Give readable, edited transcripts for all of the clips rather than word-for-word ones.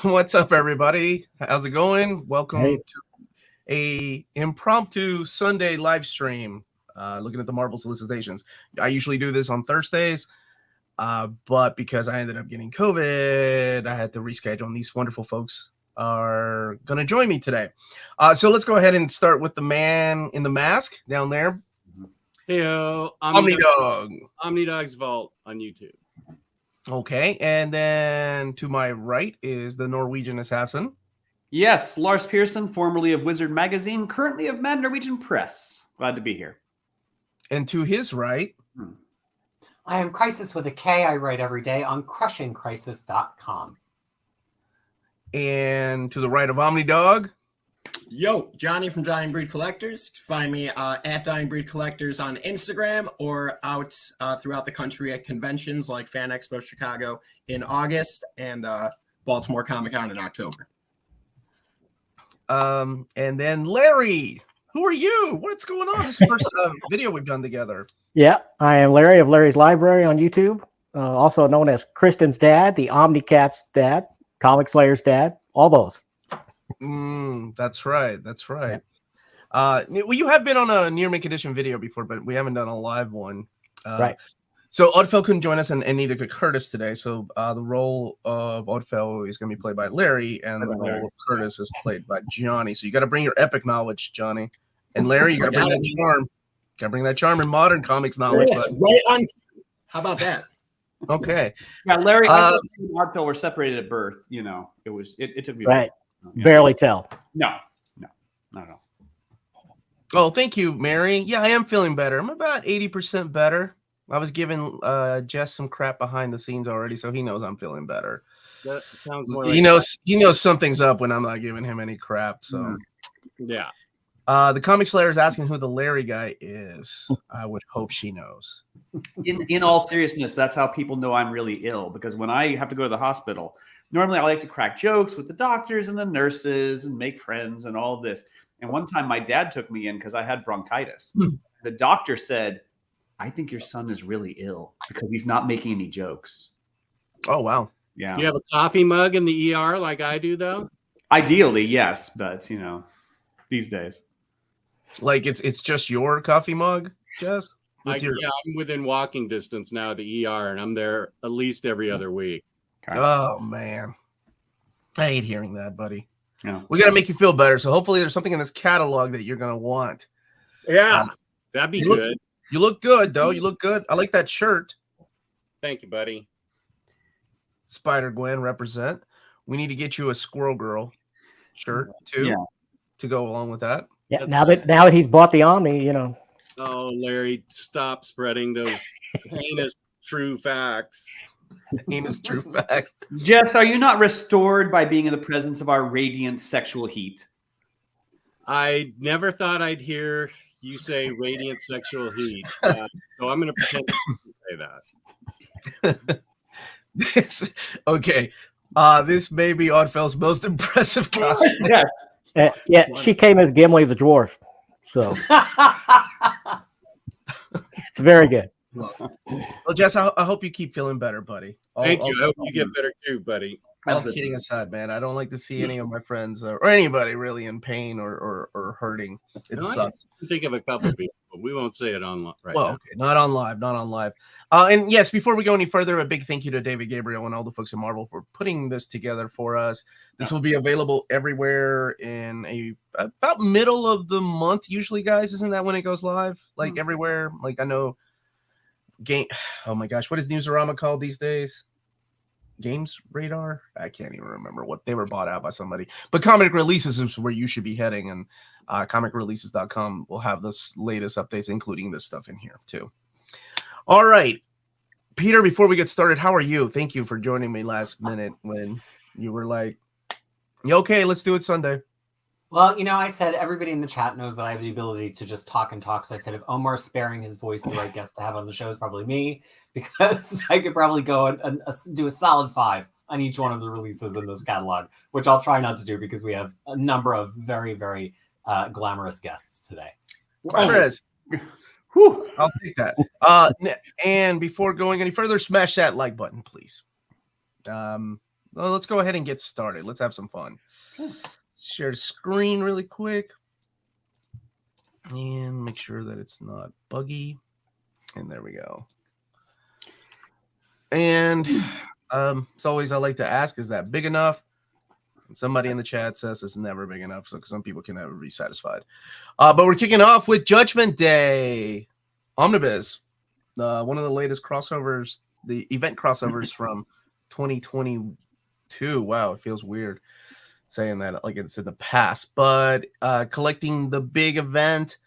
What's up, everybody? How's it going? Welcome Hey. to a impromptu Sunday live stream, looking at the Marvel solicitations. I usually do this on Thursdays, but because I ended up getting COVID, I had to reschedule, and these wonderful folks are going to join me today. So let's go ahead and start with the man in the mask down there. Heyo, Omnidog. Omnidog's Vault on YouTube. Okay, and then to my right is the Norwegian assassin. Yes, Lars Pearson, formerly of Wizard Magazine, currently of Norwegian Press. Glad to be here. And to his right, I am Crisis with a K. I write every day on crushingcrisis.com. and to the right of Omnidog. Yo, Johnny from Dying Breed Collectors. Find me at Dying Breed Collectors on Instagram or out throughout the country at conventions like Fan Expo Chicago in August and Baltimore Comic Con in October. And then Larry. Who are you? What's going on? This is the first video we've done together. Yeah, I am Larry of Larry's Library on YouTube, also known as Kristen's dad, the Omnicat's dad, Comic Slayer's dad, all those. That's right. That's right. Well, you have been on a Near Mint Condition video before, but we haven't done a live one. Right. So Oddfell couldn't join us, and neither could Curtis today. So the role of Oddfell is going to be played by Larry, and the role of Curtis is played by Johnny. So you got to bring your epic knowledge, Johnny. And Larry, you got to bring that charm. Got to bring that charm in modern comics knowledge. Yes, right on. How about that? Okay. Yeah, Larry, I thought you and Oddfell were separated at birth. You know, it took me Right. Yeah. Barely tell. No, not at all. Oh, thank you, Mary. Yeah, I am feeling better. I'm about 80% better. I was giving Jess some crap behind the scenes already, so he knows I'm feeling better. That sounds more like He knows something's up when I'm not giving him any crap. So yeah. The Comic Slayer is asking who the Larry guy is. I would hope she knows. In all seriousness, that's how people know I'm really ill, because when I have to go to the hospital, normally I like to crack jokes with the doctors and the nurses and make friends and all of this. And one time my dad took me in because I had bronchitis. The doctor said, "I think your son is really ill because he's not making any jokes." Oh, wow. Yeah. Do you have a coffee mug in the ER like I do, though? Ideally, yes, but these days. Like it's just your coffee mug, Jess? I'm within walking distance now of the ER, and I'm there at least every other week. Oh, man. I hate hearing that, buddy. Yeah. We got to make you feel better. So hopefully there's something in this catalog that you're going to want. Yeah, that'd be good. You look good, though. You look good. I like that shirt. Thank you, buddy. Spider-Gwen represent. We need to get you a Squirrel Girl shirt, too, to go along with that. Yeah. Now that he's bought the Omni, Oh, Larry, stop spreading those heinous true facts. Heinous true facts. Jess, are you not restored by being in the presence of our radiant sexual heat? I never thought I'd hear you say radiant sexual heat. So I'm going to pretend to say that. Okay. This may be Oddfell's most impressive costume. Yes. yeah, she came as Gimli the dwarf, so it's very good. Well, Jess, I hope you keep feeling better, buddy. Thank you. I hope you get better too, buddy. All kidding aside, man, I don't like to see any of my friends or anybody really in pain or hurting. It sucks. I can think of a couple people, but we won't say it on now. Okay, not on live. And yes, before we go any further, a big thank you to David Gabriel and all the folks at Marvel for putting this together for us. This will be available everywhere in about middle of the month, usually, guys. Isn't that when it goes live? Like everywhere. Like I know. Oh my gosh, what is Newsarama called these days? Games Radar? I can't even remember what they were bought out by somebody. But Comic Releases is where you should be heading, and comicreleases.com will have the latest updates, including this stuff in here too. All right, Peter, before we get started, how are you? Thank you for joining me last minute when you were like, okay, let's do it Sunday. Well, I said everybody in the chat knows that I have the ability to just talk and talk. So I said if Omar's sparing his voice, the right guest to have on the show is probably me, because I could probably go and do a solid 5 on each one of the releases in this catalog, which I'll try not to do because we have a number of very, very glamorous guests today. Chris, I'll take that. And before going any further, smash that like button, please. Well, let's go ahead and get started. Let's have some fun. Share the screen really quick. And make sure that it's not buggy. And there we go. And as always, I like to ask, is that big enough? And somebody in the chat says it's never big enough, so some people can never be satisfied. But we're kicking off with Judgment Day Omnibus, one of the latest crossovers, the event crossovers from 2022. Wow, it feels weird saying that like it's in the past, but collecting the big event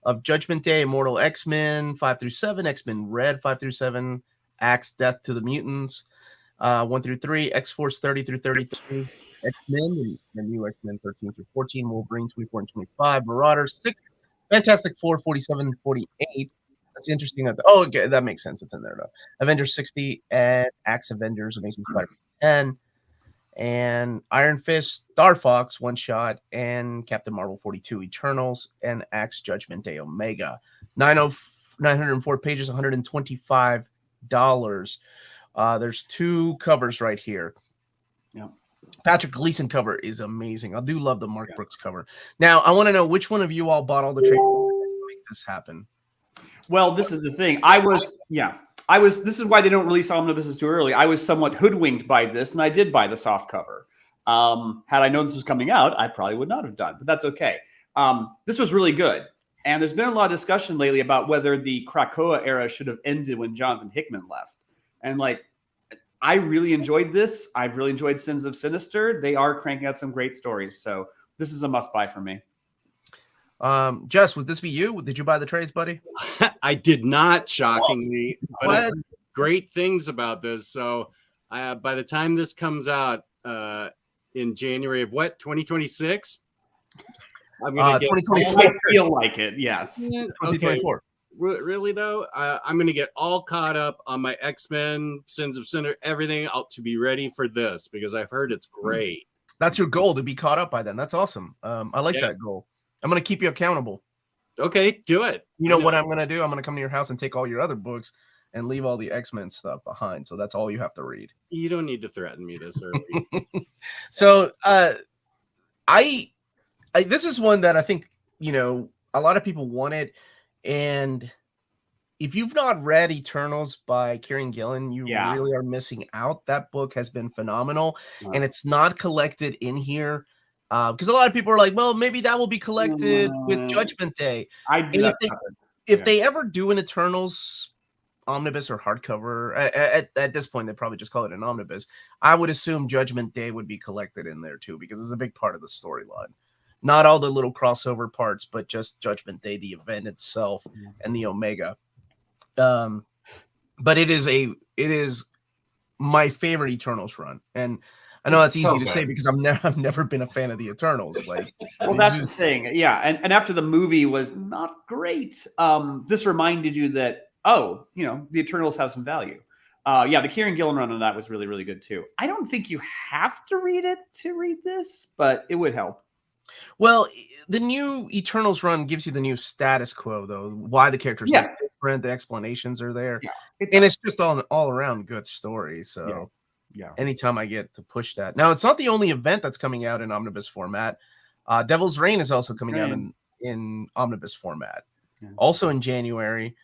of Judgment Day, Immortal X-Men 5 through 7, X-Men Red 5 through 7, Axe Death to the Mutants 1 through 3, X-Force 30 through 33, X-Men and new X-Men 13 through 14, Wolverine 24 and 25, Marauders 6, Fantastic Four 47 and 48. That's interesting. Okay, that makes sense. It's in there though. Avengers 60 and Axe Avengers, Amazing Spider-Man 10. And Iron Fist, Star Fox, one shot, and Captain Marvel 42 Eternals, and Axe Judgment Day Omega. 904 pages, $125. There's two covers right here. Yeah. Patrick Gleason cover is amazing. I do love the Mark Brooks cover. Now, I want to know which one of you all bought all the trade to make this happen. Well, this is the thing. This is why they don't release omnibuses too early. I was somewhat hoodwinked by this, and I did buy the soft cover. Had I known this was coming out, I probably would not have done, but that's okay. This was really good. And there's been a lot of discussion lately about whether the Krakoa era should have ended when Jonathan Hickman left. And like, I really enjoyed this. I've really enjoyed Sins of Sinister. They are cranking out some great stories. So this is a must buy for me. Jess, would this be you? Did you buy the trades, buddy? I did not, shockingly. But What? I heard great things about this. So by the time this comes out in January of 2026, I'm going to get 2024. I feel like it, yes. Okay. 2024. Really though, I'm going to get all caught up on my X-Men, Sins of Sin, everything out to be ready for this because I've heard it's great. That's your goal, to be caught up by then. That's awesome. I like that goal. I'm going to keep you accountable. Okay, do it. You know what I'm going to do? I'm going to come to your house and take all your other books and leave all the X-Men stuff behind. So that's all you have to read. You don't need to threaten me this early. So I this is one that I think, you know, a lot of people wanted. And if you've not read Eternals by Kieran Gillen, you really are missing out. That book has been phenomenal. And it's not collected in here. Because a lot of people are like, well, maybe that will be collected with Judgment Day. If they ever do an Eternals omnibus or hardcover, at this point, they probably just call it an omnibus. I would assume Judgment Day would be collected in there too, because it's a big part of the storyline. Not all the little crossover parts, but just Judgment Day, the event itself, and the Omega. But it is my favorite Eternals run, and I know it's easy to say because I've never been a fan of the Eternals. Like, well, that's the thing, yeah. And after the movie was not great, this reminded you that the Eternals have some value. The Kieran Gillen run on that was really, really good too. I don't think you have to read it to read this, but it would help. Well, the new Eternals run gives you the new status quo, though. Why the characters are different, the explanations are there, and it's just all around good story. So, anytime I get to push that. Now, it's not the only event that's coming out in omnibus format. Devil's Reign is also coming out in omnibus format, also in January.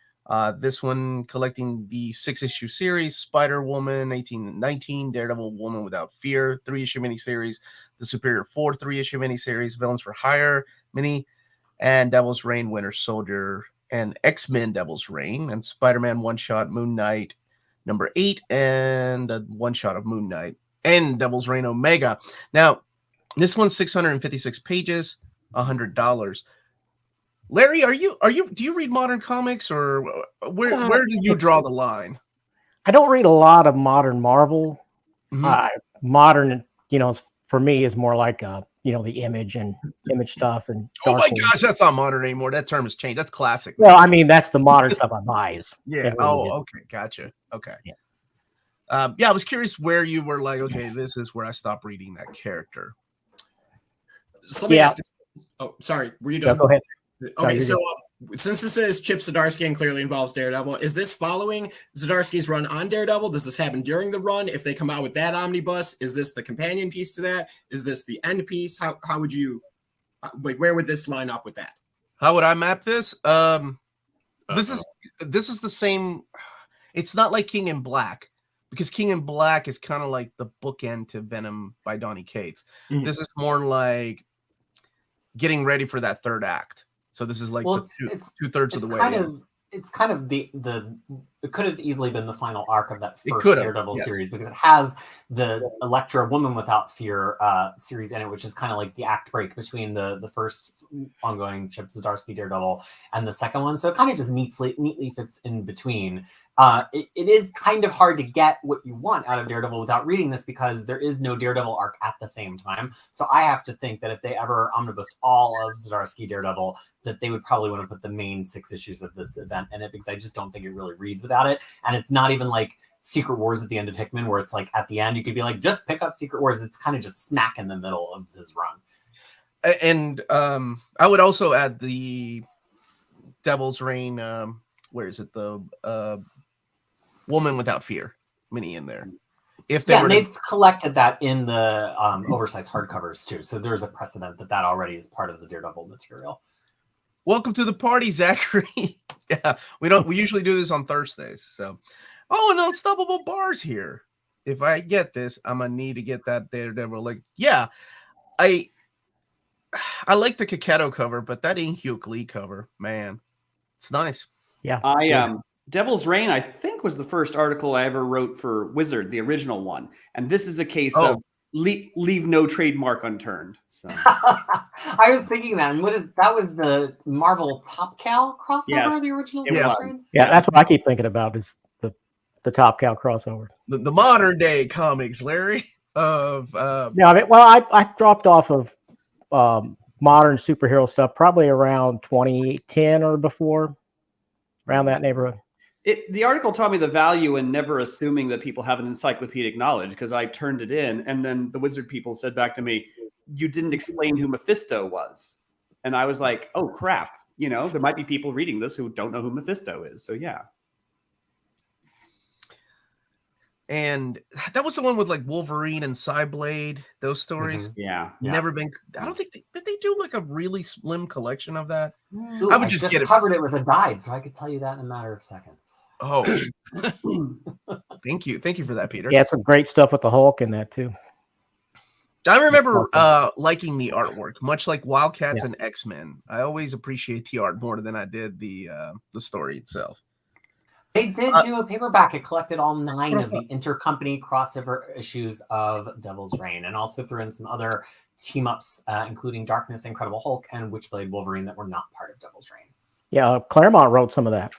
This one collecting the 6-issue series: Spider-Woman 1819, Daredevil, Woman Without Fear 3-issue miniseries, The Superior 4 3-issue miniseries, Villains for Hire mini, and Devil's Reign Winter Soldier, and X-Men Devil's Reign, and Spider-Man one-shot Moon Knight number 8, and a one-shot of Moon Knight, and Devil's Reign Omega. Now, this one's 656 pages, $100. Larry, do you read modern comics, or where do you draw the line? I don't read a lot of modern Marvel. Modern, for me is more like the image stuff and Dark Horse. Gosh, that's not modern anymore. That term has changed. That's classic. Well, I mean, that's the modern stuff I buy. Okay, gotcha. Okay. I was curious where you were like, okay, this is where I stopped reading that character. So let me ask this. Oh, sorry. Were you done? Go ahead. Okay, so since this is Chip Zdarsky and clearly involves Daredevil, is this following Zdarsky's run on Daredevil? Does this happen during the run? If they come out with that omnibus, is this the companion piece to that? Is this the end piece? How would you, where would this line up with that? How would I map this? This is the same. It's not like King in Black, because King in Black is kind of like the bookend to Venom by Donny Cates. Mhm. This is more like getting ready for that third act. So this is like two-thirds of the way. It's kind of the it could have easily been the final arc of that first Daredevil series, because it has the Elektra Woman Without Fear series in it, which is kind of like the act break between the first ongoing Chip Zdarsky Daredevil and the second one. So it kind of just neatly fits in between. It is kind of hard to get what you want out of Daredevil without reading this, because there is no Daredevil arc at the same time. So I have to think that if they ever omnibused all of Zdarsky Daredevil, that they would probably want to put the main 6 issues of this event in it, because I just don't think it really reads without it. And it's not even like Secret Wars at the end of Hickman, where it's like at the end you could be like, just pick up Secret Wars. It's kind of just smack in the middle of his run. And I would also add the Devil's Reign. Where is it? The Woman Without Fear mini in there. If they they've collected that in the oversized hardcovers too. So there's a precedent that already is part of the Daredevil material. Welcome to the party, Zachary. Yeah, we usually do this on Thursdays. So, and Unstoppable Bar's here. If I get this, I'm gonna need to get that Daredevil. Like, yeah, I like the Kaketto cover, but that Inhyuk Lee cover, man, it's nice. Yeah, Devil's Reign, I think, was the first article I ever wrote for Wizard, the original one, and this is a case of leave no trademark unturned. So I was thinking that. And that was the Marvel Top Cal crossover, the original? Yeah, that's what I keep thinking about, is the Top Cal crossover. The modern day comics, Larry. I dropped off of modern superhero stuff probably around 2010 or before, around that neighborhood. The article taught me the value in never assuming that people have an encyclopedic knowledge, because I turned it in, and then the Wizard people said back to me, "You didn't explain who Mephisto was," and I was like, "Oh crap! There might be people reading this who don't know who Mephisto is." So yeah. And that was the one with like Wolverine and Cyblade, those stories. Mm-hmm. Yeah. Never been. I don't think did they do like a really slim collection of that? Ooh, I would just get covered it with a guide, so I could tell you that in a matter of seconds. Oh, thank you for that, Peter. Yeah, some great stuff with the Hulk in that too. I remember liking the artwork, much like Wildcats and X-Men. I always appreciate the art more than I did the story itself. They did do a paperback. It collected all 9 of the intercompany crossover issues of Devil's Reign, and also threw in some other team-ups, including Darkness, Incredible Hulk, and Witchblade Wolverine that were not part of Devil's Reign. Yeah, Claremont wrote some of that.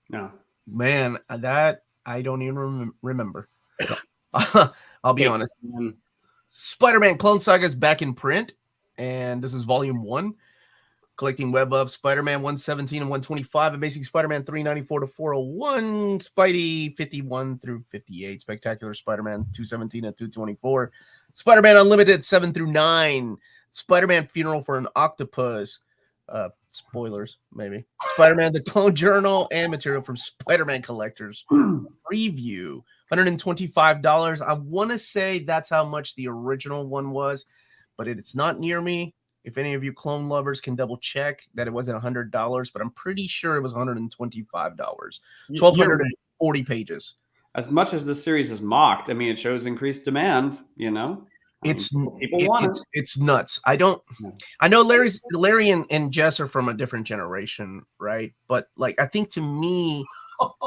No. Man, that I don't even remember. I'll be honest. Spider-Man Clone Saga is back in print, and this is volume 1. Collecting Web of Spider-Man 117 and 125, Amazing Spider-Man 394 to 401, Spidey 51 through 58, Spectacular Spider-Man 217 and 224, Spider-Man Unlimited 7 through 9, Spider-Man Funeral for an Octopus, spoilers maybe, Spider-Man The Clone Journal, and material from Spider-Man Collectors Preview, $125. I want to say that's how much the original one was, but it's not near me. If any of you clone lovers can double check that it wasn't $100, but I'm pretty sure it was $125. 1,240 pages. As much as this series is mocked, I mean, it shows increased demand. It's people want it. It's nuts. I know Larry and Jess are from a different generation, right? But like, I think to me,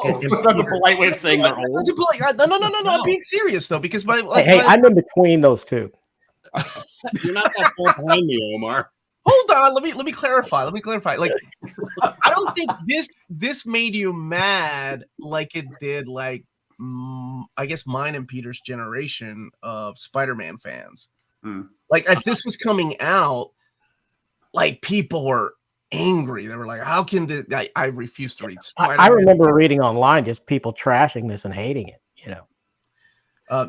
that's a polite way of saying they're old. No. I'm being serious though, because I'm in between those two. You're not that far behind me, Omar. Hold on, let me clarify. Like, I don't think this made you mad like it did, like, I guess mine and Peter's generation of Spider-Man fans. Like, as this was coming out, like, people were angry. They were like, "How can this?" I refuse to read Spider-Man. I remember reading online just people trashing this and hating it.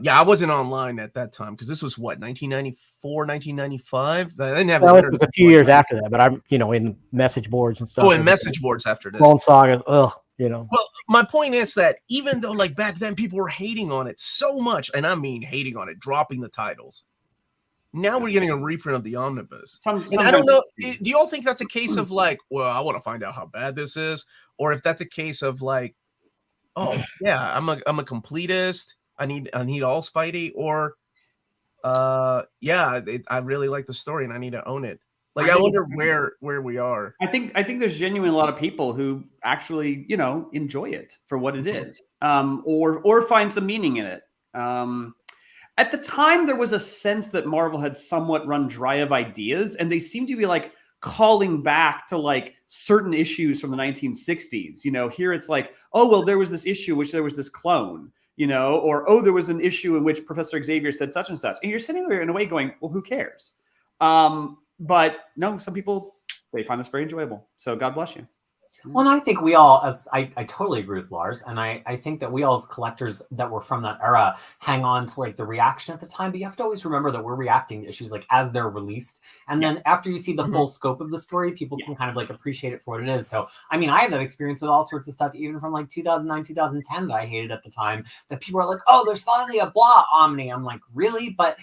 Yeah, I wasn't online at that time because this was what 1994, 1995. I didn't have. Well, it was a few years after that, but I'm in message boards and stuff. Oh, and message boards after this. Clone Saga, Well, my point is that even though like back then people were hating on it so much, and I mean hating on it, dropping the titles. Now we're getting a reprint of the Omnibus. And I don't know. Do you all think that's a case of like, well, I want to find out how bad this is, or if that's a case of like, oh yeah, I'm a completist. I need all Spidey, or I really like the story and I need to own it. Like I wonder where we are. I think there's genuinely a lot of people who actually enjoy it for what it is, or find some meaning in it. At the time, there was a sense that Marvel had somewhat run dry of ideas, and they seemed to be like calling back to like certain issues from the 1960s. Here it's like, oh well, there was this issue which there was this clone. Or, oh, there was an issue in which Professor Xavier said such and such. And you're sitting there in a way going, well, who cares? But no, some people, they find this very enjoyable. So God bless you. Well, and I think we all, I totally agree with Lars. And I think that we all as collectors that were from that era hang on to like the reaction at the time. But you have to always remember that we're reacting to issues like as they're released. And then after you see the full scope of the story, people can kind of like appreciate it for what it is. So, I mean, I have that experience with all sorts of stuff, even from like 2009, 2010 that I hated at the time, that people are like, oh, there's finally a blah Omni. I'm like, really? But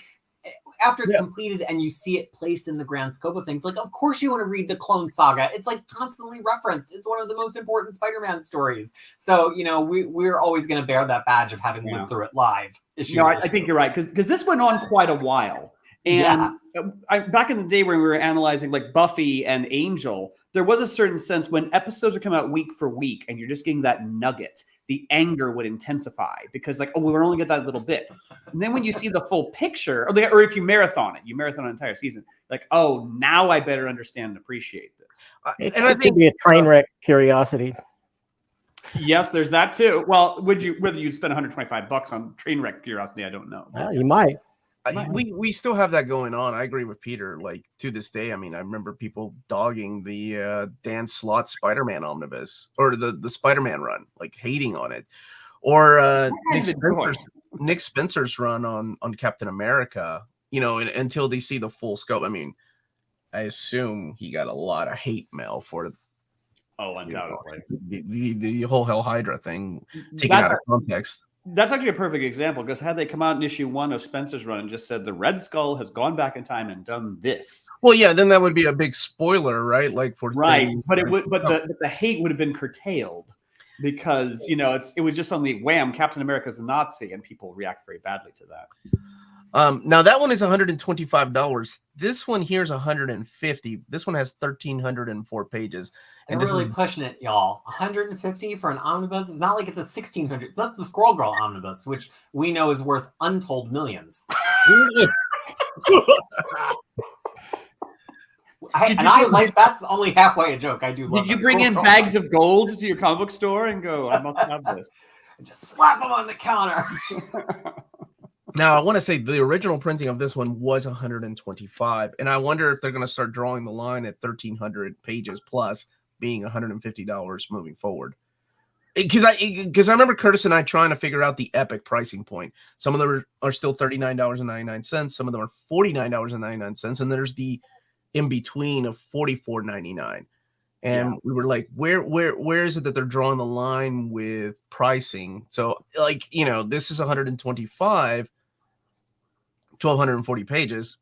after it's completed and you see it placed in the grand scope of things, like, of course you want to read the Clone Saga. It's like constantly referenced. It's one of the most important Spider-Man stories. So, we're always going to bear that badge of having lived through it live. I think you're right. Because this went on quite a while. And back in the day when we were analyzing like Buffy and Angel, there was a certain sense when episodes would come out week for week and you're just getting that nugget, the anger would intensify because like, oh, we're only get that little bit. And then when you see the full picture, or if you marathon an entire season, like, oh, now I better understand and appreciate this. And I think be a train wreck curiosity. Yes, there's that too. Well, whether you'd spend $125 on train wreck curiosity, I don't know. Well, you might. We still have that going on. I agree with Peter. Like to this day, I mean, I remember people dogging the Dan Slott Spider-Man omnibus or the Spider-Man run, like hating on it, or Nick Spencer's run on Captain America. Until they see the full scope. I mean, I assume he got a lot of hate mail for undoubtedly the whole Hell Hydra thing taken out of context. That's actually a perfect example because had they come out in issue 1 of Spencer's run and just said the Red Skull has gone back in time and done this. Well, yeah, then that would be a big spoiler, right? Like for but it would, but the hate would have been curtailed because it was just suddenly wham, Captain America's a Nazi, and people react very badly to that. Now that one is $125. This one here is $150. This one has 1,304 pages. And really pushing it, y'all. $150 for an omnibus. It's not like it's a 1,600. It's not the Squirrel Girl omnibus, which we know is worth untold millions. That's only halfway a joke. I do love. Did you bring in bags of gold to your comic book store and go, I must have this? Just slap them on the counter. Now, I want to say the original printing of this one was 125, and I wonder if they're going to start drawing the line at 1,300 pages plus being $150 moving forward. Because I remember Curtis and I trying to figure out the epic pricing point. Some of them are still $39.99. Some of them are $49.99, and there's the in between of $44.99. And we were like, where is it that they're drawing the line with pricing? So like, this is 125. 1,240 pages,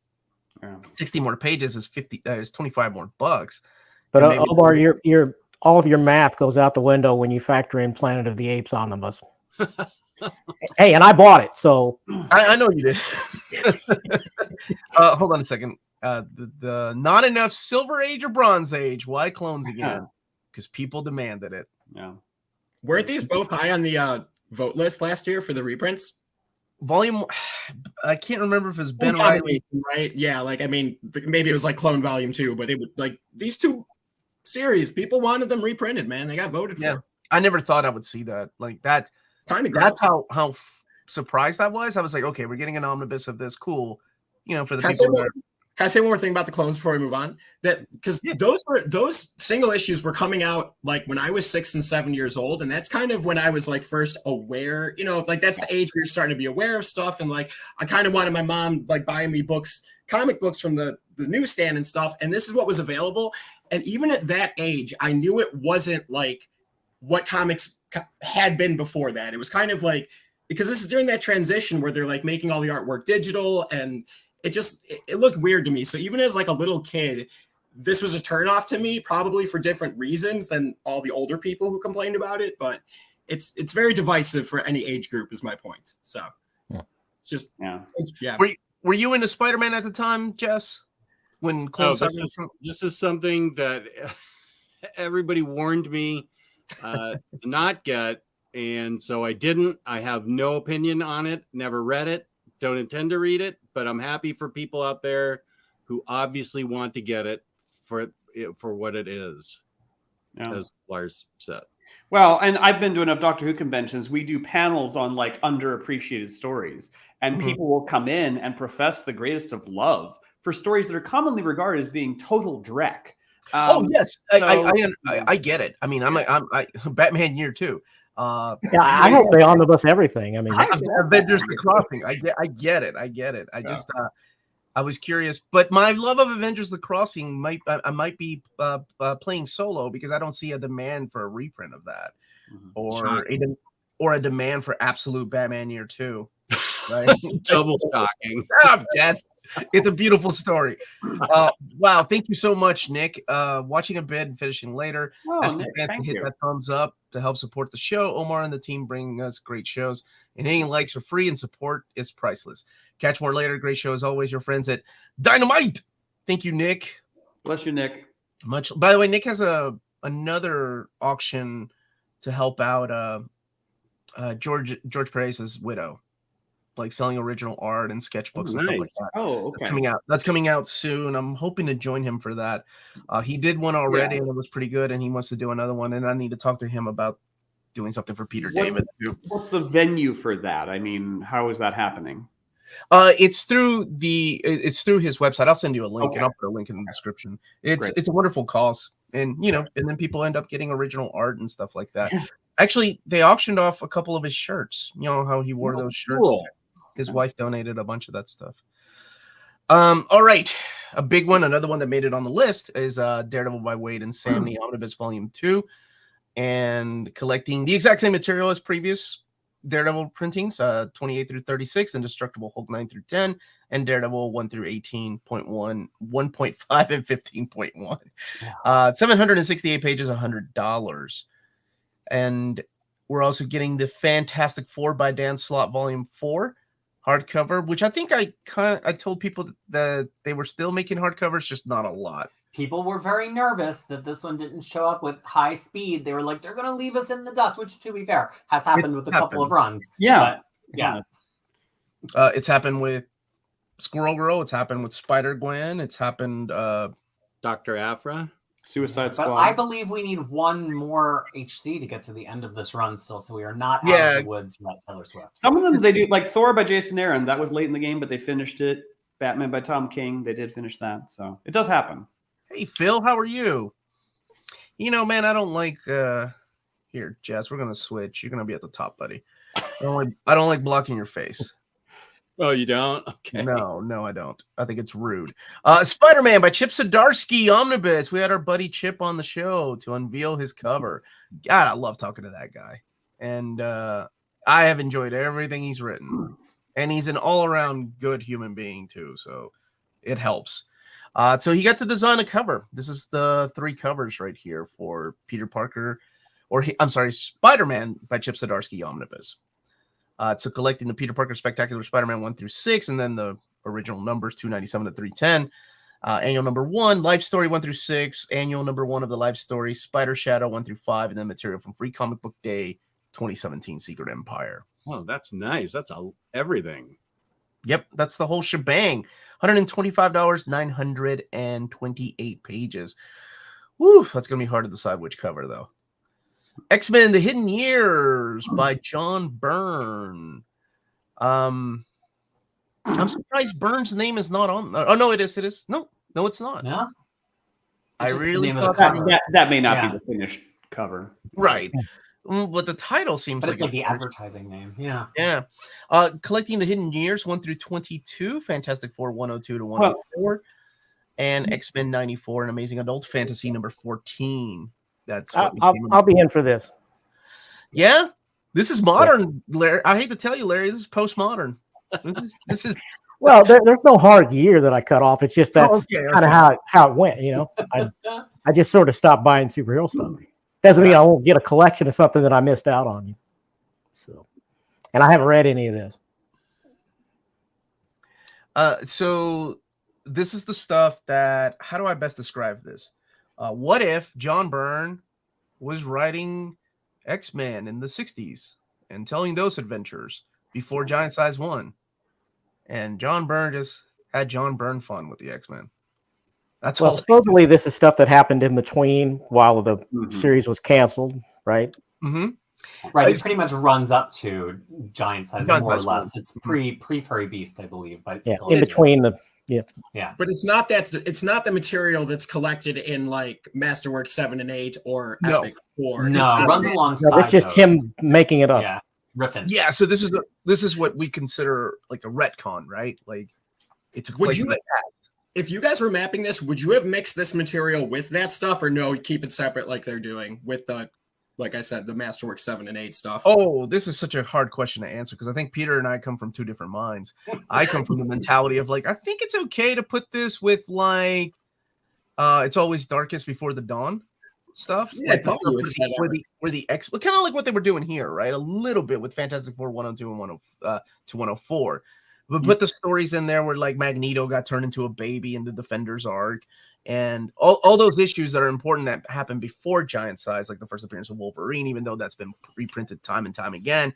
60 more pages is 25 more bucks. But Omar, your all of your math goes out the window when you factor in Planet of the Apes omnibus. Hey, and I bought it, so I know you did. Hold on a second. The not enough Silver Age or Bronze Age. Why clones again? Because people demanded it. Yeah. Weren't these both high on the vote list last year for the reprints? Volume, I can't remember if it's Ben Riley, right? Yeah, like I mean, maybe it was like Clone Volume 2, but it would like these two series. People wanted them reprinted, man. They got voted for. I never thought I would see that. Like that, kind of. That's how surprised I was. I was like, okay, we're getting an omnibus of this. Cool, for the people. Can I say one more thing about the clones before we move on? That because those single issues were coming out like when I was 6 and 7 years old, and that's kind of when I was like first aware. Like that's the age where you're starting to be aware of stuff, and like I kind of wanted my mom like buying me comic books from the newsstand and stuff, and this is what was available. And even at that age, I knew it wasn't like what comics had been before that. It was kind of like, because this is during that transition where they're like making all the artwork digital, and it looked weird to me. So even as like a little kid, this was a turnoff to me, probably for different reasons than all the older people who complained about it. But it's very divisive for any age group, is my point. So it's just yeah. Were you into Spider-Man at the time, Jess? When this is something that everybody warned me to not get, and so I didn't. I have no opinion on it. Never read it. Don't intend to read it, but I'm happy for people out there who obviously want to get it for what it is, as Lars said. Well, and I've been to enough Doctor Who conventions. We do panels on like underappreciated stories, and people will come in and profess the greatest of love for stories that are commonly regarded as being total dreck. Yes, I get it. I mean, I'm Batman Year 2. I hope they omnibus everything. I mean, Avengers: The Crossing. I get it. I just I was curious, but my love of Avengers: The Crossing I might be playing solo because I don't see a demand for a reprint of that, or a demand for absolute Batman Year 2. Right? Double shocking. Shut up, Jess. It's a beautiful story. Wow, thank you so much, Nick. Watching a bit and finishing later. Asking fans to hit that thumbs up to help support the show. Omar and the team bringing us great shows. And hitting likes are free and support is priceless. Catch more later. Great show as always. Your friends at Dynamite. Thank you, Nick. Bless you, Nick. Much. By the way, Nick has another auction to help out George Perez's widow. Like selling original art and sketchbooks and stuff like that. Oh, okay. That's coming out soon. I'm hoping to join him for that. He did one already and it was pretty good, and he wants to do another one. And I need to talk to him about doing something for Peter David too. What's the venue for that? I mean, how is that happening? It's through his website. I'll send you a link and I'll put a link in the description. It's a wonderful cause, and and then people end up getting original art and stuff like that. Actually, they auctioned off a couple of his shirts. You know how he wore those shirts. Cool. His wife donated a bunch of that stuff. All right. A big one, another one that made it on the list is Daredevil by Wade and Sandy Omnibus Volume 2. And collecting the exact same material as previous Daredevil printings, 28 through 36, Indestructible Hulk 9 through 10, and Daredevil 1 through 18.1, 1.5, and 15.1. 768 pages, $100. And we're also getting the Fantastic Four by Dan Slott Volume 4 hardcover, which I think I told people that they were still making hardcovers, just not a lot. People were very nervous that this one didn't show up with high speed. They were like, they're going to leave us in the dust, which, to be fair, has happened with a couple of runs. Yeah. But, it's happened with Squirrel Girl. It's happened with Spider-Gwen. It's happened... Dr. Afra. Suicide Squad. But I believe we need one more HC to get to the end of this run still, so we are not out of the woods yet, Taylor Swift. Some of them they do, like Thor by Jason Aaron. That was late in the game, but they finished it. Batman by Tom King. They did finish that, so it does happen. Hey, Phil, how are you? Man, I don't like... Here, Jess, we're going to switch. You're going to be at the top, buddy. I don't like blocking your face. Oh, you don't? Okay. No, I don't. I think it's rude. Spider-Man by Chip Zdarsky Omnibus. We had our buddy Chip on the show to unveil his cover. God, I love talking to that guy. And I have enjoyed everything he's written. And he's an all-around good human being, too. So it helps. So he got to design a cover. This is the 3 covers right here for Peter Parker. Spider-Man by Chip Zdarsky Omnibus. So collecting the Peter Parker Spectacular Spider-Man 1 through 6, and then the original numbers 297 to 310. Annual number 1, Life Story 1 through 6, annual number 1 of the Life Story, Spider Shadow 1 through 5, and then material from Free Comic Book Day 2017 Secret Empire. Oh, that's nice. That's everything. Yep, that's the whole shebang. $125, 928 pages. Woo, that's going to be hard to decide which cover, though. X-Men: The Hidden Years by John Byrne. I'm surprised Burns' name is not on. Oh no, it is. It is. No, it's not. No. I Just the really name of the thought cover. That may not Yeah. be the finished cover. right, but the title seems But like it's like the finished. advertising name. Yeah. Yeah. Collecting the Hidden Years 1 through 22, Fantastic Four 102 to 104, and X-Men 94, an Amazing Adult Fantasy number 14. That's what I'll be in for this. Yeah. This is modern, Larry. I hate to tell you, Larry, this is postmodern. This is Well, there's no hard year that I cut off. It's just that's kind of how it went. I just sort of stopped buying superhero stuff. Doesn't mean I won't get a collection of something that I missed out on. So, and I haven't read any of this. So this is the stuff that, how do I best describe this? What if John Byrne was writing X-Men in the 60s and telling those adventures before Giant Size 1? And John Byrne just had John Byrne fun with the X-Men. That's all. Supposedly this is stuff that happened in between while the series was canceled, right? Mm-hmm. Right. It pretty much runs up to Giant Size, more or less. 1. It's pre Furry Beast, I believe, but it's still in between the But it's not the material that's collected in like Masterwork 7 and 8 or No. Epic 4. No, it runs alongside. it's just those. him making it up. Yeah, riffing. Yeah, so this is what we consider like a retcon, right? Like it took place in the past. If you guys were mapping this, would you have mixed this material with that stuff, or no, keep it separate like they're doing with the, like I said, the Masterwork 7 and 8 stuff? Oh, this is such a hard question to answer because I think Peter and I come from two different minds. I come from the mentality of like, I think it's okay to put this with like It's Always Darkest Before the Dawn stuff. Yeah, like I thought you would say that. where the X, kind of like what they were doing here, right? A little bit with Fantastic Four 102 and 104. But put the stories in there where like Magneto got turned into a baby in the Defenders arc, and all those issues that are important that happened before Giant Size, like the first appearance of Wolverine, even though that's been reprinted time and time again.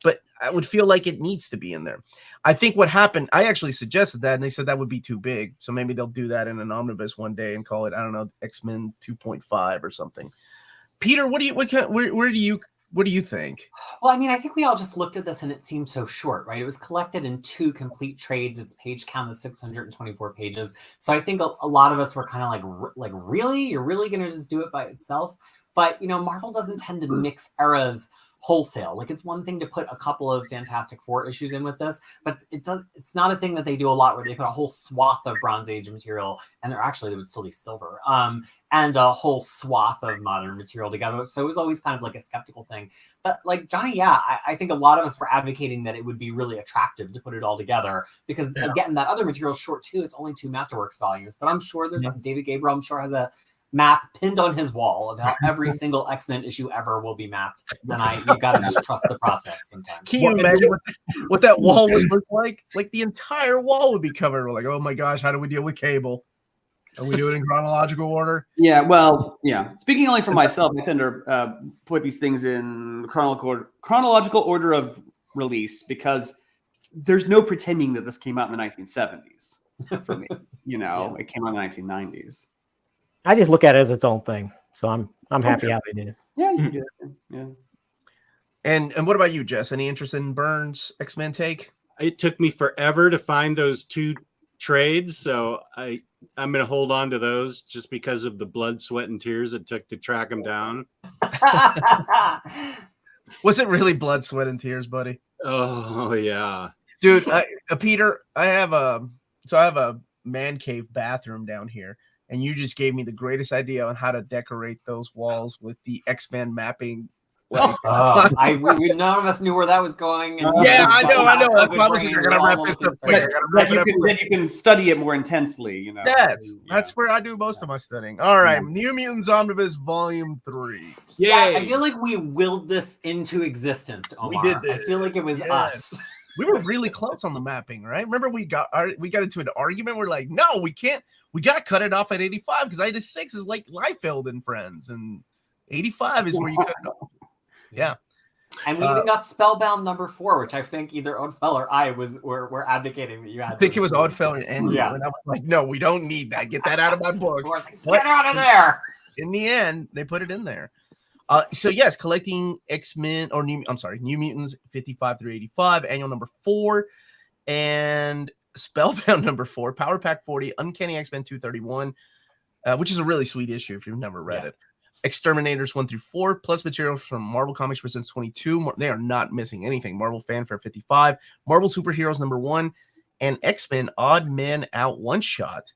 But I would feel like it needs to be in there. I think what happened, I actually suggested that, and they said that would be too big. So maybe they'll do that in an omnibus one day and call it, I don't know, X-Men 2.5 or something. Peter, what do you think? Well, I mean, I think we all just looked at this and it seemed so short, right? It was collected in 2 complete trades. Its page count is 624 pages. So I think a lot of us were kind of like, really? You're really going to just do it by itself? But, Marvel doesn't tend to mix eras wholesale. Like, it's one thing to put a couple of Fantastic Four issues in with this, but it's not a thing that they do a lot where they put a whole swath of Bronze Age material, and they would still be silver, and a whole swath of modern material together. So it was always kind of like a skeptical thing. But like Johnny, I think a lot of us were advocating that it would be really attractive to put it all together because again, that other material is short too. It's only 2 Masterworks volumes, but I'm sure there's David Gabriel, I'm sure, has a map pinned on his wall of how every single X-Men issue ever will be mapped. And you gotta just trust the process sometimes. Can you imagine what that wall would look like? Like the entire wall would be covered. We're like, oh my gosh, how do we deal with Cable? Are we doing it in chronological order? Yeah, well, yeah. Speaking only for myself, I tend to put these things in chronological order of release because there's no pretending that this came out in the 1970s for me. It came out in the 1990s. I just look at it as its own thing, so I'm happy how they did it. Yeah, you did. Yeah. And what about you, Jess? Any interest in Burns' X-Men take? It took me forever to find those 2 trades, so I'm going to hold on to those just because of the blood, sweat, and tears it took to track them down. Was it really blood, sweat, and tears, buddy? Oh yeah, dude. Peter, I have a man cave bathroom down here. And you just gave me the greatest idea on how to decorate those walls with the X-Men mapping. Like, none of us knew where that was going. Yeah, I know. That's why I was like, I gotta wrap this up quick. Then you can study it more intensely. That's where I do most of my studying. All right, New Mutants Omnibus Volume 3. Yeah, I feel like we willed this into existence, Omar. We did this. I feel like it was us. We were really close on the mapping, right? Remember we got into an argument. We're like, no, we can't. We got to cut it off at 85 because 86 is like Liefeld and Friends, and 85 is where you cut it off. Yeah. And we even got Spellbound number 4, which I think either Oddfell or I were advocating that you had. I think it was Oddfell and you. And I was like, no, we don't need that. Get that out of my book. Get out of there. In the end, they put it in there. So yes, collecting New Mutants 55 through 85, annual number 4. And Spellbound number 4, Power Pack 40, Uncanny X-Men 231, which is a really sweet issue if you've never read it. Exterminators 1 through 4, plus materials from Marvel Comics Presents 22. They are not missing anything. Marvel Fanfare 55, Marvel Superheroes number 1, and X-Men Odd Man Out one shot.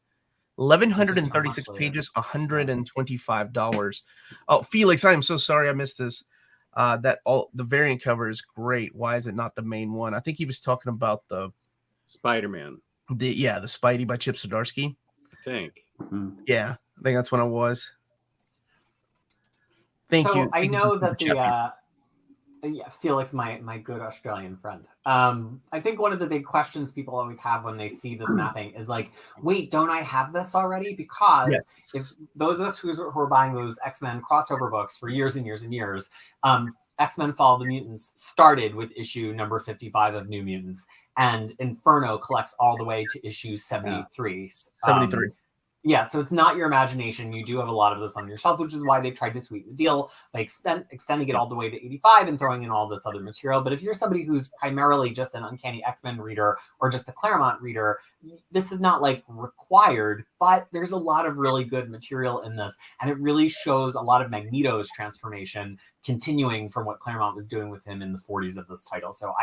1,136 pages, $125. Oh, Felix, I am so sorry I missed this. The variant cover is great. Why is it not the main one? I think he was talking about the Spider-Man. The Spidey by Chip Zdarsky. I think. Mm-hmm. Yeah, I think that's when it was. Thank you. I know that Felix, my good Australian friend. I think one of the big questions people always have when they see this mapping is like, wait, don't I have this already? Because if those of us who are buying those X-Men crossover books for years and years and years, X-Men Fall of the Mutants started with issue number 55 of New Mutants, and Inferno collects all the way to issue 73. 73. Yeah, so it's not your imagination. You do have a lot of this on your shelf, which is why they've tried to sweeten the deal by extending it all the way to 85 and throwing in all this other material. But if you're somebody who's primarily just an Uncanny X-Men reader or just a Claremont reader, this is not like required, but there's a lot of really good material in this. And it really shows a lot of Magneto's transformation continuing from what Claremont was doing with him in the 40s of this title. So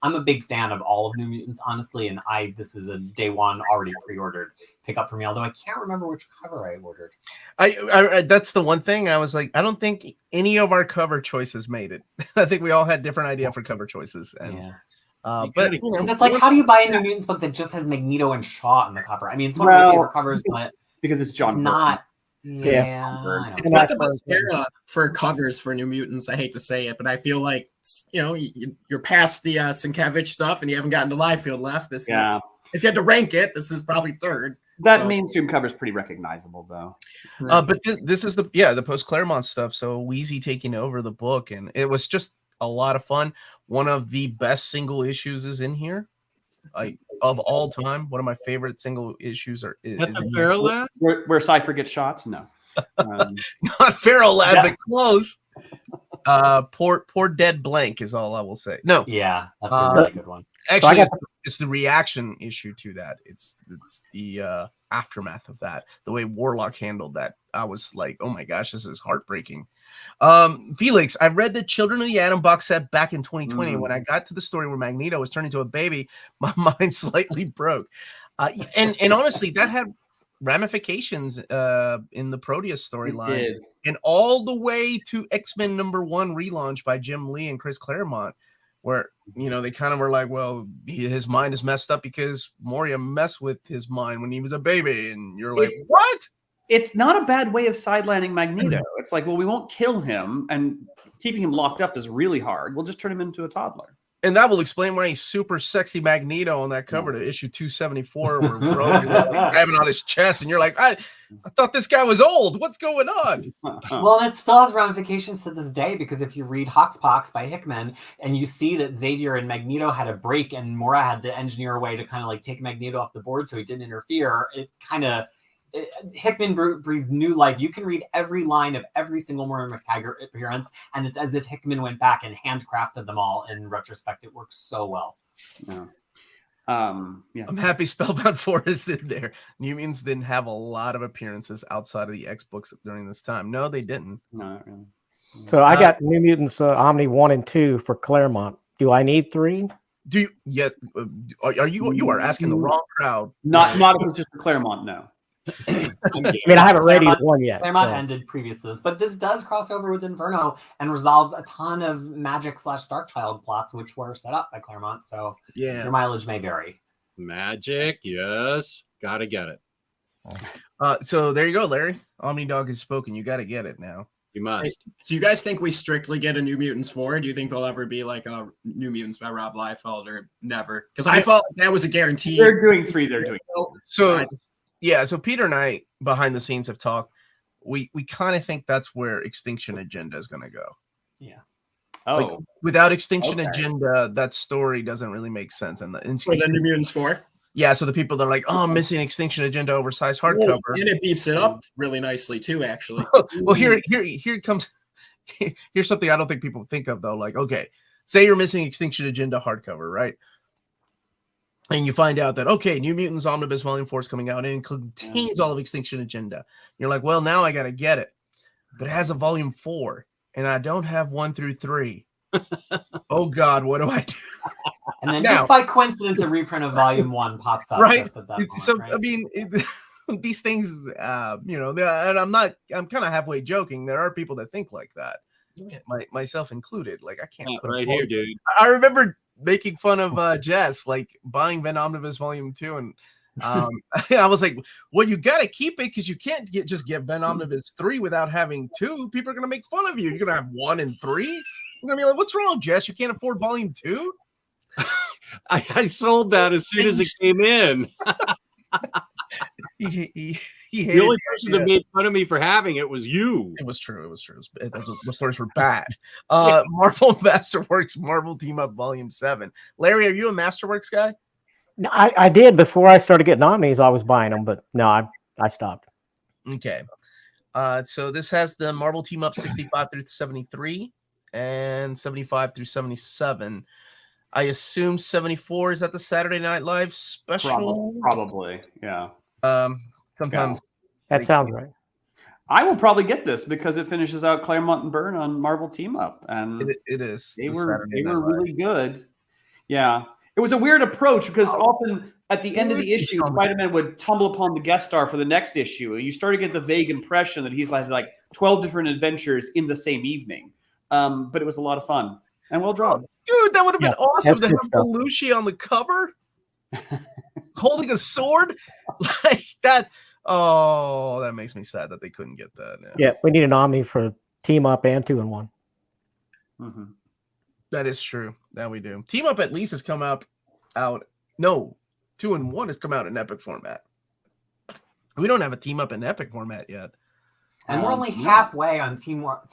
I'm a big fan of all of New Mutants, honestly, and this is a day one already pre-ordered pick up for me, although I can't remember which cover I ordered. I that's the one thing I was like, I don't think any of our cover choices made it. I think we all had different idea for cover choices. And, but because it's like, how do you buy a New Mutants book that just has Magneto and Shaw on the cover? I mean, it's one of my favorite covers, but because it's John. Not. It's not the best era for covers for New Mutants. I hate to say it, but I feel like you're past the Sienkiewicz stuff, and you haven't gotten to Liefeld left. This is, if you had to rank it, this is probably third. That mainstream cover is pretty recognizable, though. But this is the post Claremont stuff. So Wheezy taking over the book, and it was just a lot of fun. One of the best single issues is in here. Of all time, one of my favorite single issues is the Feral Lad? Where Cypher gets shot? No. Not Feral Lad, but close. Poor Dead Blank is all I will say. No. Yeah, that's a really good one. Actually, it's the reaction issue to that. It's the aftermath of that. The way Warlock handled that. I was like, oh my gosh, this is heartbreaking. Felix, I read the Children of the Atom box set back in 2020. When I got to the story where Magneto was turned into a baby, my mind slightly broke. And honestly, that had ramifications in the Proteus storyline, and all the way to X-Men #1 relaunch by Jim Lee and Chris Claremont, where they kind of were like, well, his mind is messed up because Moria messed with his mind when he was a baby, and you're like, what? It's not a bad way of sidelining Magneto. It's like, well, we won't kill him, and keeping him locked up is really hard. We'll just turn him into a toddler. And that will explain why he's super sexy Magneto on that cover to issue 274, where Rogue is like grabbing on his chest, and you're like, I thought this guy was old. What's going on? Well, and it still has ramifications to this day, because if you read Hoxpox by Hickman and you see that Xavier and Magneto had a break and Mora had to engineer a way to kind of like take Magneto off the board so he didn't interfere, Hickman breathed new life. You can read every line of every single Moira McTaggart appearance, and it's as if Hickman went back and handcrafted them all. In retrospect, it works so well. I'm happy Spellbound 4 is in there. New Mutants didn't have a lot of appearances outside of the X books during this time. No, they didn't. No, not really. So I got New Mutants Omni 1 and 2 for Claremont. Do I need 3? Do you? Yeah. Are you are asking the wrong crowd? Not if it's just Claremont. No. I mean, I haven't read either one yet. Claremont ended previous to this, but this does cross over with Inferno and resolves a ton of Magic/Darkchild plots, which were set up by Claremont. So your mileage may vary. Magic, yes, gotta get it. So there you go, Larry. Omni Dog has spoken. You got to get it now. You must. Do you guys think we strictly get a New Mutants 4? Do you think there'll ever be like a New Mutants by Rob Liefeld, or never? Because I felt like that was a guarantee. They're doing 3. They're doing so. Yeah, so Peter and I behind the scenes have talked. We kind of think that's where Extinction Agenda is going to go. Yeah. Like, without Extinction Agenda, that story doesn't really make sense. And for the New Mutants 4. Yeah, so the people that are like, oh, I'm missing Extinction Agenda oversized hardcover, and it beefs it up really nicely too, actually. Well, here comes. Here's something I don't think people think of though. Like, okay, say you're missing Extinction Agenda hardcover, right? and you find out that, okay, New Mutants Omnibus Volume 4 is coming out, and it contains all of Extinction Agenda. You're like, well, now I got to get it. But it has a Volume 4, and I don't have 1 through 3. Oh, God, what do I do? And then just by coincidence, a reprint of Volume 1 pops up just at that moment, so, right? I mean, these things, and I'm kind of halfway joking. There are people that think like that, myself included. Like, I can't put right here, dude. I remember making fun of Jess, like buying Ven Omnibus Volume 2, and I was like, well, you got to keep it because you can't just get Ven Omnibus 3 without having 2. People are going to make fun of you. You're going to have 1 and 3. You're going to be like, what's wrong, Jess? You can't afford Volume 2? I sold that as soon as it came in. He The only person that made fun of me for having it was you. It was true. The stories were bad. Marvel Masterworks Marvel Team Up Volume 7. Larry, are you a Masterworks guy? No, I did before I started getting omnis. I was buying them, but no, I stopped. Okay. So this has the Marvel Team Up 65 through 73 and 75 through 77. I assume 74 is at the Saturday Night Live special. Probably, yeah. Sometimes that sounds right. I will probably get this because it finishes out Claremont and Byrne on Marvel Team Up, and it is. They were really good. Yeah, it was a weird approach because often at the end of the issue, Spider-Man would tumble upon the guest star for the next issue, and you start to get the vague impression that he's like 12 different adventures in the same evening. But it was a lot of fun and well drawn. Dude, that would have been awesome to have Belushi on the cover, holding a sword like that. Oh, that makes me sad that they couldn't get that. Yeah, we need an Omni for Team Up and 2-in-1. Mm-hmm. That is true. That we do. Team Up at least has come out. No, 2-in-1 has come out in Epic format. We don't have a Team Up in Epic format yet. And we're only halfway on Team Up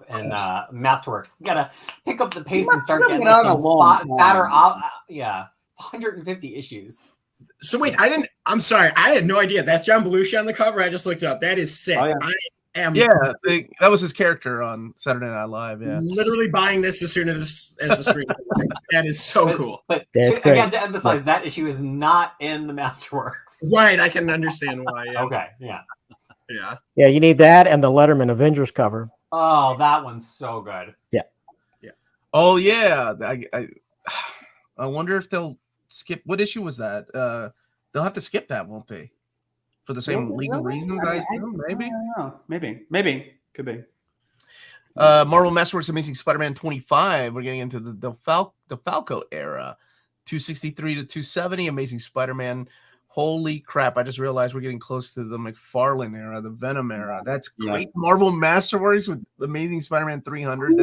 and Masterworks. We gotta pick up the pace and start getting some fatter. Yeah, it's 150 issues. So wait, I'm sorry, I had no idea. That's John Belushi on the cover. I just looked it up. That is sick. Oh, yeah. That was his character on Saturday Night Live. Yeah, literally buying this as soon as the stream. That is so cool. But again, to emphasize, that issue is not in the Masterworks. Right, I can understand why. Yeah. Okay, yeah. Yeah, you need that and the Letterman Avengers cover. Oh, that one's so good. Yeah. Oh yeah. I wonder if they'll skip. What issue was that? They'll have to skip that, won't they? For the same legal reasons, I assume. Maybe. Maybe. Could be. Marvel Masterworks Amazing Spider-Man 25. We're getting into the Falco era. 263 to 270. Amazing Spider-Man. Holy crap, I just realized we're getting close to the McFarlane era, the Venom era. That's great. Yes. Marvel Masterworks with Amazing Spider-Man 300.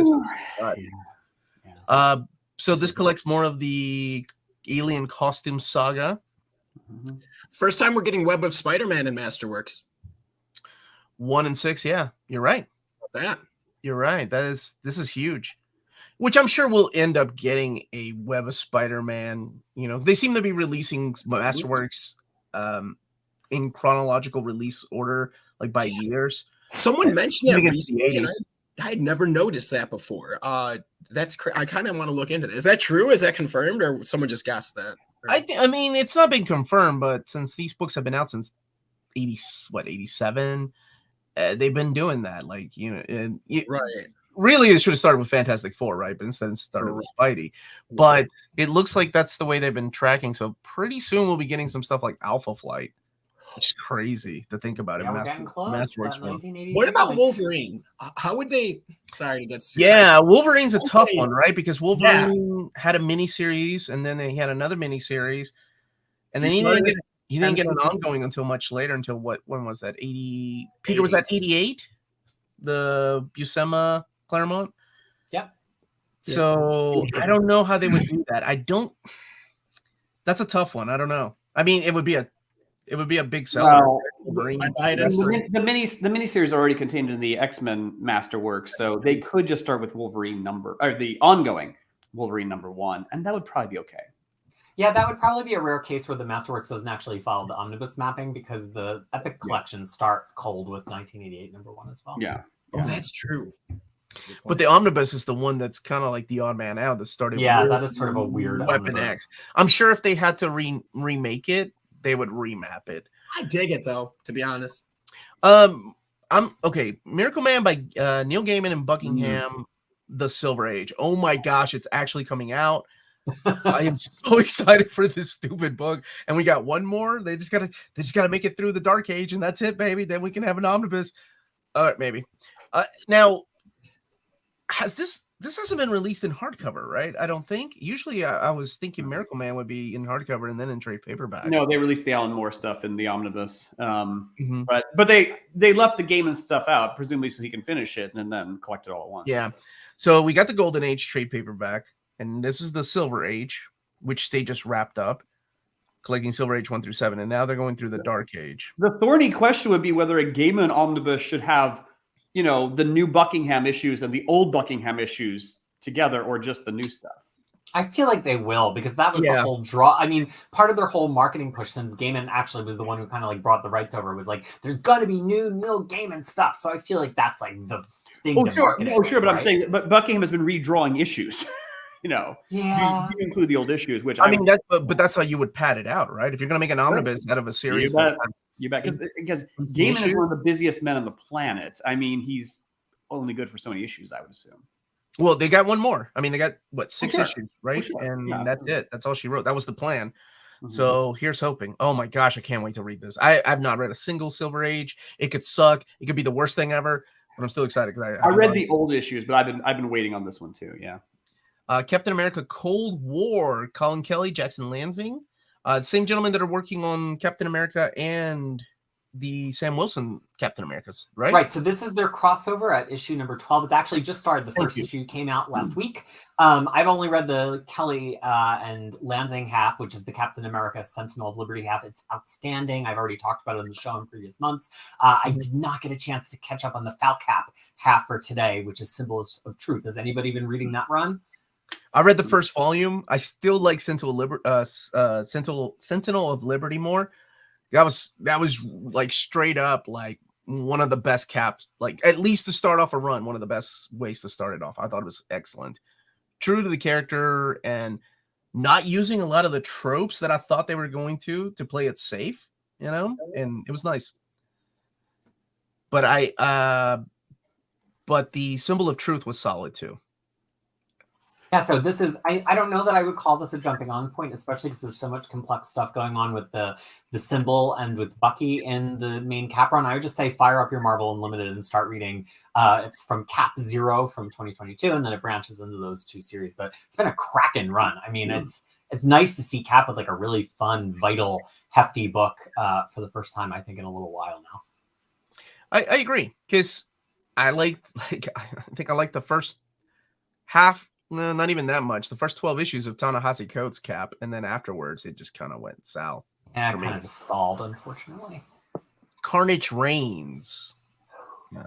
So this collects more of the Alien Costume Saga. Mm-hmm. First time we're getting Web of Spider-Man in Masterworks. 1 and 6, yeah. You're right. You're right. This is huge. Which I'm sure we'll end up getting a Web of Spider-Man. You know, they seem to be releasing Masterworks in chronological release order, like by years. Someone mentioned that recently. I had never noticed that before. That's I kind of want to look into that. Is that true? Is that confirmed, or someone just guessed that? I mean, it's not been confirmed, but since these books have been out since 87, they've been doing that. Like, right. Really, it should have started with Fantastic Four, right? But instead it started with Spidey. But it looks like that's the way they've been tracking. So pretty soon we'll be getting some stuff like Alpha Flight. Which is crazy to think about it. We're getting close. What about Wolverine? How would they? Sorry to get. Wolverine's a tough one, right? Because Wolverine had a miniseries, and then they had another miniseries, and then he didn't get an ongoing until much later. Until what? When was that? 80. Peter, was that 88? The Buscema Claremont. Yep. So I don't know how they would do that. That's a tough one. I don't know. I mean, it would be a big seller. Well, the miniseries are already contained in the X-Men Masterworks, so they could just start with Wolverine the ongoing Wolverine #1, and that would probably be okay. Yeah, that would probably be a rare case where the Masterworks doesn't actually follow the omnibus mapping because the Epic collections start cold with 1988 #1 as well. Yeah. Oh, that's true. But the omnibus is the one that's kind of like the odd man out that started. Yeah, that is sort of a weird Weapon omnibus. X. I'm sure if they had to remake it, they would remap it. I dig it though, to be honest. I'm okay. Miracle Man by Neil Gaiman and Buckingham, The Silver Age. Oh my gosh, it's actually coming out. I am so excited for this stupid book. And we got one more. They just gotta make it through the Dark Age, and that's it, baby. Then we can have an omnibus. Maybe. Now, this hasn't been released in hardcover, right? I don't think. Usually, I was thinking Miracle Man would be in hardcover and then in trade paperback. No, they released the Alan Moore stuff in the omnibus, but they left the Gaiman stuff out, presumably so he can finish it and then collect it all at once. Yeah. So we got the Golden Age trade paperback, and this is the Silver Age, which they just wrapped up, collecting Silver Age 1 through 7, and now they're going through the Dark Age. The thorny question would be whether a Gaiman omnibus should have, the new Buckingham issues and the old Buckingham issues together, or just the new stuff. I feel like they will, because that was the whole draw. I mean, part of their whole marketing push, since Gaiman actually was the one who kind of like brought the rights over, was like, there's got to be new Neil Gaiman stuff. So I feel like that's like the thing. Oh, sure. No, sure. But right? I'm saying, but Buckingham has been redrawing issues. Yeah. You include the old issues, which I mean, but that's how you would pad it out, right? If you're going to make an omnibus out of a series, you bet. Because Gaiman is one of the busiest men on the planet. I mean, he's only good for so many issues, I would assume. Well, they got one more. I mean, they got six issues, right? And that's it. That's all she wrote. That was the plan. So here's hoping. Oh my gosh, I can't wait to read this. I've not read a single Silver Age. It could suck. It could be the worst thing ever, but I'm still excited because I read the old issues, but I've been waiting on this one too. Yeah. Captain America: Cold War. Colin Kelly, Jackson Lansing, the same gentlemen that are working on Captain America and the Sam Wilson Captain Americas, right? Right. So this is their crossover at issue number 12. It's actually just started. The first issue came out last week. I've only read the Kelly and Lansing half, which is the Captain America Sentinel of Liberty half. It's outstanding. I've already talked about it on the show in previous months. I did not get a chance to catch up on the Falcap half for today, which is Symbols of Truth. Has anybody been reading that run? I read the first volume. I still like Sentinel of Liberty more. That was like straight up like one of the best caps, like at least to start off a run, one of the best ways to start it off. I thought it was excellent. True to the character and not using a lot of the tropes that I thought they were going to play it safe, and it was nice. But but the Symbol of Truth was solid too. Yeah, so this is, I don't know that I would call this a jumping on point, especially because there's so much complex stuff going on with the symbol and with Bucky in the main cap run. I would just say fire up your Marvel Unlimited and start reading. It's from Cap 0 from 2022, and then it branches into those two series. But it's been a cracking run. I mean, it's nice to see Cap with like a really fun, vital, hefty book for the first time, I think, in a little while now. I agree, because I think I like the first half. No, not even that much. The first 12 issues of Ta-Nehisi Coates' Cap, and then afterwards it just kind of went south. Yeah, it kind of just stalled, unfortunately. Carnage Reigns.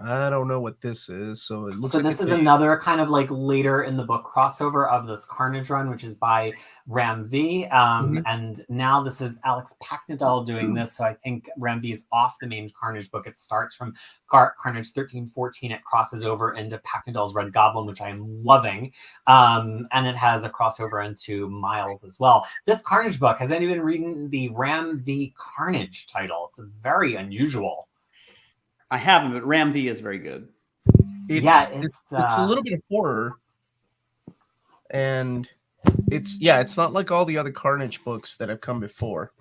I don't know what this is, so it looks like this is another kind of like later in the book crossover of this Carnage run, which is by Ram V. And now this is Alex Packnadel doing this. So I think Ram V is off the main Carnage book. It starts from Carnage 1314. It crosses over into Packnadel's Red Goblin, which I am loving. And it has a crossover into Miles as well. This Carnage book, has anyone reading the Ram V Carnage title? It's very unusual. I haven't, but Ram V is very good. It's a little bit of horror, and it's not like all the other Carnage books that have come before.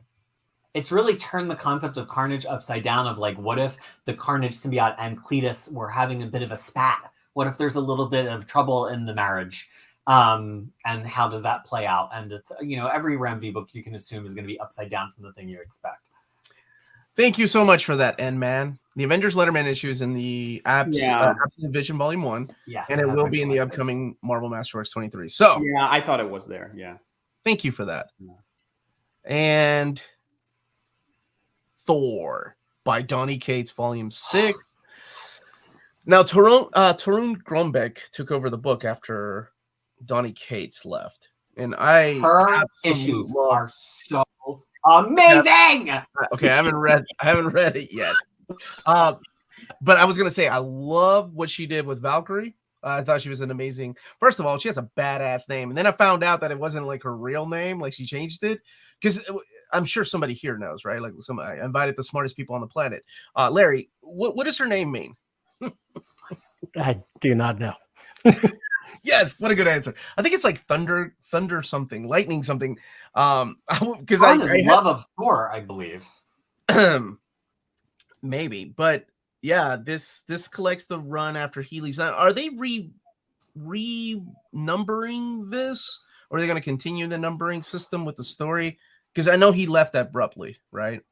It's really turned the concept of Carnage upside down. Of like, what if the Carnage symbiote and Cletus were having a bit of a spat? What if there's a little bit of trouble in the marriage? And how does that play out? And it's every Ram V book you can assume is going to be upside down from the thing you expect. Thank you so much for that, N-Man. The Avengers Letterman issue is in the Absolute Vision Volume 1. Yes, and it will be in the upcoming Marvel Masterworks 23. So yeah, I thought it was there. Yeah. Thank you for that. Yeah. And Thor by Donny Cates, Volume 6. Now, Tarun Grombeck took over the book after Donny Cates left. And her issues are so amazing. Okay, I haven't read it yet. But I was gonna say I love what she did with Valkyrie. I thought she was an amazing. First of all, she has a badass name, and then I found out that it wasn't like her real name, like she changed it. Because I'm sure somebody here knows, right? Like I invited the smartest people on the planet. Larry, what does her name mean? I do not know. Yes, what a good answer. I think it's like thunder something, lightning something. Because I love of Thor, I believe. Maybe, but yeah, this collects the run after he leaves. Now, are they re-numbering this, or are they going to continue the numbering system with the story? Because I know he left abruptly, right?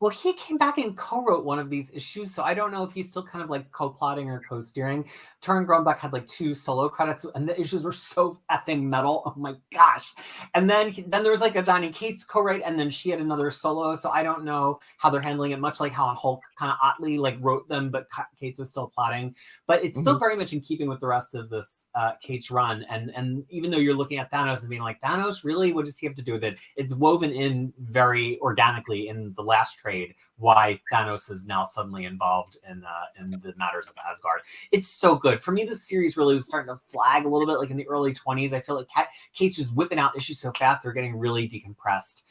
Well, he came back and co-wrote one of these issues, so I don't know if he's still kind of like co-plotting or co-steering. Turin Grumbeck had like 2 solo credits, and the issues were so effing metal. Oh my gosh! And then there was like a Donny Cates co-write, and then she had another solo. So I don't know how they're handling it. Much like how Hulk kind of oddly like wrote them, but Cates was still plotting. But it's still very much in keeping with the rest of this Cates run. And even though you're looking at Thanos and being like, Thanos, really, what does he have to do with it? It's woven in very organically in the last trade why Thanos is now suddenly involved in the matters of Asgard. It's so good. For me, this series really was starting to flag a little bit like in the early 20s. I feel like Cates was whipping out issues so fast, they're getting really decompressed.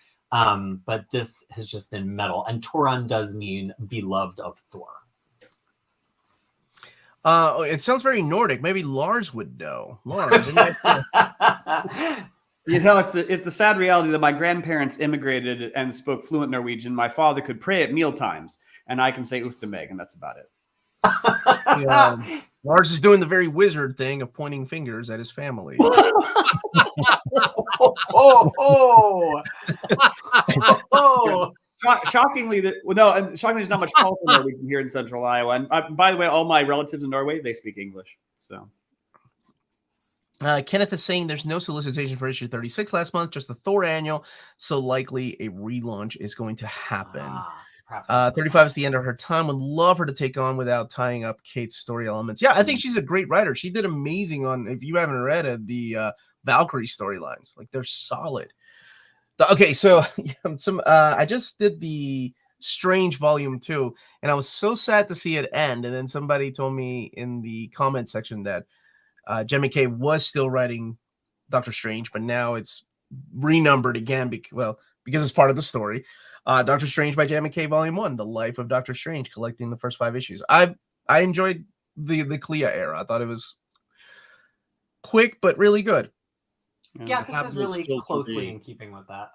But this has just been metal. And Turan does mean beloved of Thor. It sounds very Nordic. Maybe Lars would know. Lars. You know, it's the sad reality that my grandparents immigrated and spoke fluent Norwegian. My father could pray at mealtimes, and I can say Uftemeg, and that's about it. Yeah. Lars is doing the very wizard thing of pointing fingers at his family. Shockingly, there's not much culture Norwegian here in Central Iowa. And by the way, all my relatives in Norway, they speak English. So. Kenneth is saying there's no solicitation for issue 36 last month, just the Thor annual, so likely a relaunch is going to happen. 35 is the end of her time. Would love her to take on without tying up Kate's story elements. Yeah, I think she's a great writer. She did amazing on, if you haven't read it, the Valkyrie storylines. Like, they're solid. Okay, so I just did the Strange Volume 2, and I was so sad to see it end, and then somebody told me in the comment section that Gemma K was still writing Doctor Strange, but now it's renumbered again because it's part of the story. Doctor Strange by Gemma K Volume 1, The Life of Doctor Strange, collecting the first 5 issues. I enjoyed the Clea era. I thought it was quick but really good. Yeah, this is really closely in keeping with that.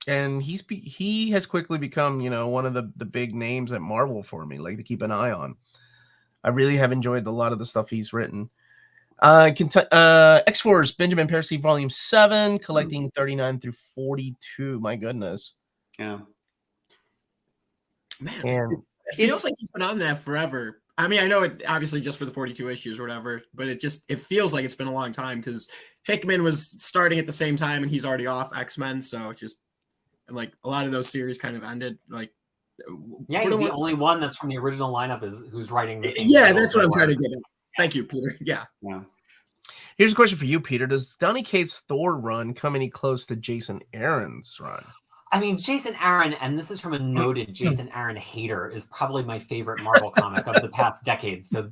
And he has quickly become, one of the big names at Marvel for me, like to keep an eye on. I really have enjoyed a lot of the stuff he's written. X-Force, Benjamin Percy, Volume 7, collecting 39 through 42. My goodness. Yeah. Man, and it feels like he's been on that forever. I mean, I know it obviously just for the 42 issues or whatever, but it feels like it's been a long time because Hickman was starting at the same time and he's already off X-Men. So and like a lot of those series kind of ended. Like, yeah, he's the only one that's from the original lineup who's writing this. Yeah, that's what I'm trying to get at. Thank you, Peter. Yeah. Here's a question for you, Peter. Does Donny Cates' Thor run come any close to Jason Aaron's run? I mean, Jason Aaron, and this is from a noted Jason Aaron hater, is probably my favorite Marvel comic of the past decade. So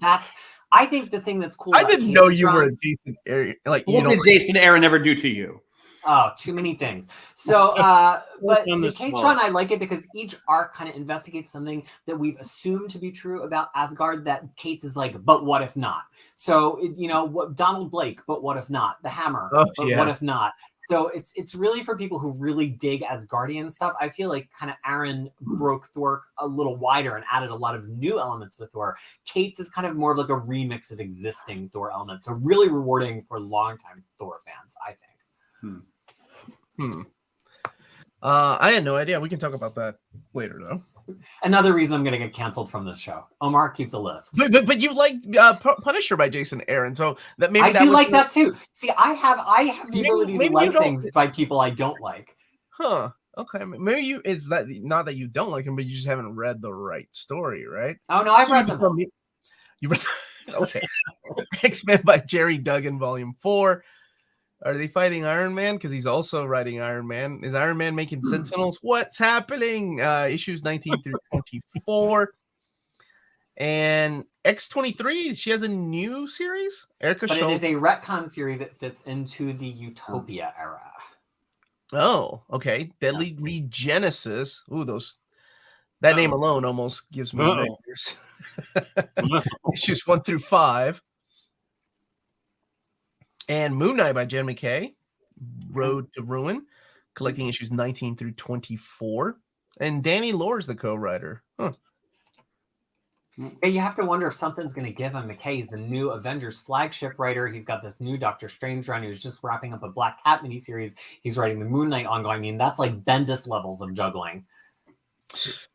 I think the thing that's cool. I didn't know you were a Jason Aaron. Like, what did Jason Aaron ever do to you? Oh, too many things. So, but the Cates run, I like it because each arc kind of investigates something that we've assumed to be true about Asgard that Cates is like, but what if not? So, what Donald Blake, but what if not? The Hammer, but what if not? So it's really for people who really dig Asgardian stuff. I feel like kind of Aaron broke Thor a little wider and added a lot of new elements to Thor. Cates is kind of more of like a remix of existing Thor elements. So really rewarding for longtime Thor fans, I think. I had no idea. We can talk about that later, though. Another reason I'm going to get canceled from the show. Omar keeps a list. But you like Punisher by Jason Aaron, so that maybe I do like that too. See, I have the ability to like things by people I don't like. Huh? Okay, maybe it's that not that you don't like him, but you just haven't read the right story, right? Oh no, I've read them. You read? Okay. X-Men by Jerry Duggan, Volume 4. Are they fighting Iron Man? Because he's also writing Iron Man. Is Iron Man making Sentinels? What's happening? Issues 19 through 24. And X-23, she has a new series. Erica But Schultz. it is a retcon series. It fits into the Utopia era. Oh, okay. Deadly Regenesis. Ooh, that name alone almost gives me nightmares. Issues 1 through 5. And Moon Knight by Jen McKay. Road to Ruin, collecting issues 19 through 24. And Danny Lore's the co-writer. Huh. Yeah, you have to wonder if something's going to give him. McKay's the new Avengers flagship writer. He's got this new Doctor Strange run. He was just wrapping up a Black Cat miniseries. He's writing the Moon Knight ongoing. I mean, that's like Bendis levels of juggling.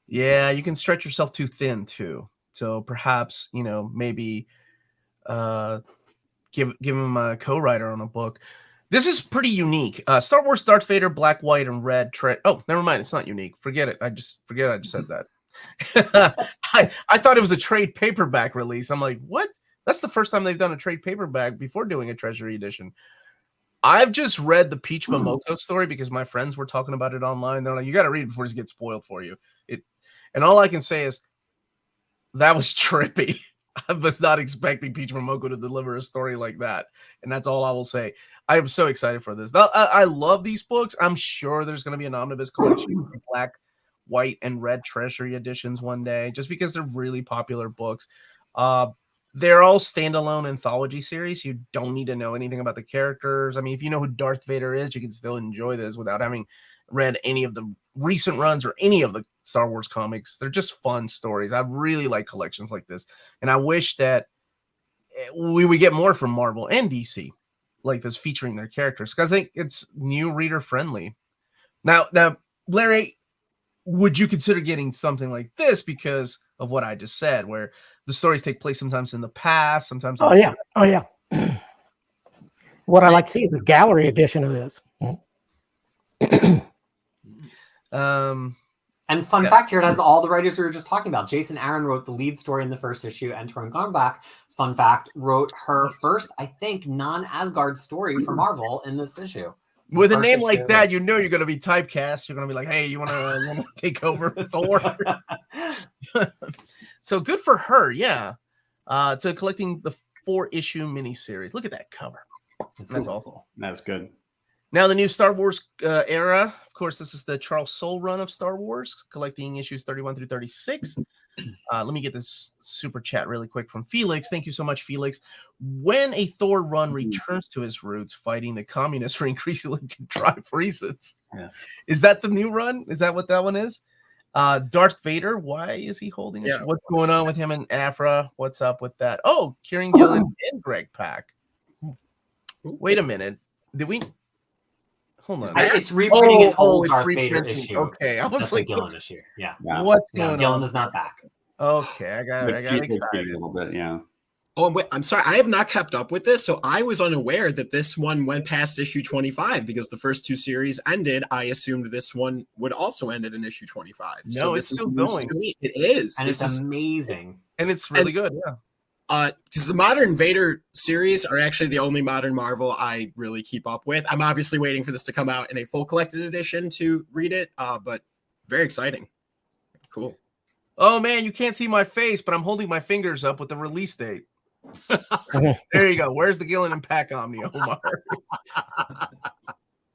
Yeah, you can stretch yourself too thin too. So perhaps, maybe give him a co-writer on a book. This is pretty unique. Star Wars Darth Vader, Black, White, and Red. Oh, never mind. It's not unique. Forget it. I just said that. I thought it was a trade paperback release. I'm like, what? That's the first time they've done a trade paperback before doing a Treasury edition. I've just read the Peach Momoko story because my friends were talking about it online. They're like, you got to read it before it gets spoiled for you. And all I can say is that was trippy. I was not expecting Peach Momoko to deliver a story like that. And that's all I will say. I am so excited for this. I love these books. I'm sure there's going to be an omnibus collection, Black, White, and Red Treasury editions one day, just because they're really popular books. They're all standalone anthology series. You don't need to know anything about the characters. I mean, if you know who Darth Vader is, you can still enjoy this without having read any of the recent runs or any of the Star Wars comics. They're just fun stories. I really like collections like this. And I wish that we would get more from Marvel and DC like this featuring their characters, because I think it's new reader friendly. Now, Larry, would you consider getting something like this because of what I just said, where the stories take place sometimes in the past, sometimes? Oh yeah. What I like to see is a gallery edition of this. And fun fact here, it has all the writers we were just talking about. Jason Aaron wrote the lead story in the first issue, and Torun Garnbach, fun fact, wrote her first, I think, non-Asgard story for Marvel in this issue. With a name like that, you know you're going to be typecast. You're going to be like, hey, you want to take over Thor? So good for her, yeah. So collecting the 4-issue miniseries. Look at that cover. That's awesome. That's good. Now the new Star Wars era. Of course, this is the Charles Soule run of Star Wars, collecting issues 31 through 36. Let me get this super chat really quick from Felix. Thank you so much, Felix. When a Thor run returns to his roots, fighting the communists for increasingly contrived reasons. Yes. Is that the new run? Is that what that one is? Darth Vader, why is he holding it? Yeah. What's going on with him and Afra? What's up with that? Oh, Kieran Gillen and Greg Pak. Wait a minute. Did we... Hold on. It's reprinting an old Darth Vader issue. Okay, I was like, Gillen issue. Yeah. What's going on? Gillen is not back. Okay, I got excited a little bit. Yeah. Oh, wait, I'm sorry. I have not kept up with this, so I was unaware that this one went past issue 25 because the first 2 series ended. I assumed this one would also end at an issue 25. No, so it's still going. It is, and this it's is amazing, and it's really good. Yeah. Because the modern Vader series are actually the only modern Marvel I really keep up with. I'm obviously waiting for this to come out in a full collected edition to read it, but very exciting. Cool. Oh, man, you can't see my face, but I'm holding my fingers up with the release date. There you go. Where's the Gillen and Pack Omni, Omar?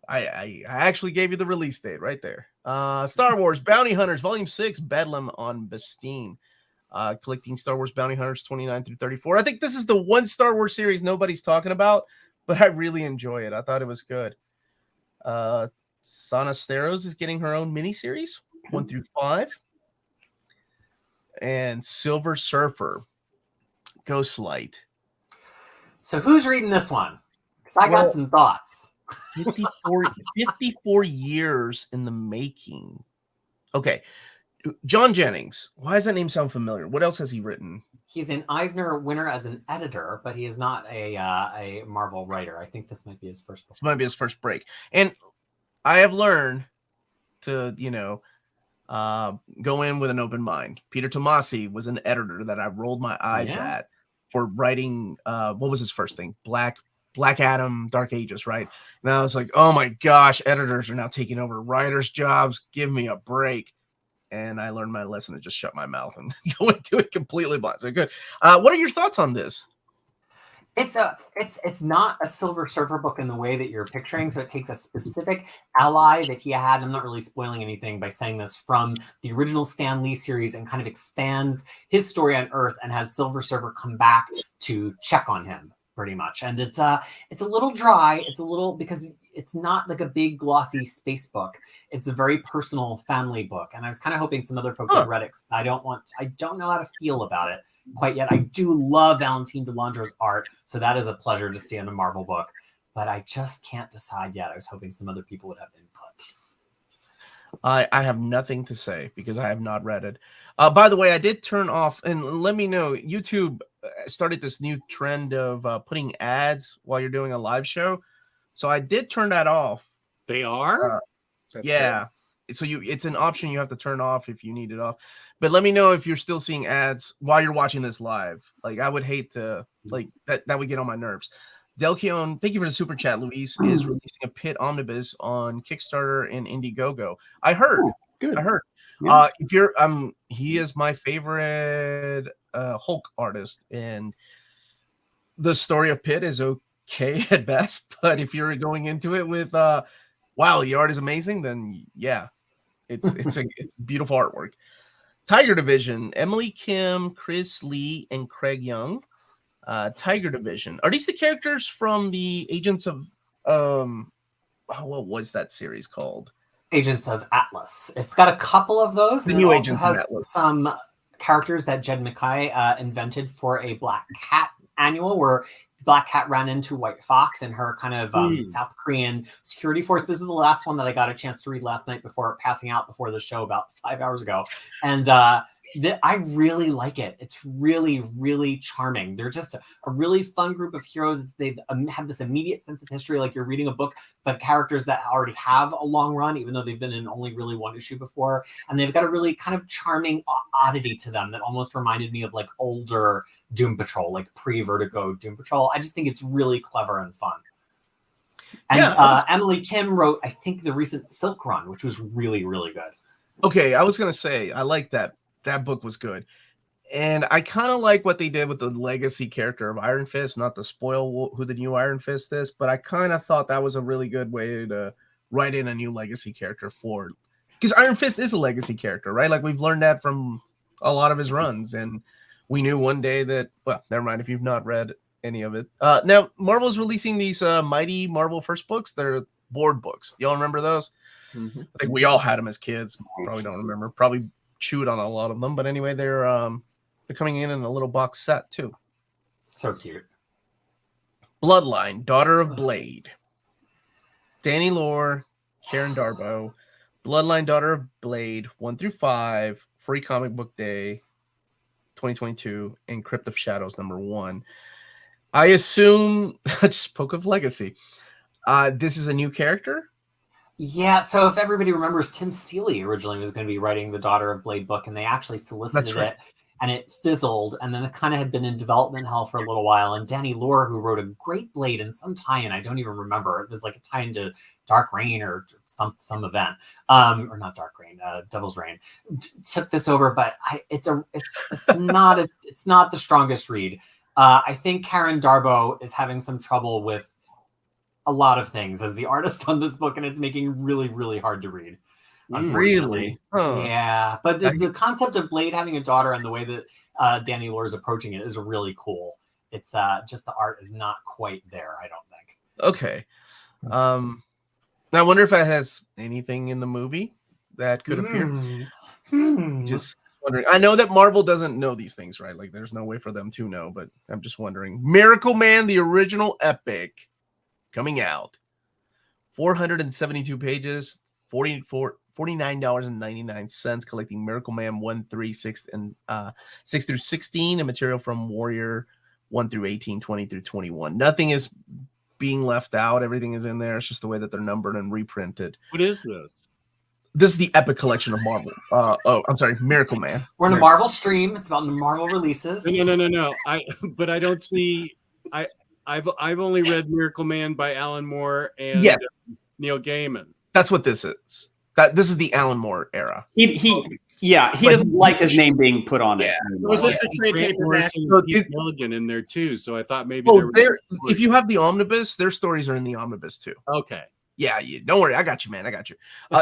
I actually gave you the release date right there. Star Wars Bounty Hunters, Volume 6, Bedlam on Bastine. Collecting Star Wars Bounty Hunters 29 through 34. I think this is the one Star Wars series nobody's talking about, but I really enjoy it. I thought it was good. Sana Steros is getting her own miniseries, 1 through 5. And Silver Surfer, Ghostlight. So who's reading this one? Because I got some thoughts. 54 years in the making. Okay. John Jennings. Why does that name sound familiar? What else has he written? He's an Eisner winner as an editor, but he is not a Marvel writer. I think this might be his first book. This might be his first break. And I have learned to, go in with an open mind. Peter Tomasi was an editor that I rolled my eyes at for writing, what was his first thing? Black Adam, Dark Ages, right? And I was like, oh my gosh, editors are now taking over writers' jobs. Give me a break. and I learned my lesson to just shut my mouth and go into it completely blind. So good. What are your thoughts on this? It's not a Silver Surfer book in the way that you're picturing. So it takes a specific ally that he had. I'm not really spoiling anything by saying this, from the original Stan Lee series, and kind of expands his story on Earth and has Silver Surfer come back to check on him, pretty much. And it's a little dry. It's a little, because it's not like a big glossy space book. It's a very personal family book. And I was kind of hoping some other folks had read it. I don't know how to feel about it quite yet. I do love Valentine Delandro's art, so that is a pleasure to see in a Marvel book, but I just can't decide yet. I was hoping some other people would have input. I have nothing to say because I have not read it. By the way, I did turn off, and let me know, YouTube started this new trend of putting ads while you're doing a live show, so I did turn that off. They are? Yeah. So it's an option you have to turn off if you need it off. But let me know if you're still seeing ads while you're watching this live. Like, I would hate to, like, that would get on my nerves. Delkeon, thank you for the super chat. Luis is releasing a Pit Omnibus on Kickstarter and Indiegogo. I heard. Good. I heard. Yeah. If you're he is my favorite Hulk artist, and the story of Pit is okay at best. But if you're going into it with wow, the art is amazing, then yeah. It's beautiful artwork. Tiger Division, Emily Kim, Chris Lee, and Craig Young. Tiger Division. Are these the characters from the Agents of what was that series called? Agents of Atlas. It's got a couple of those. The and new it also Agents has of Atlas. some characters that Jed McKay invented for a Black Cat annual, where Black Cat ran into White Fox and her kind of South Korean security force. This is the last one that I got a chance to read last night before passing out before the show about 5 hours ago. And I really like it. It's really, really charming. They're just a really fun group of heroes. They have this immediate sense of history, like you're reading a book, but characters that already have a long run, even though they've been in only really one issue before. And they've got a really kind of charming oddity to them that almost reminded me of like older Doom Patrol, like pre-Vertigo Doom Patrol. I just think it's really clever and fun. And Emily Kim wrote, I think, the recent Silk Run, which was really, really good. Okay, I was going to say, I like that. That book was good. And I kind of like what they did with the legacy character of Iron Fist, not to spoil who the new Iron Fist is, but I kind of thought that was a really good way to write in a new legacy character for, because Iron Fist is a legacy character, right? Like, we've learned that from a lot of his runs, and we knew one day that, well, never mind if you've not read any of it. Now, Marvel's releasing these Mighty Marvel First books. They're board books. Y'all remember those? Mm-hmm. I think we all had them as kids. Probably don't remember. Probably chewed on a lot of them, but anyway, they're coming in a little box set too. So cute. Bloodline, Daughter of Blade. Danny Lore, Karen Darbo. Bloodline, Daughter of Blade, 1-5, Free Comic Book Day, 2022, and Crypt of Shadows #1. I assume just Poke of Legacy. This is a new character. Yeah, so if everybody remembers, Tim Seeley originally was going to be writing the Daughter of Blade book, and they actually solicited it, and it fizzled, and then it kind of had been in development hell for a little while, and Danny Lore, who wrote a great Blade and some tie-in, I don't even remember, it was like a tie-in to Dark Reign or some event, or not Dark Reign, Devil's Reign, took this over, but it's not the strongest read. I think Karen Darbo is having some trouble with a lot of things as the artist on this book, and it's making it really, really hard to read. Unfortunately. Really? Yeah. But the concept of Blade having a daughter and the way that Danny Lore is approaching it is really cool. It's just the art is not quite there, I don't think. Okay. I wonder if that has anything in the movie that could appear. Just wondering. I know that Marvel doesn't know these things, right? Like, there's no way for them to know, but I'm just wondering. Miracle Man, the original epic, coming out. 472 pages, $49.99, collecting Miracle Man 1, 3, 6, and 6 through 16, and material from Warrior 1 through 18, 20 through 21. Nothing is being left out. Everything is in there. It's just the way that they're numbered and reprinted. What is this? This is the epic collection of Marvel. Miracle Man. We're in a Marvel stream. It's about Marvel releases. No. But I don't see. I've only read Miracle Man by Alan Moore and Neil Gaiman. That's what this is. This is the Alan Moore era. He Yeah, he But doesn't like his name being put on it. Yeah. anymore. Was this the trade Grant paperback? Morrison So and Pete it- Milligan in there too, so I thought maybe Oh, there if you have the omnibus, their stories are in the omnibus too. okay. Yeah, don't worry, I got you, man. I got you.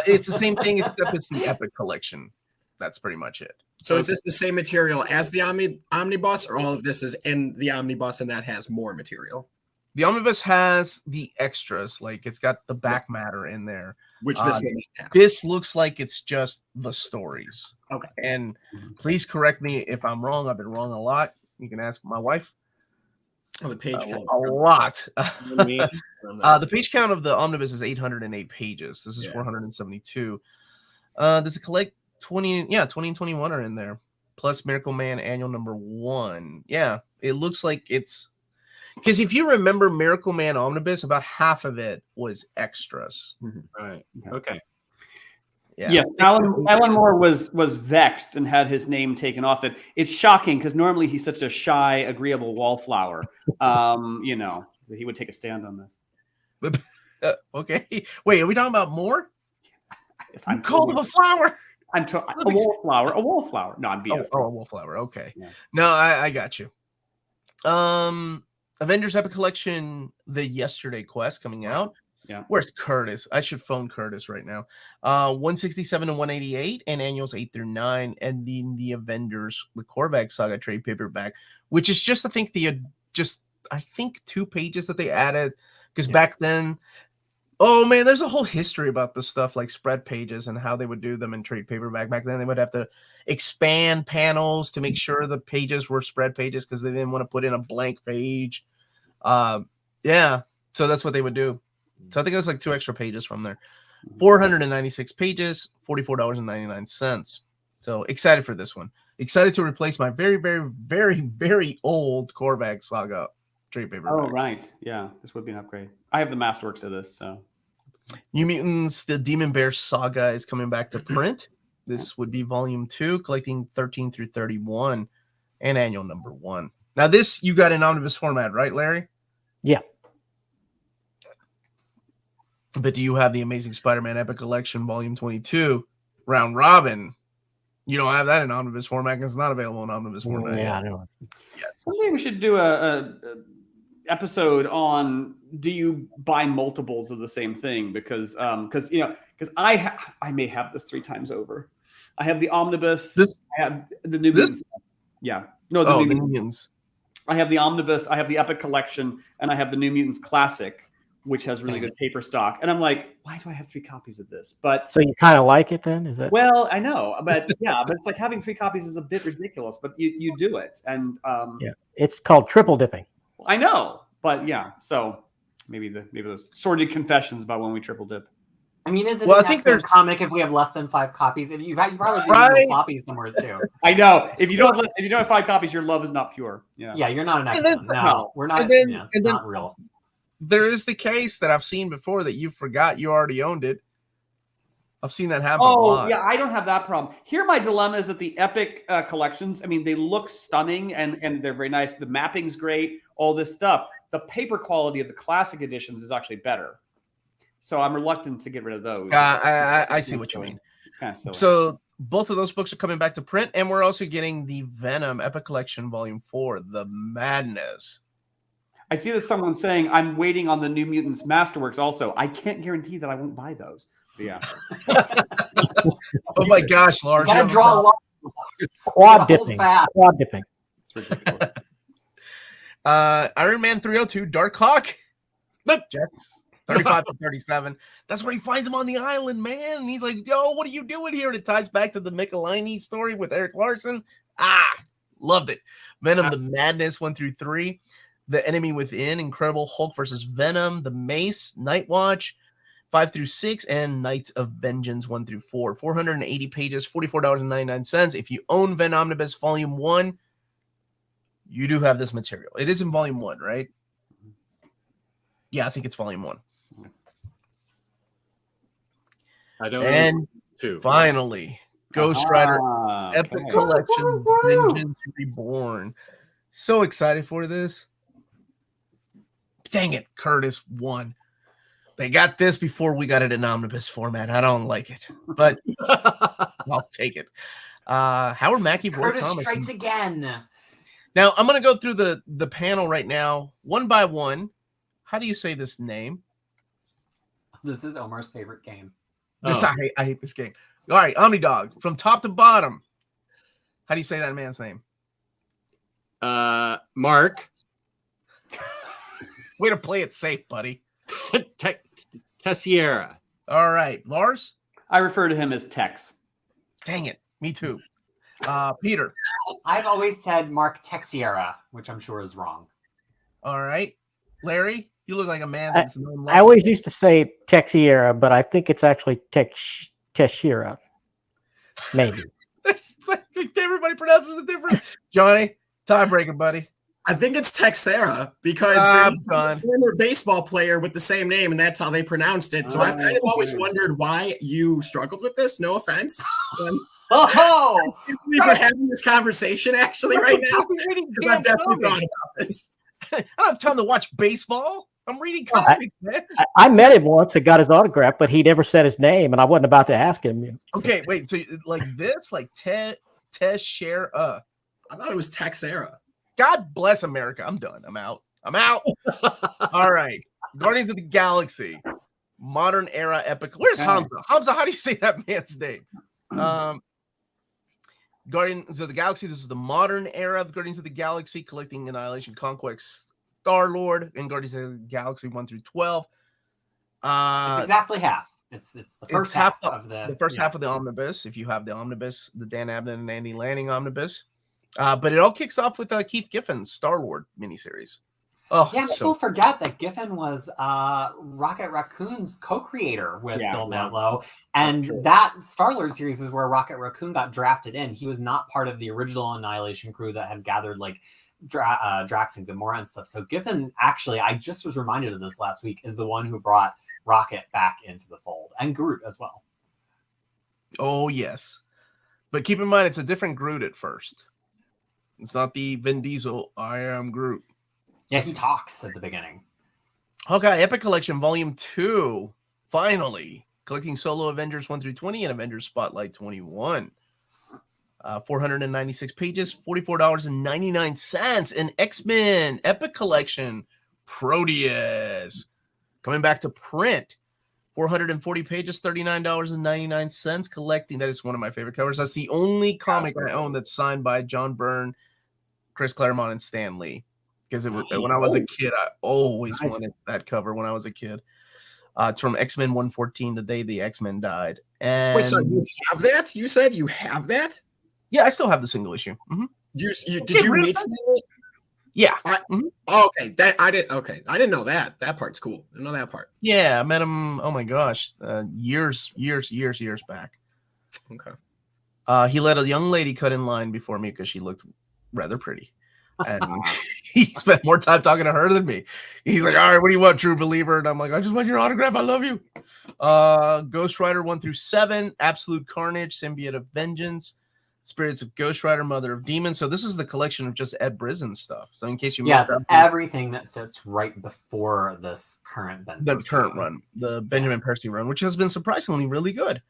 It's the same thing except it's the Epic collection. That's pretty much it. So is this the same material as the omnibus, or all of this is in the omnibus and that has more material? The omnibus has the extras, like it's got the back matter in there. Which this one have. This looks like it's just the stories. Okay. And please correct me if I'm wrong. I've been wrong a lot. You can ask my wife. Oh, the page count. A lot. Me? The page count of the omnibus is 808 pages. This is 472. Does it collect 20? Yeah, 20 and 21 are in there. Plus Miracle Man Annual number 1. Yeah, it looks like it's because if you remember Miracle Man Omnibus, about half of it was extras. Right. Okay. Yeah, Alan Moore was vexed and had his name taken off it. It's shocking because normally he's such a shy, agreeable wallflower. You know, he would take a stand on this. Okay. Wait, are we talking about Moore? Yes, I'm called him a flower. A wallflower. A wallflower. No, I'm BS. Oh, a wallflower. Okay. Yeah. No, I got you. Avengers Epic Collection, the Yesterday Quest coming out. Yeah. Where's Curtis? I should phone Curtis right now. 167 and 188 and annuals 8 through 9, and the Avengers, the Korvac Saga trade paperback, which is just I think 2 pages that they added because back then, oh man, there's a whole history about this stuff, like spread pages and how they would do them in trade paperback. Back then, they would have to expand panels to make sure the pages were spread pages because they didn't want to put in a blank page. Yeah, so that's what they would do. So I think it was like 2 extra pages from there. 496 pages, $44.99. So excited for this one. Excited to replace my very, very, very, very old Korvac Saga trade paperback. Oh, right. Yeah, this would be an upgrade. I have the masterworks of this, so. New Mutants, the Demon Bear Saga is coming back to print. This would be volume 2, collecting 13 through 31 and annual number 1. Now this, you got in omnibus format, right, Larry? Yeah. But do you have the Amazing Spider-Man Epic Collection Volume 22, Round Robin? You don't have that in omnibus format because it's not available in omnibus format. Yeah, I know. Someday we should do a episode on do you buy multiples of the same thing because I may have this 3 times over. I have the omnibus. I have the New Mutants. Yeah. No, the New Mutants. I have the omnibus. I have the Epic Collection, and I have the New Mutants Classic, which has really good paper stock. And I'm like, why do I have 3 copies of this? But so you kind of like it then? Is that? Well, I know, but yeah, but it's like having 3 copies is a bit ridiculous, but you do it. And yeah, it's called triple dipping. I know, but yeah, so maybe those sordid confessions about when we triple dip. I mean, is it Well, an I think excellent comic if we have less than 5 copies? If you probably need copies somewhere too. I know. If you don't have 5 copies, your love is not pure. Yeah. Yeah, you're not an excellent. No, we're not. It's not real. There is the case that I've seen before that you forgot you already owned it. I've seen that happen a lot. Yeah, I don't have that problem. Here, my dilemma is that the Epic collections, I mean, they look stunning and they're very nice. The mapping's great, all this stuff. The paper quality of the classic editions is actually better. So I'm reluctant to get rid of those. I see what you mean. It's kind of silly. So both of those books are coming back to print, and we're also getting the Venom Epic Collection Volume 4, The Madness. I see that someone's saying I'm waiting on the New Mutants Masterworks also. I can't guarantee that I won't buy those. But yeah. Oh my gosh, Lars. You gotta draw a lot. Quad dipping. Quad dipping. It's ridiculous. Iron Man 302, Dark Hawk. Jets. 35 to 37. That's where he finds him on the island, man. And he's like, yo, what are you doing here? And it ties back to the Michelini story with Eric Larson. Loved it. Venom, The Madness 1 through 3. The Enemy Within, Incredible Hulk versus Venom, The Mace, Night Watch, 5 through 6, and Knights of Vengeance 1 through 4. 480 pages, $44.99. If you own Venom Omnibus Volume 1, you do have this material. It is in Volume 1, right? Yeah, I think it's Volume 1. I don't and know. Finally, Ghost Rider Epic Collection Vengeance Reborn. So excited for this. Dang it, Curtis won. They got this before we got it in omnibus format. I don't like it. But I'll take it. Howard Mackie, Roy Curtis Thomas. strikes again. Now I'm going to go through the panel right now, one by one. How do you say this name? This is Omar's favorite game. This I hate this game. All right, Omnidog, from top to bottom. How do you say that man's name? Mark. Way to play it safe, buddy. Tessiera. All right, Lars. I refer to him as Tex. Dang it, me too. Peter. I've always said Mark Texiera, which I'm sure is wrong. All right, Larry. You look like a man that's known. I always used to say Texiera, but I think it's actually Teixeira. Maybe. Everybody pronounces it different. Johnny, tiebreaker, buddy. I think it's Texera because there's a former baseball player with the same name, and that's how they pronounced it. So I've kind of always wondered why you struggled with this. No offense. Oh, we were having this conversation actually right now because I've definitely thought about this. I don't have time to watch baseball. I'm reading comics, man. I met him once and got his autograph, but he never said his name, and I wasn't about to ask him. Okay, wait. So like this, like Teixeira. I thought it was Texera. God bless America. I'm done. I'm out. All right. Guardians of the Galaxy. Modern era epic. Where's Hamza? Hamza, how do you say that man's name? Guardians of the Galaxy. This is the modern era of Guardians of the Galaxy, collecting Annihilation, Conquest, Star-Lord, and Guardians of the Galaxy 1 through 12. It's exactly half. It's the first half of the first half of the omnibus. If you have the omnibus, the Dan Abnett and Andy Lanning omnibus. But it all kicks off with Keith Giffen's Star-Lord miniseries. Oh, yeah, people forget that Giffen was Rocket Raccoon's co-creator with Bill Mantlo, and that Star-Lord series is where Rocket Raccoon got drafted in. He was not part of the original Annihilation crew that had gathered like Drax and Gamora and stuff. So Giffen, actually, I just was reminded of this last week, is the one who brought Rocket back into the fold, and Groot as well. Oh, yes. But keep in mind, it's a different Groot at first. It's not the Vin Diesel, I am Groot. Yeah, he talks at the beginning. Okay, Epic Collection Volume 2. Finally. Collecting solo Avengers 1 through 20 and Avengers Spotlight 21. 496 pages, $44.99. And X-Men Epic Collection Proteus. Coming back to print. 440 pages, $39.99. Collecting. That is one of my favorite covers. That's the only comic I own that's signed by John Byrne, Chris Claremont, and Stan Lee. Because when I was a kid, I always wanted that cover when I was a kid. It's from X-Men 114, the day the X-Men died. And wait, so you have that? You said you have that? Yeah, I still have the single issue. Mm-hmm. Did you meet Stan Lee? Yeah. Okay, I didn't know that. That part's cool. I didn't know that part. Yeah, I met him. Oh my gosh, years back. Okay. He let a young lady cut in line before me because she looked rather pretty, and he spent more time talking to her than me. He's like, "All right, what do you want, true believer?" And I'm like, "I just want your autograph. I love you." Ghost Rider 1 through 7, Absolute Carnage, Symbiote of Vengeance, Spirits of Ghost Rider, Mother of Demons. So this is the collection of just Ed Brisson stuff. So in case you missed it's everything that fits right before this current run, the Benjamin Percy run, which has been surprisingly really good.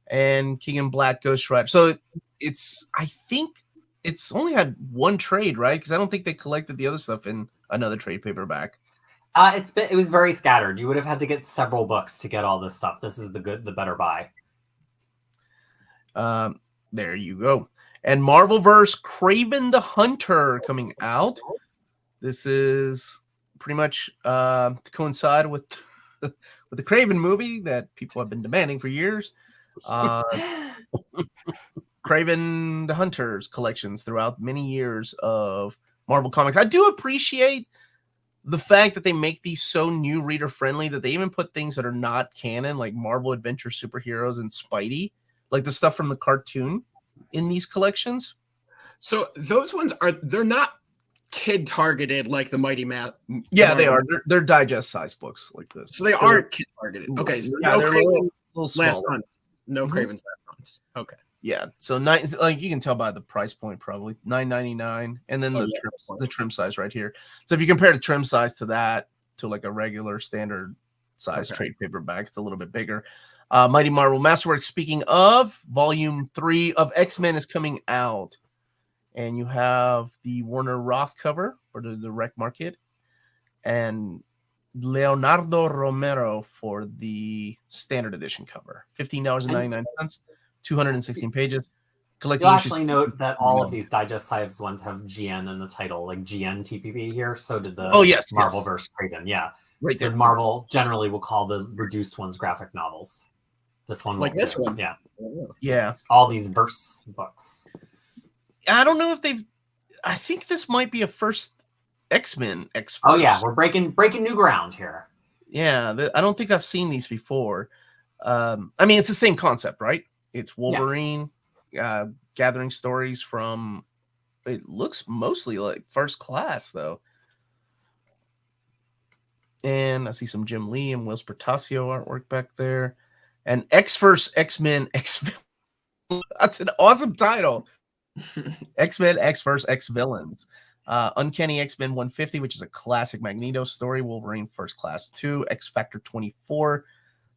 And King in Black, Ghost Rider. So I think it's only had one trade, right? Because I don't think they collected the other stuff in another trade paperback. It was very scattered. You would have had to get several books to get all this stuff. This is the better buy. There you go. And Marvelverse Kraven the Hunter coming out. This is pretty much to coincide with the Kraven movie that people have been demanding for years. Kraven the Hunter's collections throughout many years of Marvel Comics. I do appreciate the fact that they make these so new reader friendly that they even put things that are not canon, like Marvel Adventure Superheroes and Spidey, like the stuff from the cartoon, in these collections. So those ones they're not kid targeted like the Mighty Matt. Yeah, they are. They're digest size books like this. So they aren't kid targeted. Okay, so yeah, no they're Kraven little Last Hunts. No Kraven's Last Hunts. Okay. Yeah, so like you can tell by the price point, probably $9.99, and then the trim size right here. So if you compare the trim size to that to like a regular standard size trade paperback. It's a little bit bigger. Mighty Marvel Masterworks. Speaking of, Volume 3 of X-Men is coming out. And you have the Warner Roth cover for the direct market. And Leonardo Romero for the standard edition cover. $15.99, 216 pages. You'll actually note that all of these digest size ones have GN in the title, like GN TPB here. So did the Marvelverse Craven. Yeah. Right so there. Marvel generally will call the reduced ones graphic novels. This one, like this one. Yeah. Yeah. All these verse books. I don't know if they've. I think this might be a first X-Men X. Oh yeah, we're breaking new ground here. Yeah, I don't think I've seen these before. I mean, it's the same concept, right? It's Wolverine gathering stories from. It looks mostly like First Class, though. And I see some Jim Lee and Wills Portacio artwork back there. And X-Verse X-Men X. That's an awesome title. X-Men X-Verse X-Villains. Uncanny X-Men 150, which is a classic Magneto story. Wolverine First Class 2. X-Factor 24.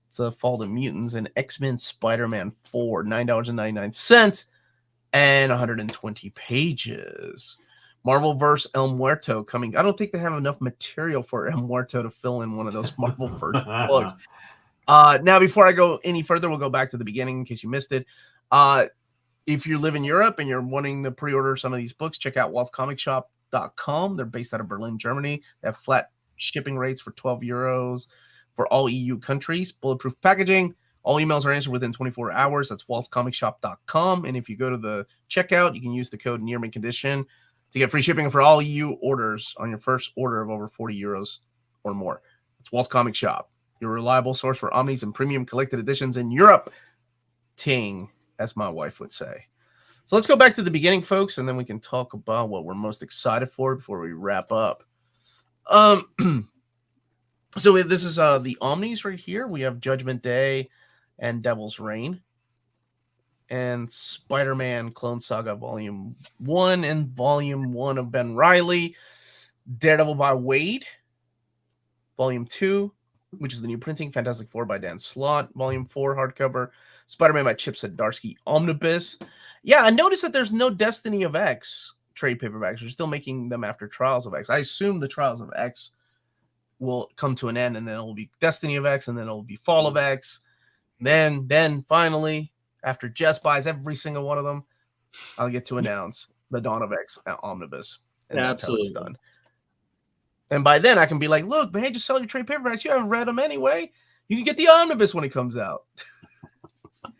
It's a Fall of the Mutants. And X-Men Spider-Man 4. $9.99. And 120 pages. Marvelverse El Muerto coming. I don't think they have enough material for El Muerto to fill in one of those Marvelverse books. Now, before I go any further, we'll go back to the beginning in case you missed it. If you live in Europe and you're wanting to pre-order some of these books, check out waltzcomicshop.com. They're based out of Berlin, Germany. They have flat shipping rates for €12 for all EU countries. Bulletproof packaging. All emails are answered within 24 hours. That's waltzcomicshop.com. And if you go to the checkout, you can use the code NEARMINTCON to get free shipping for all EU orders on your first order of over €40 or more. It's Waltz Comic Shop, your reliable source for omnis and premium collected editions in Europe. Ting, as my wife would say. So let's go back to the beginning, folks, and then we can talk about what we're most excited for before we wrap up. So this is the Omnis right here. We have Judgment Day and Devil's Reign. And Spider-Man Clone Saga Volume 1 and Volume 1 of Ben Reilly. Daredevil by Wade. Volume 2, which is the new printing. Fantastic Four by Dan Slott. Volume 4 hardcover. Spider-Man by Chip Zdarsky Omnibus. Yeah, I noticed that there's no Destiny of X trade paperbacks. They're still making them after Trials of X. I assume the Trials of X will come to an end, and then it'll be Destiny of X, and then it'll be Fall of X. Then finally, after Jess buys every single one of them, I'll get to announce the Dawn of X Omnibus. And that's how it's done. And by then I can be like, look, man, just sell your trade paperbacks. You haven't read them anyway. You can get the Omnibus when it comes out.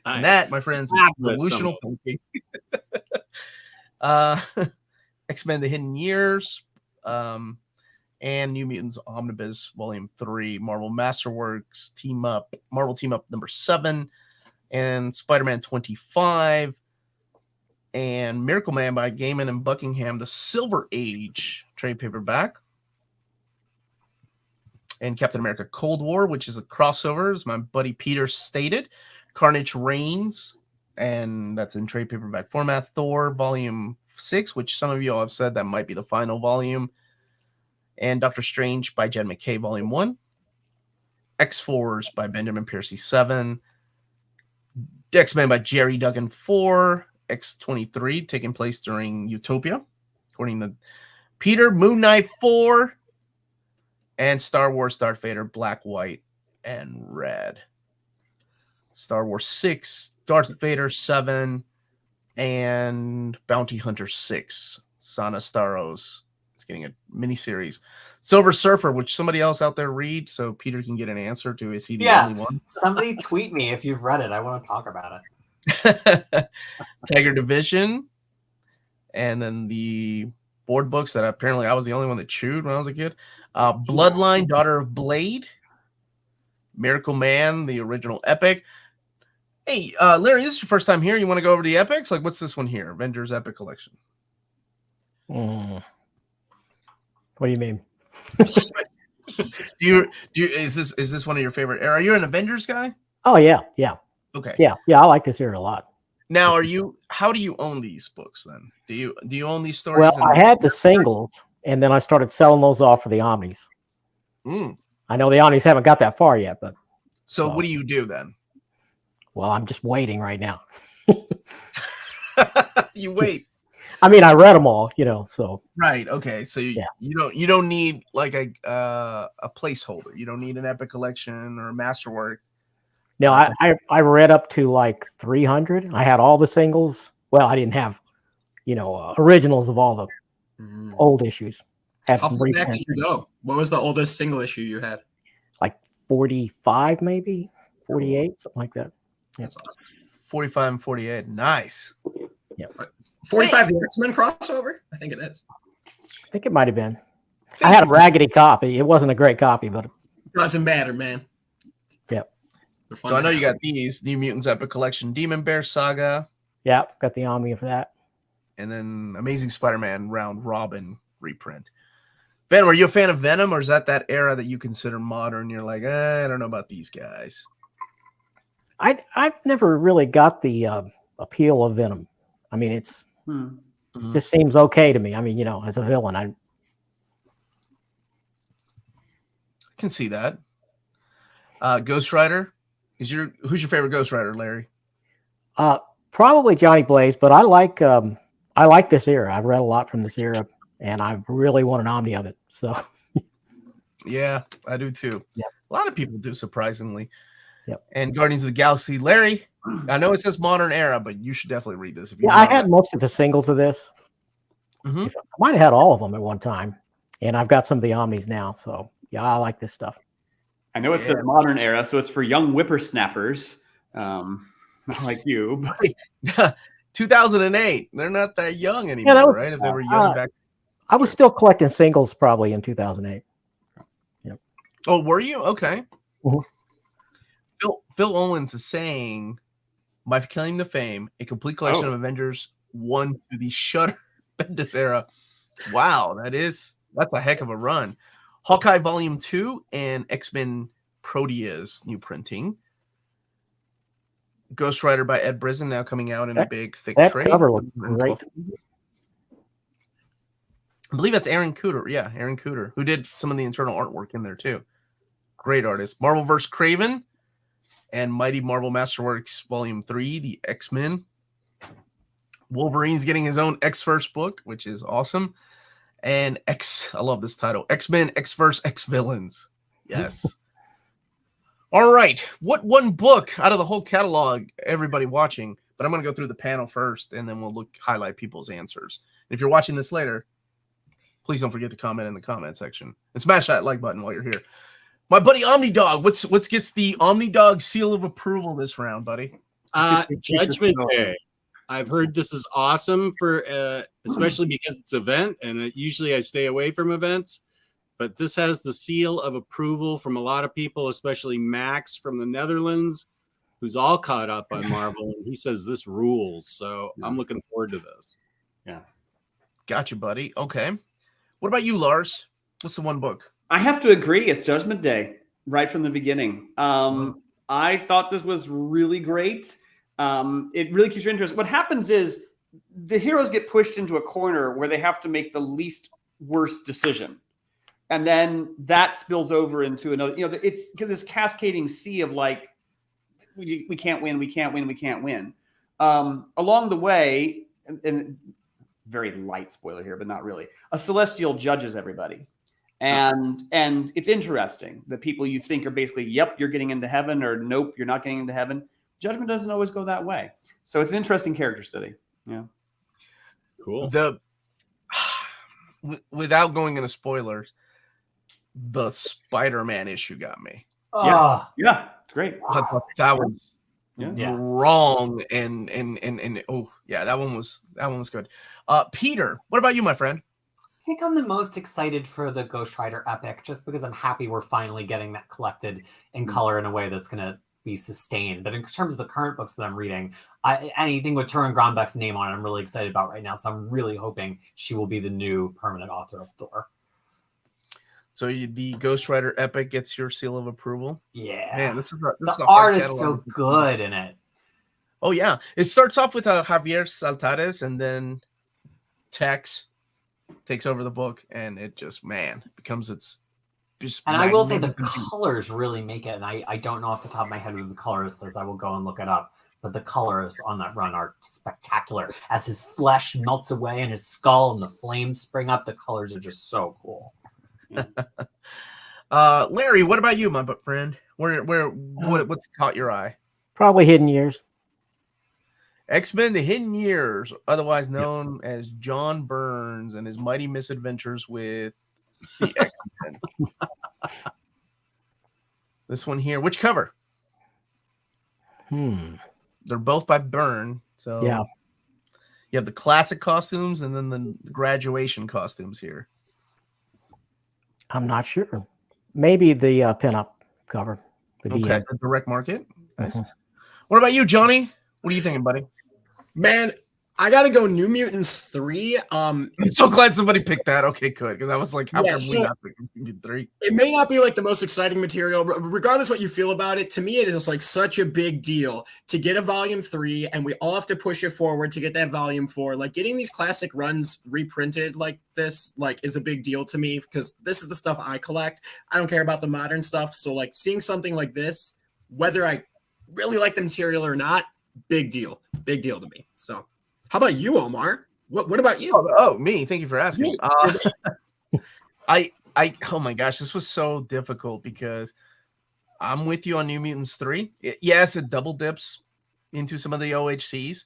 And that, my friends, is delusional thinking. X-Men The Hidden Years, and New Mutants Omnibus Volume 3, Marvel Masterworks Team Up, Marvel Team Up number 7, and Spider-Man 25, and Miracle Man by Gaiman and Buckingham, the Silver Age trade paperback, and Captain America Cold War, which is a crossover, as my buddy Peter stated. Carnage Reigns, and that's in trade paperback format. Thor Volume 6, which some of you all have said that might be the final volume. And Doctor Strange by Jed McKay, Volume 1. X-Force by Benjamin Piercy 7. X-Men by Jerry Duggan 4. X-23, taking place during Utopia, according to Peter. Moon Knight 4. And Star Wars Darth Vader Black, White, and Red. Star Wars 6, Darth Vader 7, and Bounty Hunter 6. Sana Staros is getting a miniseries. Silver Surfer, which somebody else out there read, so Peter can get an answer to. Is he the only one? Somebody tweet me if you've read it. I want to talk about it. Tiger Division, and then the board books that apparently I was the only one that chewed when I was a kid. Bloodline, Daughter of Blade. Miracle Man, the original epic. Hey, Larry, this is your first time here. You want to go over the epics? Like, what's this one here? Avengers Epic Collection. What do you mean? Is this one of your favorite? Are you an Avengers guy? Oh yeah. Okay. Yeah, I like this era a lot. Now, how do you own these books then? Do you own these stories? Well, I had the singles, and then I started selling those off for the Omnis. I I know the Omnis haven't got that far yet, but So what do you do then? well, I'm just waiting right now. You wait. I mean, I read them all, so Right. Okay. So you don't need like a placeholder. You don't need an Epic Collection or a Masterwork. no, I read up to like 300. I had all the singles. Well, I didn't have, originals of all the old issues. Had How some far back reprints. did you go? What was the oldest single issue you had? Like 45, maybe 48, something like that. That's awesome. 45 and 48. Nice. 45, the X-Men crossover? I think it is. I think it might have been. I had a raggedy copy. It wasn't a great copy, but Doesn't matter, man. Yep. So I know you got these New Mutants Epic Collection, Demon Bear Saga, yeah, got the Omni for that. and then Amazing Spider-Man Round Robin reprint. Ben, were you a fan of Venom, or is that era that you consider modern? You're like, I don't know about these guys. I've never really got the appeal of Venom. I mean, it's just seems okay to me. I mean, as a villain, I can see that. Ghost Rider, who's your favorite Ghost Rider, Larry? probably Johnny Blaze, but I like this era. I've read a lot from this era, and I really want an Omni of it. So yeah, I do too. Yeah, a lot of people do, surprisingly. Yep. And Guardians of the Galaxy, Larry. I know it says modern era, but you should definitely read this. If you I had most of the singles of this. Mm-hmm. I might have had all of them at one time, and I've got some of the Omnis now. So yeah, I like this stuff. I know it says modern era, so it's for young whippersnappers, not like you. But 2008. They're not that young anymore, right? If they were young back. I was still collecting singles probably in 2008. Yep. Oh, were you? Okay. Mhm. Phil Owens is saying, by claim to fame, a complete collection of Avengers 1 to the Shudder Bendis era. Wow, that's a heck of a run. Hawkeye Volume 2 and X-Men Protea's new printing. Ghost Rider by Ed Brisson now coming out in a big, thick trade. That cover looks great. I believe that's Aaron Cooter. Yeah, Aaron Cooter, who did some of the internal artwork in there too. Great artist. Marvel vs. Craven and Mighty Marvel Masterworks Volume 3, the X-Men. Wolverine's getting his own X-Verse book, which is awesome. And I love this title, X-Men, X-Verse, X-Villains. Yes. All right. What one book out of the whole catalog, everybody watching, but I'm going to go through the panel first, and then we'll highlight people's answers. And if you're watching this later, please don't forget to comment in the comment section. And smash that like button while you're here. My buddy Omnidog, what's gets the Omnidog seal of approval this round, buddy? Judgment Day. I've heard this is awesome for, especially because it's an event, and usually I stay away from events. But this has the seal of approval from a lot of people, especially Max from the Netherlands, who's all caught up on Marvel, and he says this rules. So I'm looking forward to this. Yeah, gotcha, buddy. Okay, what about you, Lars? What's the one book? I have to agree. It's Judgment Day right from the beginning. I thought this was really great. It really keeps your interest. What happens is the heroes get pushed into a corner where they have to make the least worst decision. And then that spills over into another, it's this cascading sea of like, we can't win, we can't win, we can't win. Along the way, and very light spoiler here, but not really, a celestial judges everybody. And it's interesting that people you think are basically, yep, you're getting into heaven, or nope, you're not getting into heaven. Judgment doesn't always go that way. So it's an interesting character study. Yeah. Cool. Without going into spoilers, the Spider-Man issue got me. Yeah, it's great. That was wrong, and oh yeah, that one was good. Peter, what about you, my friend? I think I'm the most excited for the Ghost Rider epic, just because I'm happy we're finally getting that collected in color in a way that's going to be sustained. But in terms of the current books that I'm reading, anything with Turin Grombeck's name on it, I'm really excited about right now. So I'm really hoping she will be the new permanent author of Thor. So the Ghost Rider epic gets your seal of approval? Yeah. Man, the art is so good in it. Oh, yeah. It starts off with Javier Saltares, and then Tex takes over the book, and it just, becomes its just. And I will say the magnificent. colors really make it. And I don't know off the top of my head who the colorist is. I will go and look it up. But the colors on that run are spectacular. As his flesh melts away and his skull and the flames spring up, the colors are just so cool. Larry, what about you, my friend? What's caught your eye? Probably Hidden Years. X-Men: The Hidden Years, otherwise known as John Burns and his mighty misadventures with the X-Men. This one here, which cover? They're both by Byrne. So yeah, you have the classic costumes and then the graduation costumes here. I'm not sure. Maybe the pinup cover. Okay, the direct market. Nice. What about you, Johnny? What are you thinking, buddy? Man, I gotta go New Mutants 3. I'm so glad somebody picked that. Okay, good. Because I was like, how Yeah, come so- we not pick New Mutant 3? It may not be like the most exciting material, but regardless what you feel about it, to me it is like such a big deal to get a volume 3, and we all have to push it forward to get that volume 4. Like getting these classic runs reprinted like this, like is a big deal to me because this is the stuff I collect. I don't care about the modern stuff. So like seeing something like this, whether I really like the material or not, big deal to me. So how about you, Omar? What about you? Oh, me. Thank you for asking. Oh my gosh, this was so difficult because I'm with you on New Mutants 3. Yes, it double dips into some of the OHCs,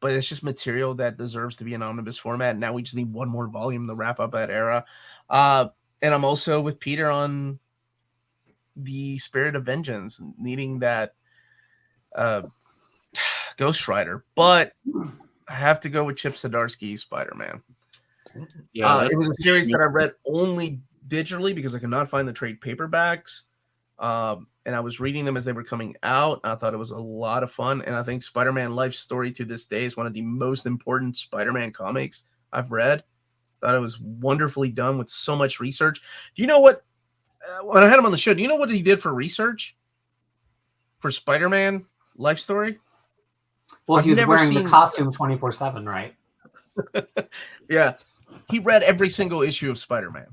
but it's just material that deserves to be an omnibus format. Now we just need one more volume to wrap up that era. And I'm also with Peter on the Spirit of Vengeance, needing that Ghost Rider, but I have to go with Chip Zdarsky's Spider-Man. Yeah, it was a series that I read only digitally because I could not find the trade paperbacks. And I was reading them as they were coming out. I thought it was a lot of fun. And I think Spider-Man Life Story to this day is one of the most important Spider-Man comics I've read. Thought it was wonderfully done with so much research. Do you know what? When I had him on the show, do you know what he did for research for Spider-Man Life Story? Well, he was wearing seen the costume 24/7, right? Yeah. He read every single issue of Spider-Man.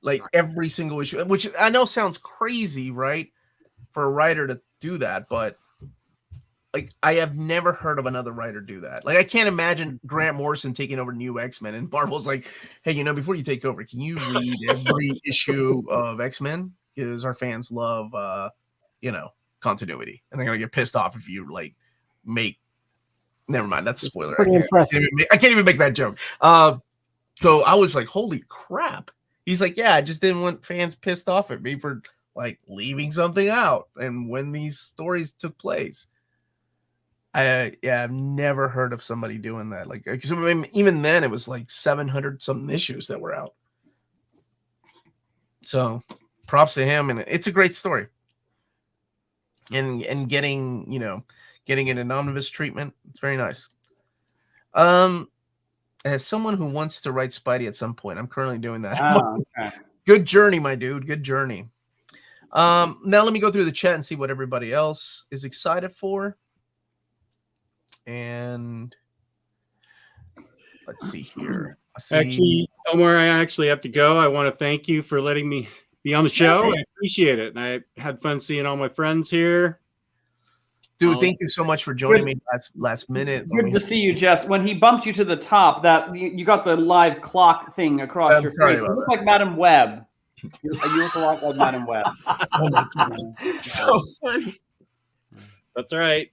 Like every single issue, which I know sounds crazy, right? For a writer to do that, but like I have never heard of another writer do that. Like I can't imagine Grant Morrison taking over New X-Men and Marvel's like, hey, before you take over, can you read every issue of X-Men? Because our fans love continuity. And they're gonna get pissed off if you like make never mind, that's a spoiler. Pretty impressive. I can't even make that joke. So I was like, holy crap. He's like, yeah, I just didn't want fans pissed off at me for like leaving something out and when these stories took place. I've never heard of somebody doing that. Like, because even then it was like 700 something issues that were out. So props to him, and it's a great story. And getting an omnibus treatment, it's very nice. As someone who wants to write Spidey at some point, I'm currently doing that. Okay. Good journey, my dude. Good journey. Now let me go through the chat and see what everybody else is excited for. And let's see here. Actually, Omar, I actually have to go. I want to thank you for letting me be on the show. I appreciate it. And I had fun seeing all my friends here. Dude, thank you so much for joining me last minute. Good to see you, Jess. When he bumped you to the top, that you got the live clock thing across your face. You look like Madam Web. You look a lot like Madam Web. Oh my God. So funny. That's right.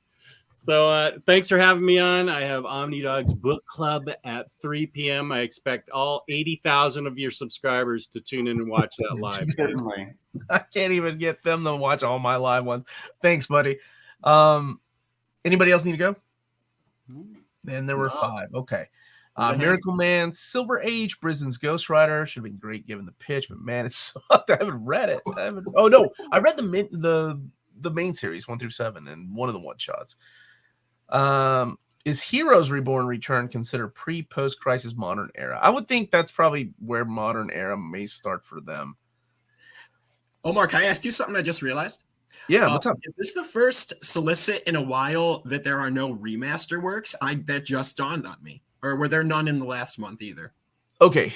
So thanks for having me on. I have OmniDog's book club at 3 p.m. I expect all 80,000 of your subscribers to tune in and watch that live. Certainly. I can't even get them to watch all my live ones. Thanks, buddy. Anybody else need to go? Then there were 5. Okay. Miracle Man, Silver Age, Brisen's Ghost Rider. Should have been great given the pitch, but man, it sucked. I haven't read it. Oh no, I read the main series 1 through 7 and one of the one shots. Is Heroes Reborn Return considered pre-post crisis modern era? I would think that's probably where modern era may start for them. Omar, can I ask you something I just realized? Yeah, what's up? Is this the first solicit in a while that there are no remaster works? That just dawned on me. Or were there none in the last month either? Okay.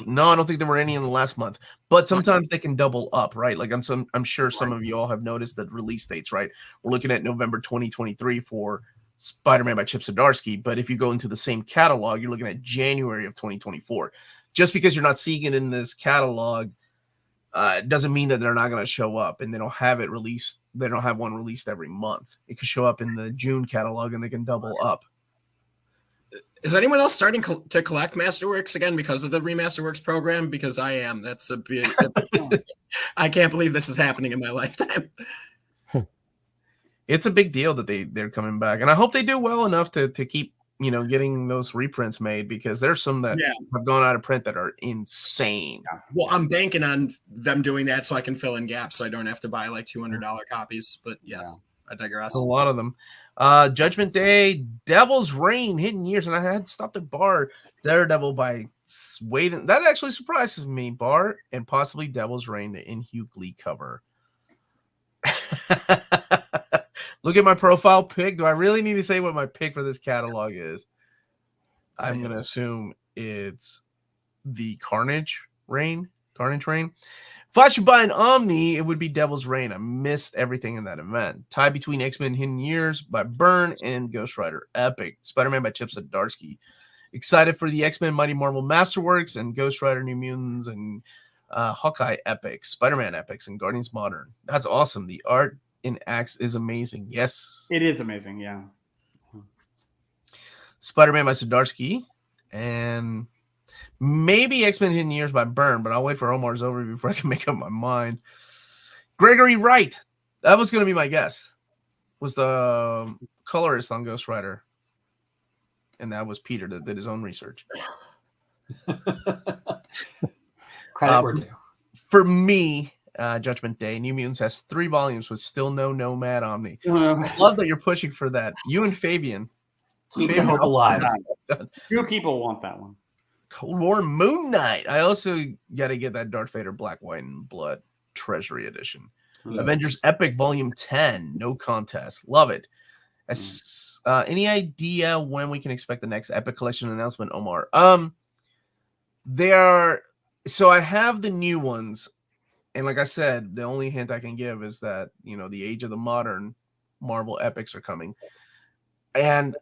No, I don't think there were any in the last month. But sometimes they can double up, right? Like I'm sure some of you all have noticed the release dates, right? We're looking at November 2023 for Spider-Man by Chip Zdarsky, but if you go into the same catalog, you're looking at January of 2024. Just because you're not seeing it in this catalog doesn't mean that they're not going to show up, and they don't have it released. They don't have one released every month. It could show up in the June catalog, and they can double up. Is anyone else starting to collect Masterworks again because of the Remasterworks program? Because I am. That's a big. I can't believe this is happening in my lifetime. It's a big deal that they're coming back, and I hope they do well enough to keep getting those reprints made, because there's some that have gone out of print that are insane. Well, I'm banking on them doing that so I can fill in gaps, so I don't have to buy like $200 copies. But yes, I digress. A lot of them. Judgment Day, Devil's Reign, Hidden Years, and I had stopped at Bar Daredevil by waiting. That actually surprises me. Bar and possibly Devil's Reign, the In Hugh Glee cover. Look at my profile pic. Do I really need to say what my pick for this catalog is? I'm going to assume it's the Carnage Reign. If I should buy an Omni, it would be Devil's Reign. I missed everything in that event. Tie between X-Men Hidden Years by Byrne and Ghost Rider Epic. Spider-Man by Chip Zdarsky. Excited for the X-Men Mighty Marvel Masterworks and Ghost Rider New Mutants and Hawkeye Epics, Spider-Man Epics, and Guardians Modern. That's awesome. The art in Axe is amazing. Yes. It is amazing, yeah. Spider-Man by Zdarsky. And maybe X-Men Hidden Years by Byrne, but I'll wait for Omar's overview before I can make up my mind. Gregory Wright. That was going to be my guess. Was the colorist on Ghost Rider. And that was Peter that did his own research. Credit where due. For me, Judgment Day, New Mutants has 3 volumes with still no Nomad Omni. I love that you're pushing for that. You and Fabian. Keep the hope alive. Few people want that one. Cold War Moon Knight. I also got to get that Darth Vader Black, White, and Blood Treasury Edition. Yes. Avengers Epic Volume 10. No contest. Love it. Any idea when we can expect the next Epic Collection announcement, Omar? They are... So I have the new ones. And like I said, the only hint I can give is that, the Age of the Modern Marvel Epics are coming. And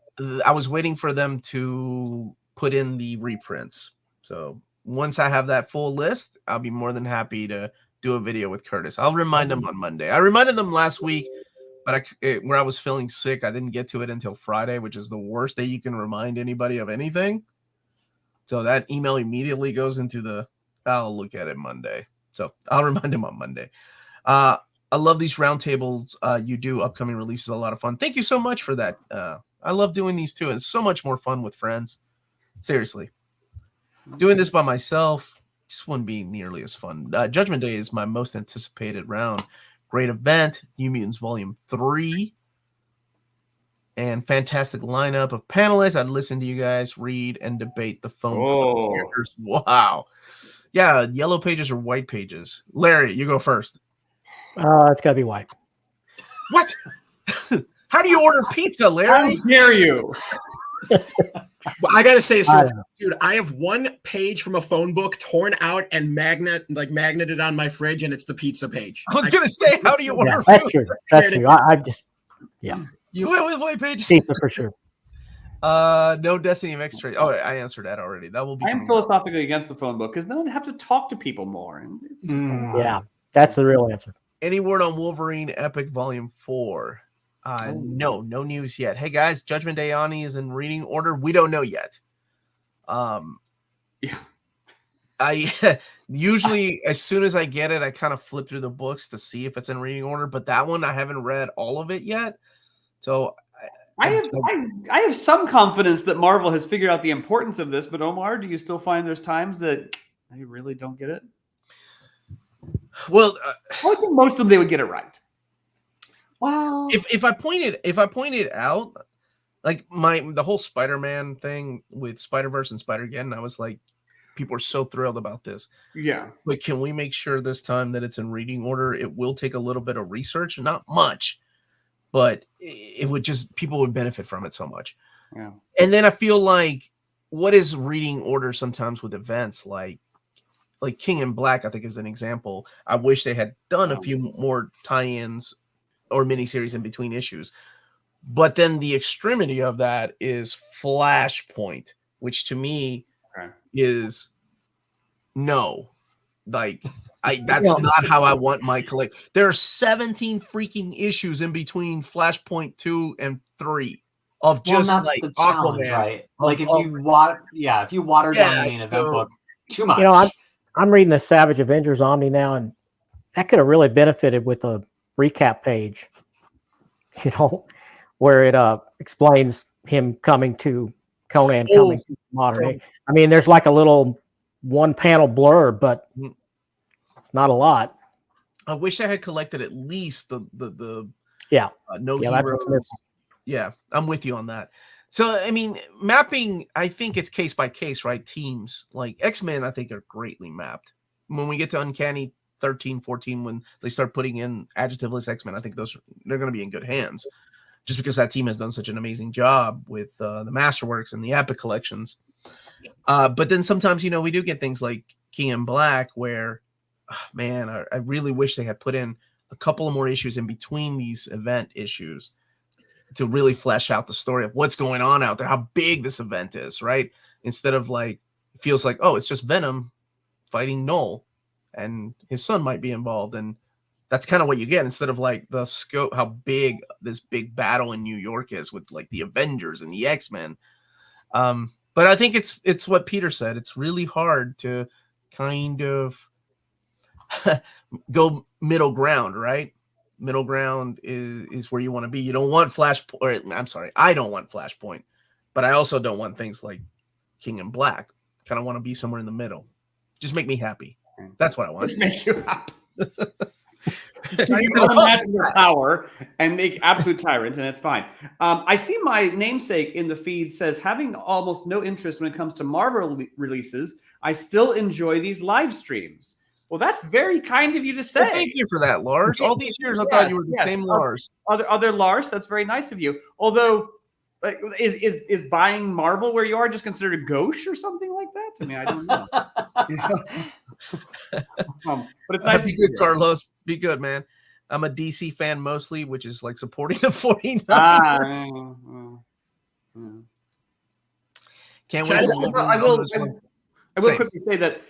I was waiting for them to put in the reprints. So once I have that full list, I'll be more than happy to do a video with Curtis. I'll remind them on Monday. I reminded them last week, but where I was feeling sick, I didn't get to it until Friday, which is the worst day you can remind anybody of anything. So that email immediately goes into I'll look at it Monday. So I'll remind him on Monday. I love these roundtables. You do upcoming releases, a lot of fun. Thank you so much for that. I love doing these too. It's so much more fun with friends. Seriously. Doing this by myself just wouldn't be nearly as fun. Judgment Day is my most anticipated round. Great event. New Mutants Volume 3. And fantastic lineup of panelists. I'd listen to you guys read and debate the phone characters. Wow. Yeah, yellow pages or white pages. Larry, you go first. It's got to be white. What? How do you order pizza, Larry? How dare you? Well, I gotta say, dude, I have one page from a phone book torn out and magneted on my fridge, and it's the pizza page. I was gonna say, how do you order? That's true. That's true. I just, you went with white pages. Pizza for sure. No Destiny of X-Trade. Oh, I answered that already. That will be. I'm philosophically against the phone book because then I'd have to talk to people more. And it's just yeah, that's the real answer. Any word on Wolverine Epic Volume 4? No news yet. Hey guys, Judgment Day Ani is in reading order. We don't know yet. Yeah. I usually, as soon as I get it, I kind of flip through the books to see if it's in reading order. But that one, I haven't read all of it yet. So I have some confidence that Marvel has figured out the importance of this. But Omar, do you still find there's times that they really don't get it? Well, I think most of them they would get it right. Well, if I pointed out, like the whole Spider-Man thing with Spider-Verse and Spider-Geddon, I was like, people are so thrilled about this. Yeah. But can we make sure this time that it's in reading order? It will take a little bit of research, not much, but it would just, people would benefit from it so much. Yeah. And then I feel like, what is reading order sometimes with events? Like, like King in Black, I think is an example. I wish they had done a few more tie-ins or miniseries in between issues. But then the extremity of that is Flashpoint, which to me is no. Like that's not how I want my collect. There are 17 freaking issues in between Flashpoint 2 and 3 of just like the challenge, Aquaman, right? Like if you water down the main event book too much. You know, I'm reading the Savage Avengers Omni now, and that could have really benefited with a recap page, you know, where it explains him coming to Conan, coming to modern age. I mean, there's like a little one-panel blurb, but it's not a lot. I wish I had collected at least the no yeah, heroes. Yeah, I'm with you on that. So, I mean, mapping, I think it's case by case, right? Teams like X-Men, I think are greatly mapped. When we get to Uncanny 13, 14, when they start putting in adjectiveless X-Men, I think they're going to be in good hands, just because that team has done such an amazing job with the Masterworks and the Epic collections. But then sometimes, you know, we do get things like King in Black, where, man, I really wish they had put in a couple of more issues in between these event issues to really flesh out the story of what's going on out there, how big this event is, right? Instead of like, it feels like, oh, it's just Venom fighting Null and his son might be involved. And that's kind of what you get, instead of like the scope, how big this big battle in New York is with like the Avengers and the X-Men. But I think it's what Peter said. It's really hard to kind of go middle ground, right? Middle ground is where you want to be. You don't want I don't want Flashpoint, but I also don't want things like King in Black. Kind of want to be somewhere in the middle. Just make me happy. That's what I want. Just make you happy. You can imagine their power and make absolute tyrants, and it's fine. I see my namesake in the feed says, having almost no interest when it comes to Marvel releases, I still enjoy these live streams. Well, that's very kind of you to say. Well, thank you for that, Lars. All these years, I thought you were the same Lars. Other Lars, that's very nice of you. Although, like, is buying Marvel where you are just considered a gauche or something like that? I mean, I don't know. But it's nice. Be good, Carlos. Be good, man. I'm a DC fan mostly, which is like supporting the 49ers. Can't wait. I will quickly say that.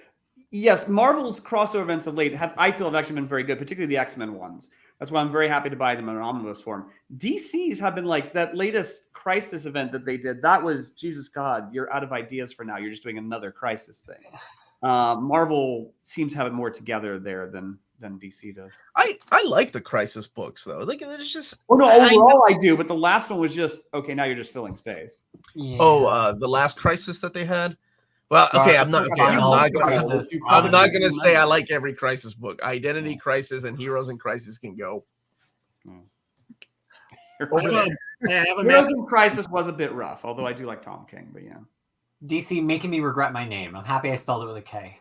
Yes, Marvel's crossover events of late I feel have actually been very good, particularly the X-Men ones. That's why I'm very happy to buy them in an omnibus form. DC's have been like that latest Crisis event that they did. That was, Jesus God, you're out of ideas for now. You're just doing another Crisis thing. Marvel seems to have it more together there than DC does. I like the Crisis books though. Like it's just. Oh no, overall I do, but the last one was just okay. Now you're just filling space. Yeah. Oh, the last Crisis that they had. Well, okay, I'm not gonna say I like every Crisis book. Identity Crisis and Heroes in Crisis can go. Heroes in Crisis was a bit rough, although I do like Tom King. But yeah, DC making me regret my name. I'm happy I spelled it with a K.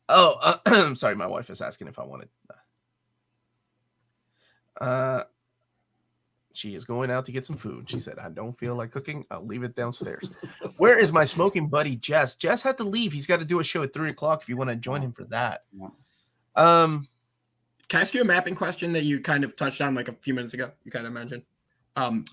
I'm sorry. My wife is asking if I wanted. She is going out to get some food. She said, I don't feel like cooking. I'll leave it downstairs. Where is my smoking buddy, Jess? Jess had to leave. He's got to do a show at 3:00 if you want to join him for that. Can I ask you a mapping question that you kind of touched on like a few minutes ago? You kind of mentioned. You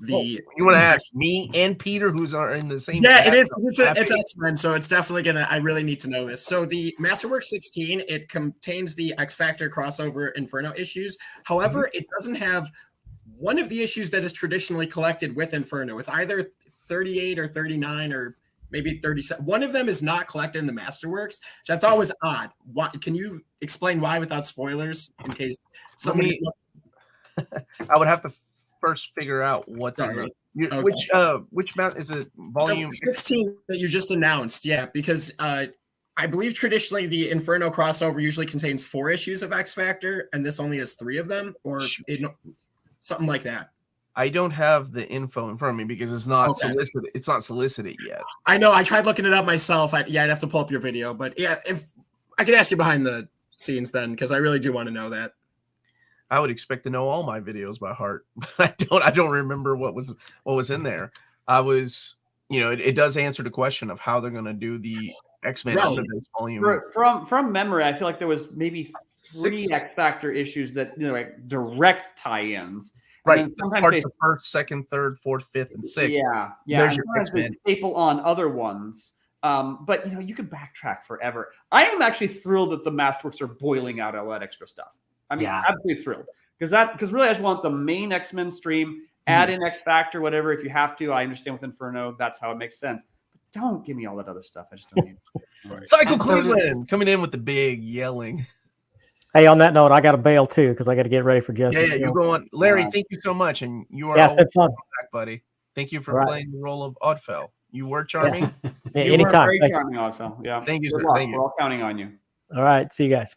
want to ask me and Peter, who's are in the same. Yeah, it is. It's X-Men, so it's definitely gonna. I really need to know this. So the Masterworks 16, it contains the X Factor crossover Inferno issues. However, it doesn't have one of the issues that is traditionally collected with Inferno. It's either 38 or 39 or maybe 37. One of them is not collected in the Masterworks, which I thought was odd. Why? Can you explain why without spoilers in case somebody's. I would have to first figure out what's in it. Okay. Which mount is it? Volume 16 that you just announced. Yeah, because I believe traditionally the Inferno crossover usually contains 4 issues of X Factor, and this only has 3 of them, or something like that. I don't have the info in front of me because it's not solicited. It's not solicited yet. I know. I tried looking it up myself. I'd have to pull up your video, but yeah, if I could ask you behind the scenes then, because I really do want to know that. I would expect to know all my videos by heart, but I don't remember what was in there. I was you know, it does answer the question of how they're going to do the X-Men Right. Omnibus volume. From memory, I feel like there was maybe 3 6. X Factor issues that, you know, like direct tie-ins. And Right. then sometimes Part they, the 1st, 2nd, 3rd, 4th, 5th, and 6th. yeah. There's And your sometimes they X-Men. staple on other ones. But you know, you could backtrack forever. I am actually thrilled that the Masterworks are boiling out all that extra stuff. I mean, Yeah. absolutely thrilled. Because really I just want the main X-Men stream, add in X Factor, whatever, if you have to. I understand with Inferno, that's how it makes sense. But don't give me all that other stuff. I just don't need it. Psycho And so Cleveland coming in with the big yelling. Hey, on that note, I got to bail too because I got to get ready for Justice. Yeah, you go on. Larry, thank you so much. And you are Yeah, it's been always fun. back, buddy. Thank you for All right. playing the role of Oddfell. You were charming. Yeah, You were anytime. very Thank you. charming, Oddfell. Yeah. Thank you, Good sir. luck. Thank you. We're all counting on you. All right. See you guys.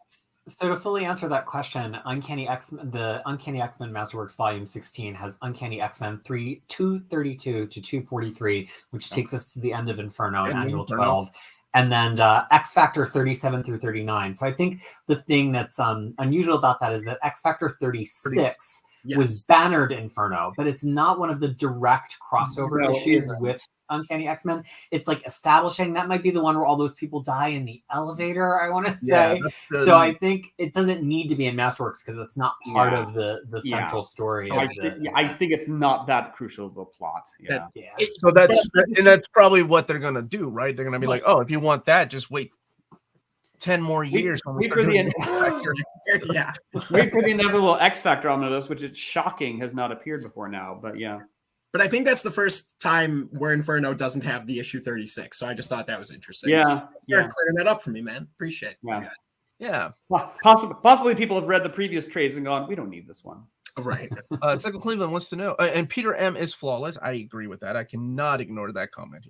So to fully answer that question, the Uncanny X-Men Masterworks Volume 16 has Uncanny X-Men 232 to 243, which takes us to the end of Inferno and Yeah, Annual Inferno. 12. And then X Factor 37 through 39. So I think the thing that's unusual about that is that X Factor 36 was bannered Inferno, but it's not one of the direct crossover No, it issues isn't. with Uncanny X-Men. It's like establishing that might be the one where all those people die in the elevator, I want to say. So I think it doesn't need to be in Masterworks because it's not part of the central story. I think it's not that crucial of a plot. Yeah. So that's probably what they're gonna do, right? They're gonna be like, oh, if you want that, just wait 10 more years. Wait for the Yeah. wait for the inevitable X Factor Omnibus, which is shocking has not appeared before now. But yeah. But I think that's the first time where Inferno doesn't have the issue 36. So I just thought that was interesting. Yeah. So you're clearing that up for me, man. Appreciate it. Yeah. Well, possibly people have read the previous trades and gone, we don't need this one. Right. Psycho Cleveland wants to know, and Peter M is flawless. I agree with that. I cannot ignore that comment.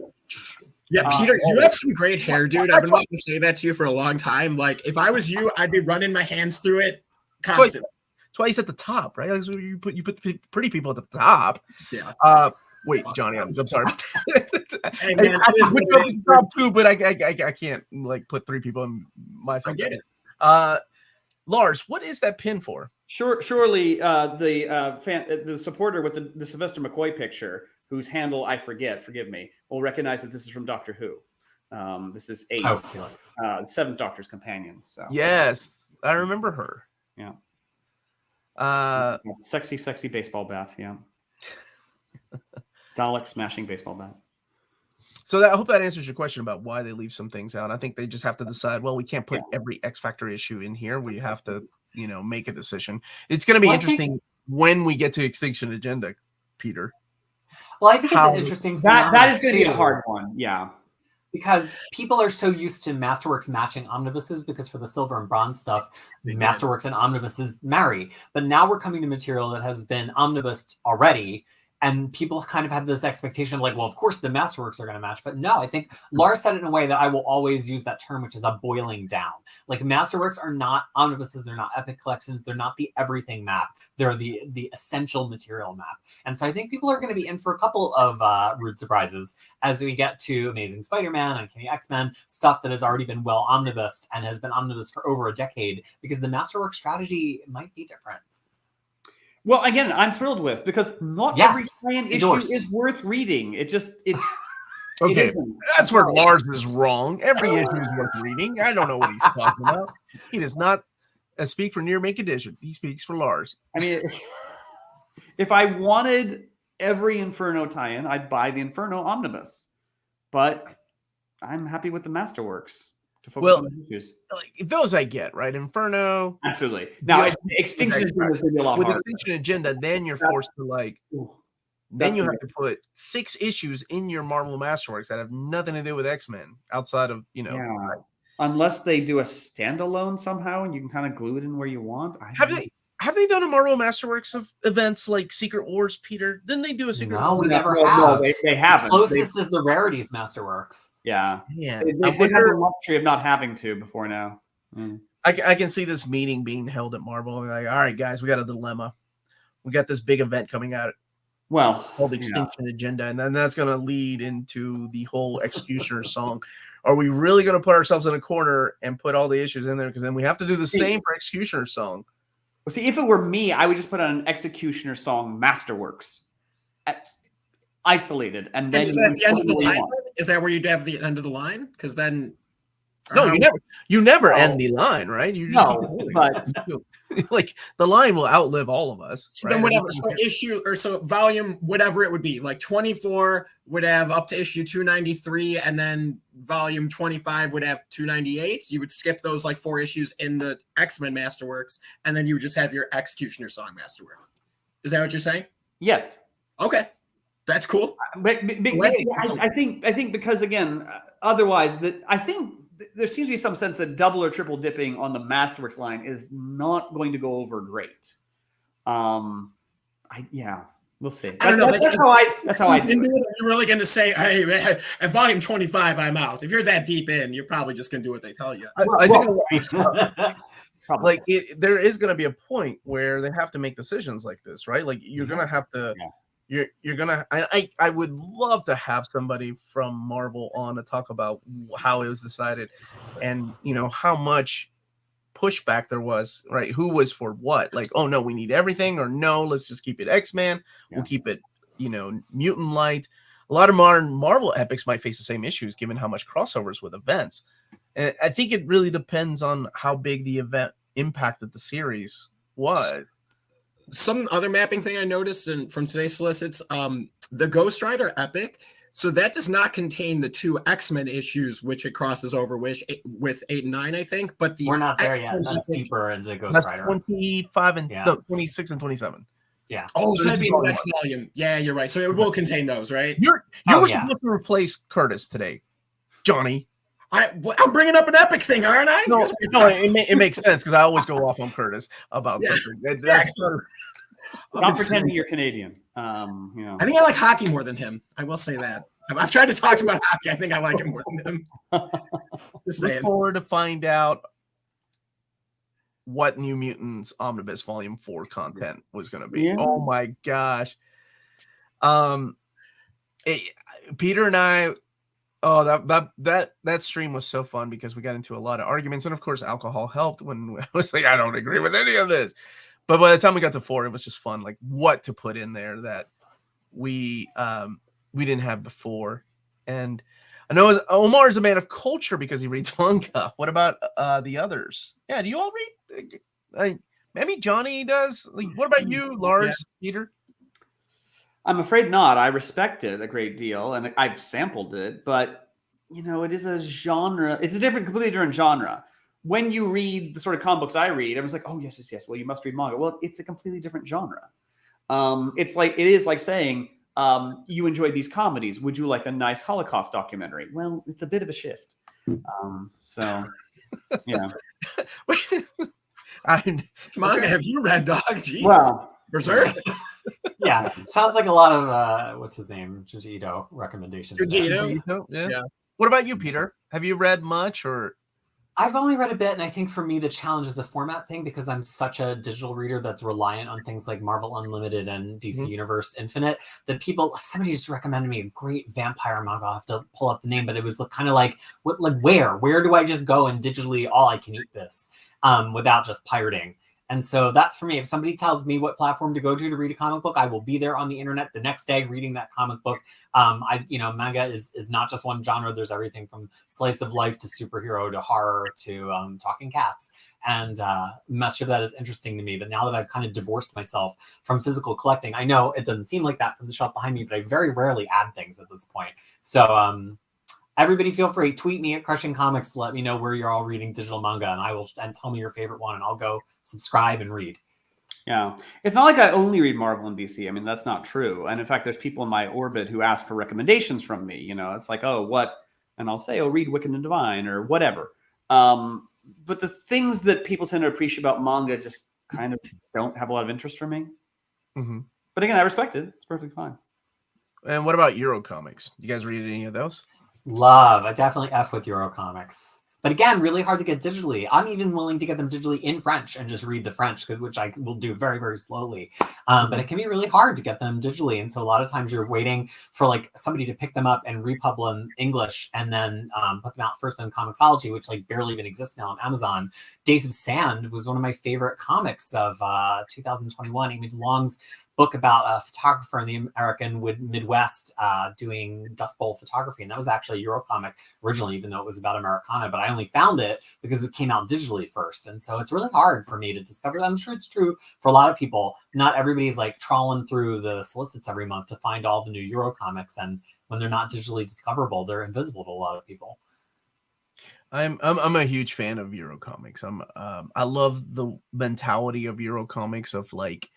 Yeah, Peter, you have some great hair, dude. I've been wanting to say that to you for a long time. Like, if I was you, I'd be running my hands through it constantly. That's why he's at the top, right? Like, so you put the pretty people at the top. Yeah. Wait, Johnny, I'm sorry. Hey, man, I put you at the top too, but I can't like put 3 people in myself. I get it. Lars, what is that pin for? Surely the supporter with the Sylvester McCoy picture, whose handle I forgive me, will recognize that this is from Doctor Who. This is Ace, the Seventh Doctor's companion. So yes, I remember her. Yeah. Sexy baseball bat. Yeah. Dalek smashing baseball bat. So I hope that answers your question about why they leave some things out. I think they just have to decide, well, we can't put every X Factor issue in here. We have to, make a decision. It's going to be interesting when we get to Extinction Agenda, Peter. Well, I think it's an interesting that is going to be a hard one. Yeah. Because people are so used to Masterworks matching omnibuses because for the silver and bronze stuff, Masterworks and omnibuses marry. But now we're coming to material that has been omnibused already. And people kind of had this expectation of like, well, of course the Masterworks are going to match. But no, I think Lars said it in a way that I will always use that term, which is a boiling down. Like Masterworks are not omnibuses. They're not epic collections. They're not the everything map. They're the essential material map. And so I think people are going to be in for a couple of rude surprises as we get to Amazing Spider-Man, Uncanny X-Men, stuff that has already been well omnibused and has been omnibused for over a decade because the Masterworks strategy might be different. Well, again, I'm thrilled with because not every tie-in issue is worth reading. Okay, that's where Lars is wrong. Every issue is worth reading. I don't know what he's talking about. He does not speak for Near Mint Edition. He speaks for Lars. I mean, if I wanted every Inferno tie-in, I'd buy the Inferno Omnibus. But I'm happy with the Masterworks. To focus on the issues. Like, those I get, right? Inferno. Absolutely. Now, Extinction Agenda is going to be a lot with harder. Extinction Agenda, then you're forced to then you have to put 6 issues in your Marvel Masterworks that have nothing to do with X-Men outside of, Unless they do a standalone somehow and you can kind of glue it in where you want. Have they done a Marvel Masterworks of events like Secret Wars, Peter? Didn't they do a Secret Wars? No, we never have. No, they haven't. The closest is the Rarities Masterworks. Yeah. They have the luxury of not having to before now. I can see this meeting being held at Marvel. Like, all right, guys, we got a dilemma. We got this big event coming out. Called Extinction Agenda, and then that's going to lead into the whole Executioner song. Are we really going to put ourselves in a corner and put all the issues in there? Because then we have to do the same for Executioner song. Well, see, if it were me, I would just put on an Executioner song Masterworks. isolated, and then is that the end of the you line? want. Is that where you'd have the end of the line? Because then, No, you never No. end the line, right? You just keep No, going. but Like the line will outlive all of us. so right? then whatever. So issue or so volume, whatever it would be, like 24 would have up to issue 293, and then volume 25 would have 298. You would skip those like 4 issues in the X-Men Masterworks, and then you would just have your Executioner Song Masterwork. Is that what you're saying? yes. Okay, that's cool. But I think because again, otherwise that I think there seems to be some sense that double or triple dipping on the Masterworks line is not going to go over great. We'll see. I don't know. That's how I do it. You're really going to say, hey, man, at volume 25, I'm out. If you're that deep in, you're probably just going to do what they tell you. I think like there is going to be a point where they have to make decisions like this, right? Like you're going to have to. Yeah. You're gonna. I would love to have somebody from Marvel on to talk about how it was decided, and how much pushback there was. Right? Who was for what? Like, oh no, we need everything, or no, let's just keep it X-Man. Yeah. We'll keep it, Mutant Light. A lot of modern Marvel epics might face the same issues given how much crossovers with events, and I think it really depends on how big the event impacted the series was. Some other mapping thing I noticed from today's solicits, the Ghost Rider epic. So that does not contain the 2 X-Men issues, which it crosses over with 8 and 9, I think. But we're not there X-Men yet. That's deeper into Ghost Rider. 25 and 26 and 27. Yeah. Oh, so that'd be the next volume. Yeah, you're right. So it will contain those, right? You were supposed to replace Curtis today, Johnny. I'm bringing up an epic thing, aren't I? No, it makes sense because I always go off on Curtis about something. Stop pretending you're Canadian. I think I like hockey more than him. I will say that. I've tried to talk to him about hockey. I think I like him more than him. Just saying. Look forward to find out what New Mutants Omnibus Volume 4 content was going to be. Yeah. Oh my gosh. Peter and I. Oh, that stream was so fun because we got into a lot of arguments, and of course, alcohol helped. When I was like, I don't agree with any of this, but by the time we got to 4, it was just fun, like what to put in there that we didn't have before. And I know Omar is a man of culture because he reads manga. What about the others? Yeah, do you all read? Maybe Johnny does. Like, what about you, Lars, Peter? I'm afraid not. I respect it a great deal, and I've sampled it, but it is a genre. It's a completely different genre. When you read the sort of comic books I read, everyone's like, "Oh yes. Well, you must read manga." Well, it's a completely different genre. It is like saying you enjoy these comedies. Would you like a nice Holocaust documentary? Well, it's a bit of a shift. So, yeah. Manga, have you read Dogs? Jesus. Well, Berserk. Yeah, sounds like a lot of what's his name, Junji Ito recommendations. Junji Ito? Yeah. What about you, Peter? Have you read much, or? I've only read a bit, and I think for me the challenge is a format thing because I'm such a digital reader that's reliant on things like Marvel Unlimited and DC Universe Infinite that somebody just recommended me a great vampire manga. I'll have to pull up the name, but it was kind of like where do I just go and digitally I can eat this without just pirating? And so that's for me. If somebody tells me what platform to go to read a comic book, I will be there on the internet the next day reading that comic book. Manga is not just one genre. There's everything from slice of life to superhero to horror to talking cats. And much of that is interesting to me. But now that I've kind of divorced myself from physical collecting, I know it doesn't seem like that from the shelf behind me, but I very rarely add things at this point. So everybody feel free, tweet me at Crushing Comics to let me know where you're all reading digital manga, and tell me your favorite one, and I'll go subscribe and read. Yeah, it's not like I only read Marvel and DC. I mean, that's not true. And in fact, there's people in my orbit who ask for recommendations from me. It's like, oh, what? And I'll say, oh, read Wicked and Divine or whatever. But the things that people tend to appreciate about manga just kind of don't have a lot of interest for me. Mm-hmm. But again, I respect it. It's perfectly fine. And what about Euro comics? You guys read any of those? Love. I definitely F with Euro comics. But again, really hard to get digitally. I'm even willing to get them digitally in French and just read the French, which I will do very, very slowly. But it can be really hard to get them digitally. And so a lot of times you're waiting for somebody to pick them up and repub them English and then put them out first on Comixology, which barely even exists now on Amazon. Days of Sand was one of my favorite comics of 2021. Amy DeLong's book about a photographer in the American Midwest doing Dust Bowl photography. And that was actually Eurocomic originally, even though it was about Americana, but I only found it because it came out digitally first. And so it's really hard for me to discover that. I'm sure it's true for a lot of people. Not everybody's like trawling through the solicits every month to find all the new Eurocomics. And when they're not digitally discoverable, they're invisible to a lot of people. I'm a huge fan of Eurocomics. I love the mentality of Eurocomics of like,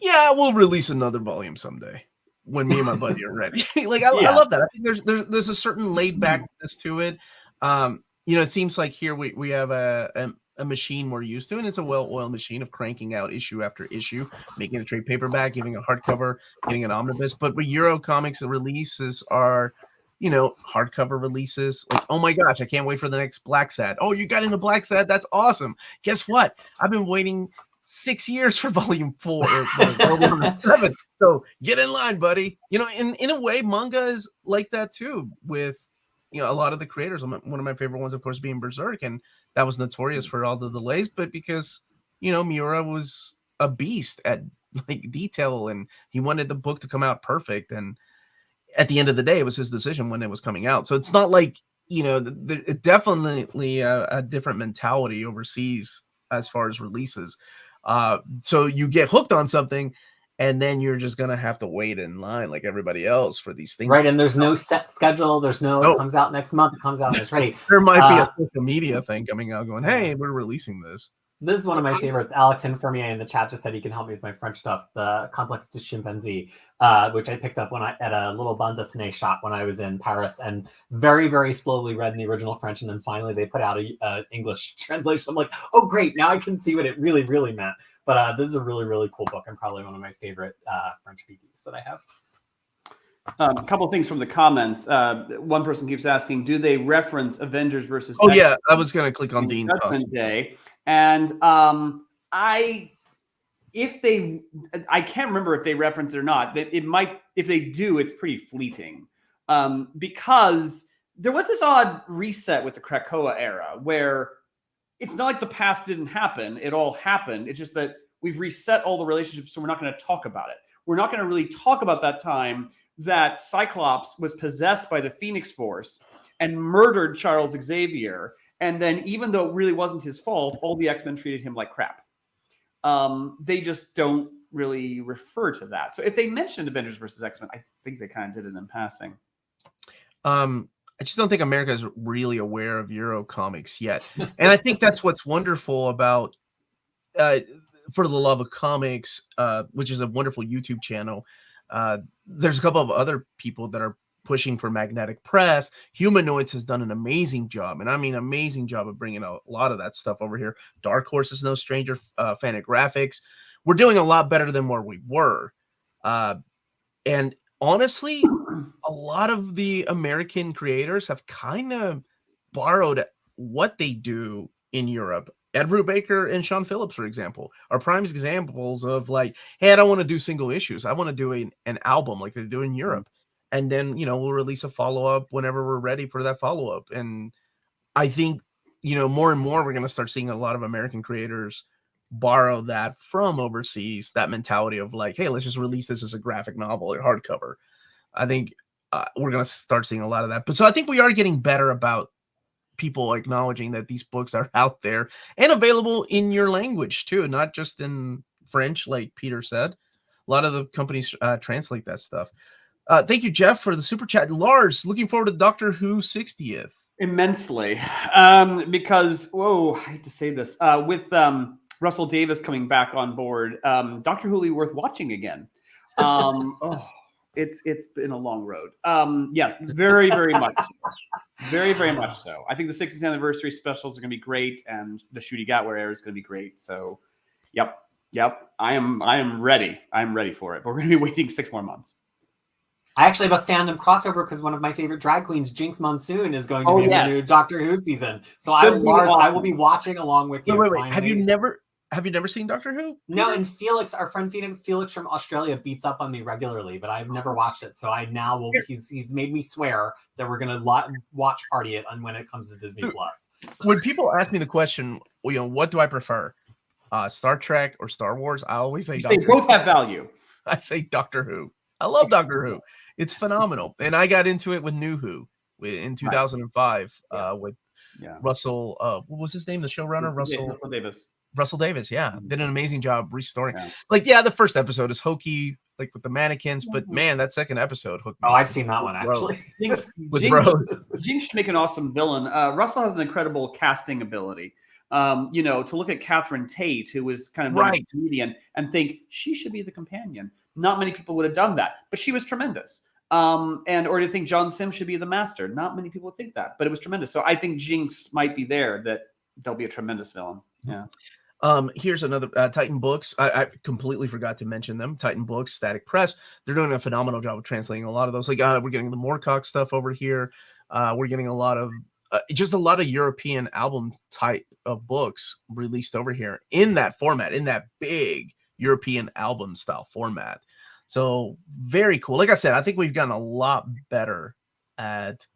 yeah, we'll release another volume someday when me and my buddy are ready. Like I love that. I think there's a certain laid backness to it. It seems like here we have a machine we're used to, and it's a well-oiled machine of cranking out issue after issue, making a trade paperback, giving a hardcover, getting an omnibus. But with Eurocomics, the releases are, hardcover releases. Like, oh my gosh, I can't wait for the next Black Sad. Oh, you got into Black Sad? That's awesome. Guess what? I've been waiting 6 years for volume 4 or 7. So get in line, buddy. In a way, manga is like that too, with a lot of the creators. One of my favorite ones, of course, being Berserk, and that was notorious for all the delays, but because Miura was a beast at like detail, and he wanted the book to come out perfect, and at the end of the day, it was his decision when it was coming out. So it's not like it definitely a different mentality overseas as far as releases. So you get hooked on something, and then you're just gonna have to wait in line like everybody else for these things. Right, and there's no set schedule. There's no. It comes out next month. It comes out when it's ready. There might be a social media thing coming out, going, "Hey, we're releasing this." This is one of my favorites. Alex Infermier in the chat just said he can help me with my French stuff. The Complex du Chimpanzee, which I picked up at a little bande dessinée shop when I was in Paris, and very, very slowly read in the original French, and then finally they put out a English translation. I'm like, oh great, now I can see what it really, really meant. But this is a really, really cool book, and probably one of my favorite French BDs that I have. A couple of things from the comments. One person keeps asking, do they reference Avengers versus Oh yeah, I was going to click on Dean Judgment Day. And I can't remember if they reference it or not. It might, if they do, it's pretty fleeting. Because there was this odd reset with the Krakoa era where it's not like the past didn't happen. It all happened. It's just that we've reset all the relationships, so we're not going to talk about it. We're not going to really talk about that time that Cyclops was possessed by the Phoenix Force and murdered Charles Xavier. And then even though it really wasn't his fault, all the X-Men treated him like crap. They just don't really refer to that. So if they mentioned Avengers versus X-Men, I think they kind of did it in passing. I just don't think America is really aware of Eurocomics yet. And I think that's what's wonderful about For the Love of Comics, which is a wonderful YouTube channel. There's a couple of other people that are pushing for Magnetic Press. Humanoids has done an amazing job, and I mean amazing job of bringing a lot of that stuff over here. Dark Horse is no stranger. Fantagraphics. We're doing a lot better than where we were. And honestly, a lot of the American creators have kind of borrowed what they do in Europe. Ed Brubaker and Sean Phillips, for example, are prime examples of like, hey, I don't want to do single issues. I want to do an album like they do in Europe. And then, we'll release a follow-up whenever we're ready for that follow-up. And I think, more and more, we're going to start seeing a lot of American creators borrow that from overseas, that mentality of like, hey, let's just release this as a graphic novel or hardcover. I think we're going to start seeing a lot of that. But so I think we are getting better about people acknowledging that these books are out there and available in your language too, not just in French, like Peter said. A lot of the companies translate that stuff. Thank you, Jeff, for the super chat. Lars, looking forward to Doctor Who 60th. Immensely. Because, I hate to say this, with Russell Davis coming back on board, Doctor Who will be worth watching again. It's been a long road. Yeah, very, very much so. Very, very much so. I think the 60th anniversary specials are going to be great, and the Shooty Gatware era is going to be great. So, yep. I am ready. I'm ready for it. But we're going to be waiting 6 more months. I actually have a fandom crossover because one of my favorite drag queens, Jinx Monsoon, is going to be in the new Doctor Who season. So I will be watching along with you. Wait. Have you never seen Doctor Who? No, and Felix, our friend Felix from Australia, beats up on me regularly, but I've never watched it. So I now will. He's made me swear that we're gonna watch party it on when it comes to Disney Plus. When people ask me the question, what do I prefer? Star Trek or Star Wars, I always say They both have value. I say Doctor Who. I love Doctor Who. It's phenomenal. And I got into it with New Who in 2005 with Russell. What was his name? The showrunner? Russell Davis. Russell Davis. Yeah. Did an amazing job restoring. Yeah. The first episode is hokey, like with the mannequins, but man, that second episode hooked me. Oh, I've seen that one actually. Jinx should make an awesome villain. Russell has an incredible casting ability. To look at Catherine Tate, who was kind of a comedian, and think she should be the companion. Not many people would have done that, but she was tremendous. Or to think John Sims should be the master. Not many people would think that, but it was tremendous. So I think Jinx might be there, that they'll be a tremendous villain. Yeah. Here's another Titan Books. I completely forgot to mention them. Titan Books, Static Press. They're doing a phenomenal job of translating a lot of those. Like we're getting the Moorcock stuff over here. We're getting a lot of European album type of books released over here in that format, in that big European album style format. So very cool. Like I said, I think we've gotten a lot better at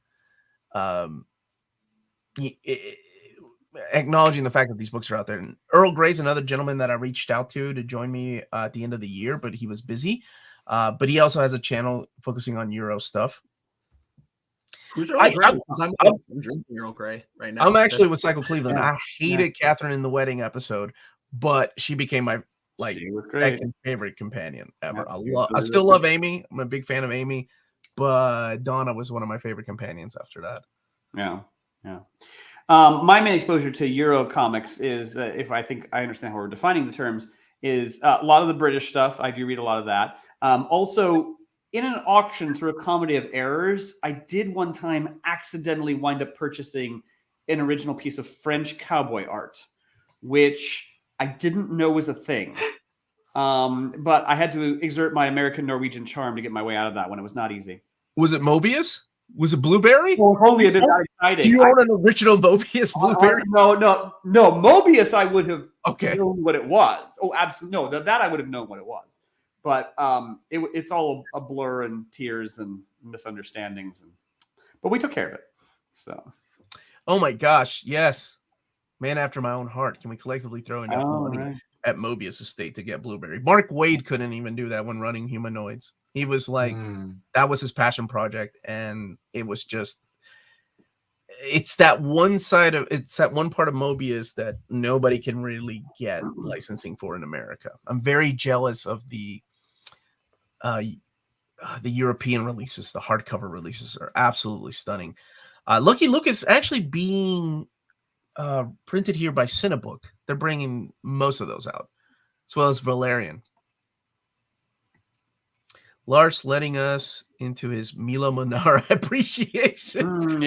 acknowledging the fact that these books are out there. And Earl Gray's another gentleman that I reached out to join me at the end of the year, but he was busy. But he also has a channel focusing on Euro stuff. Who's Earl Grey? I'm drinking Earl Grey right now. I'm actually with Cycle Cleveland. I hated Catherine in the wedding episode, but she became my second favorite companion ever. I still love Amy. I'm a big fan of Amy, but Donna was one of my favorite companions after that. Yeah. My main exposure to Euro comics is, if I think I understand how we're defining the terms, is a lot of the British stuff. I do read a lot of that. Also, in an auction through a comedy of errors, I did one time accidentally wind up purchasing an original piece of French cowboy art, which I didn't know was a thing. But I had to exert my American Norwegian charm to get my way out of that one. It was not easy. Was it Mobius? Was it Blueberry? Well, only a bit that exciting. Do you own an original Mobius Blueberry? No. Mobius, I would have known what it was. Oh, absolutely. No, that I would have known what it was. But it's all a blur and tears and misunderstandings. But we took care of it. So. Oh, my gosh. Yes. Man after my own heart. Can we collectively throw enough money at Mobius Estate to get Blueberry? Mark Waid couldn't even do that when running Humanoids. He was like, that was his passion project. And it was just, it's that one part of Mobius that nobody can really get licensing for in America. I'm very jealous of the European releases. The hardcover releases are absolutely stunning. Lucky Luke is actually being printed here by Cinebook. They're bringing most of those out, as well as Valerian. Lars letting us into his Milo Manara appreciation.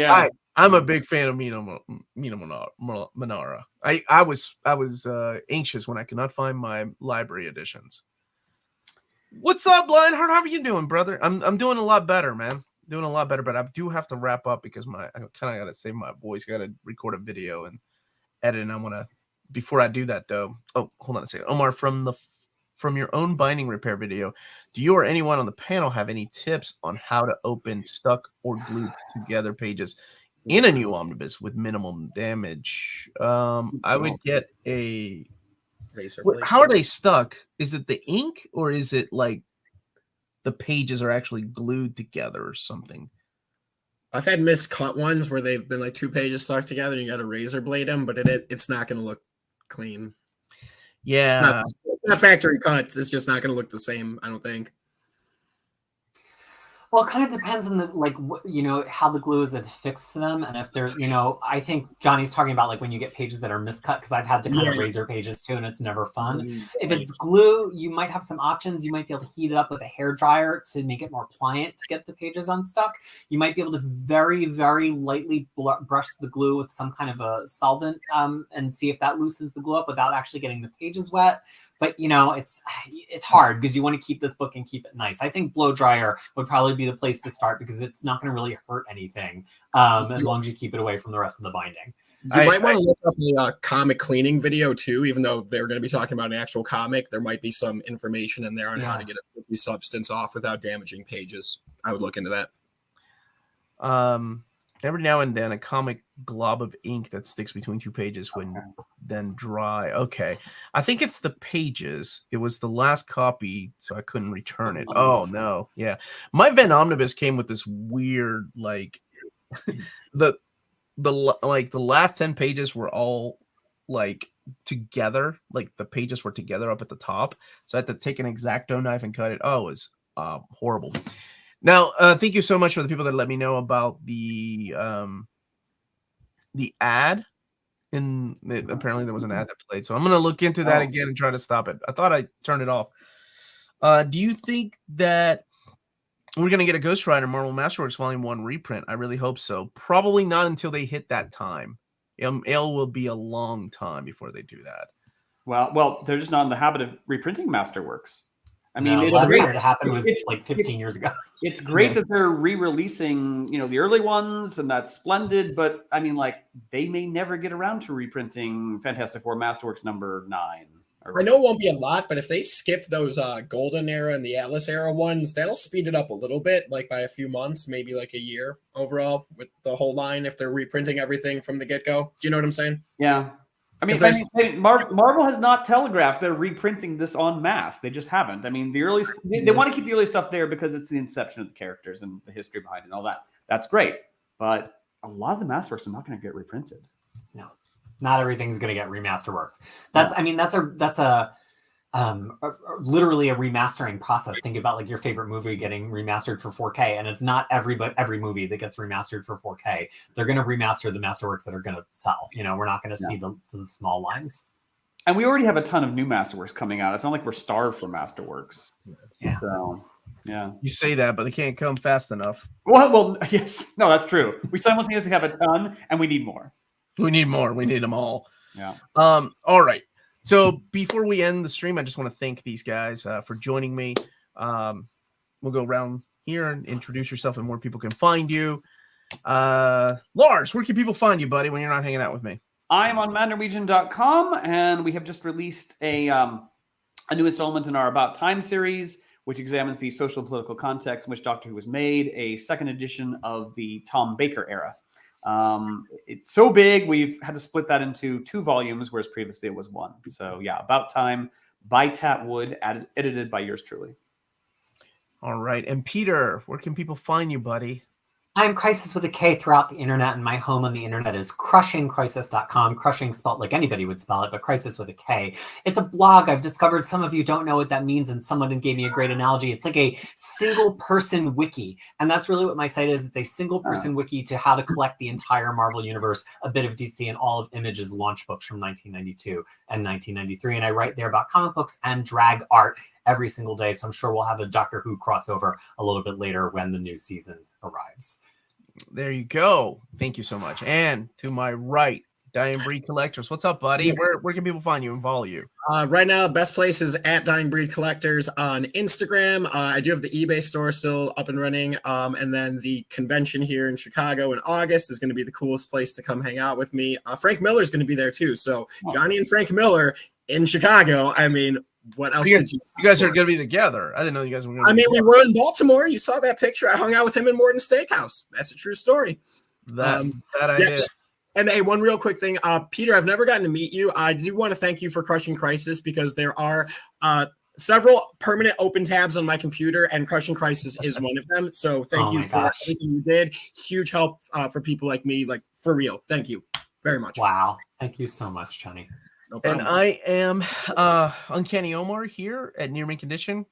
I'm a big fan of Milo Manara. I was anxious when I could not find my library editions. What's up, Lionheart? How are you doing, brother? I'm doing a lot better, man. Doing a lot better, but I do have to wrap up because I kind of got to save my voice. Got to record a video and edit. And I want to, before I do that though. Oh, hold on a second. Omar, from your own binding repair video, do you or anyone on the panel have any tips on how to open stuck or glued together pages in a new omnibus with minimum damage? I would get a razor blade. How are they stuck? Is it the ink or is it like the pages are actually glued together or something? I've had miscut ones where they've been like two pages stuck together and you got to razor blade them, but it's not going to look clean. Yeah. It's not factory cuts. It's just not going to look the same, I don't think. Well, it kind of depends on how the glue is affixed to them, and if they're, I think Johnny's talking about like when you get pages that are miscut, because I've had to kind of razor pages too, and it's never fun. If it's glue, you might have some options. You might be able to heat it up with a hair dryer to make it more pliant to get the pages unstuck. You might be able to very, very lightly brush the glue with some kind of a solvent and see if that loosens the glue up without actually getting the pages wet. But it's hard because you want to keep this book and keep it nice. I think blow dryer would probably be the place to start because it's not going to really hurt anything as long as you keep it away from the rest of the binding. You might want to look up the comic cleaning video too, even though they're going to be talking about an actual comic. There might be some information in there on how to get a sticky substance off without damaging pages. I would look into that. Every now and then, a comic glob of ink that sticks between two pages when then dry. Okay. I think it's the pages. It was the last copy, so I couldn't return it. Oh no. Yeah. My Van Omnibus came with this weird, like the last 10 pages were all like together, like the pages were together up at the top. So I had to take an X-Acto knife and cut it. Oh, it was horrible. Now, thank you so much for the people that let me know about the ad. Apparently there was an ad that played, so I'm gonna look into that again and try to stop it. I thought I turned it off. Do you think that we're gonna get a Ghost Rider Marvel Masterworks Volume 1 reprint? I really hope so. Probably not until they hit that time. It will be a long time before they do that. Well, they're just not in the habit of reprinting Masterworks. I mean, the it's last great. time it happened was like 15 years ago. It's great that they're re-releasing, the early ones, and that's splendid. But I mean, like, they may never get around to reprinting Fantastic Four Masterworks number 9. I know it won't be a lot, but if they skip those Golden Era and the Atlas Era ones, that'll speed it up a little bit, like by a few months, maybe like a year overall with the whole line. If they're reprinting everything from the get-go, do you know what I'm saying? Yeah. I mean, Marvel has not telegraphed they're reprinting this en masse. They just haven't. I mean, the early they want to keep the early stuff there because it's the inception of the characters and the history behind it and all that. That's great, but a lot of the Masterworks are not going to get reprinted. No, not everything's going to get remasterworks. That's literally a remastering process. Think about like your favorite movie getting remastered for 4K, and it's not every movie that gets remastered for 4K. They're going to remaster the Masterworks that are going to sell. We're not going to see the small lines. And we already have a ton of new Masterworks coming out. It's not like we're starved for Masterworks. Yeah. So, yeah. You say that, but they can't come fast enough. Well, yes. No, that's true. We simultaneously have a ton, and we need more. We need more. We need them all. Yeah. All right. So before we end the stream, I just want to thank these guys for joining me. We'll go around here and introduce yourself and where people can find you. Lars, where can people find you, buddy, when you're not hanging out with me? I'm on madnorwegian.com, and we have just released a new installment in our About Time series, which examines the social and political context in which Doctor Who was made, a second edition of the Tom Baker era. It's so big, we've had to split that into 2 volumes, whereas previously it was 1. So yeah, About Time by Tat Wood, edited by yours truly. All right. And Peter, where can people find you, buddy? I'm Crisis with a K throughout the internet, and my home on the internet is crushingcrisis.com. Crushing spelled like anybody would spell it, but Crisis with a K. It's a blog. I've discovered some of you don't know what that means, and someone gave me a great analogy. It's like a single-person wiki, and that's really what my site is. It's a single-person wiki to how to collect the entire Marvel Universe, a bit of DC, and all of Image's launch books from 1992 and 1993. And I write there about comic books and drag art every single day, so I'm sure we'll have a Doctor Who crossover a little bit later when the new season arrives. There you go. Thank you so much. And to my right, Dying Breed Collectors. What's up, buddy? Where can people find you and follow you? Right now, best place is at Dying Breed Collectors on Instagram. I do have the eBay store still up and running. And then the convention here in Chicago in August is going to be the coolest place to come hang out with me. Frank Miller is going to be there too. So Johnny and Frank Miller in Chicago. I mean, what else could you guys are going to be together? I didn't know you guys were going to we were in Baltimore. You saw that picture. I hung out with him in Morton Steakhouse. That's a true story. That I did. And hey, one real quick thing. Peter, I've never gotten to meet you. I do want to thank you for Crushing Crisis because there are several permanent open tabs on my computer, and Crushing Crisis is one of them. So thank you for everything you did. Huge help for people like me, like for real. Thank you very much. Wow. Thank you so much, Johnny. No and I am Uncanny Omar here at Near Mint Condition,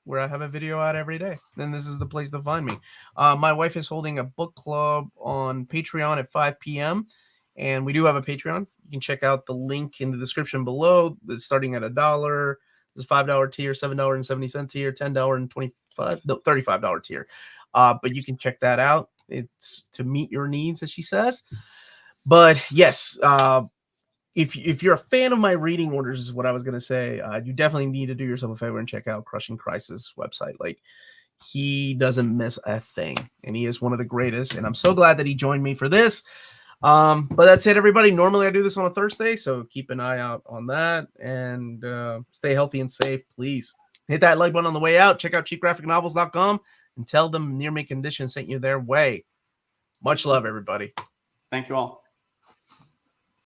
where I have a video out every day. Then this is the place to find me. My wife is holding a book club on Patreon at 5 p.m. And we do have a Patreon. You can check out the link in the description below. It's starting at $1. There's a $5 tier, $7.70 tier, $10 and $35 tier. But you can check that out. It's to meet your needs, as she says. But yes, if you're a fan of my reading orders, is what I was going to say, you definitely need to do yourself a favor and check out Crushing Crisis website. Like, he doesn't miss a thing, and he is one of the greatest. And I'm so glad that he joined me for this. But that's it, everybody. Normally I do this on a Thursday, so keep an eye out on that, and stay healthy and safe, please. Hit that like button on the way out. Check out cheapgraphicnovels.com and tell them Near Mint Condition sent you their way. Much love, everybody. Thank you all.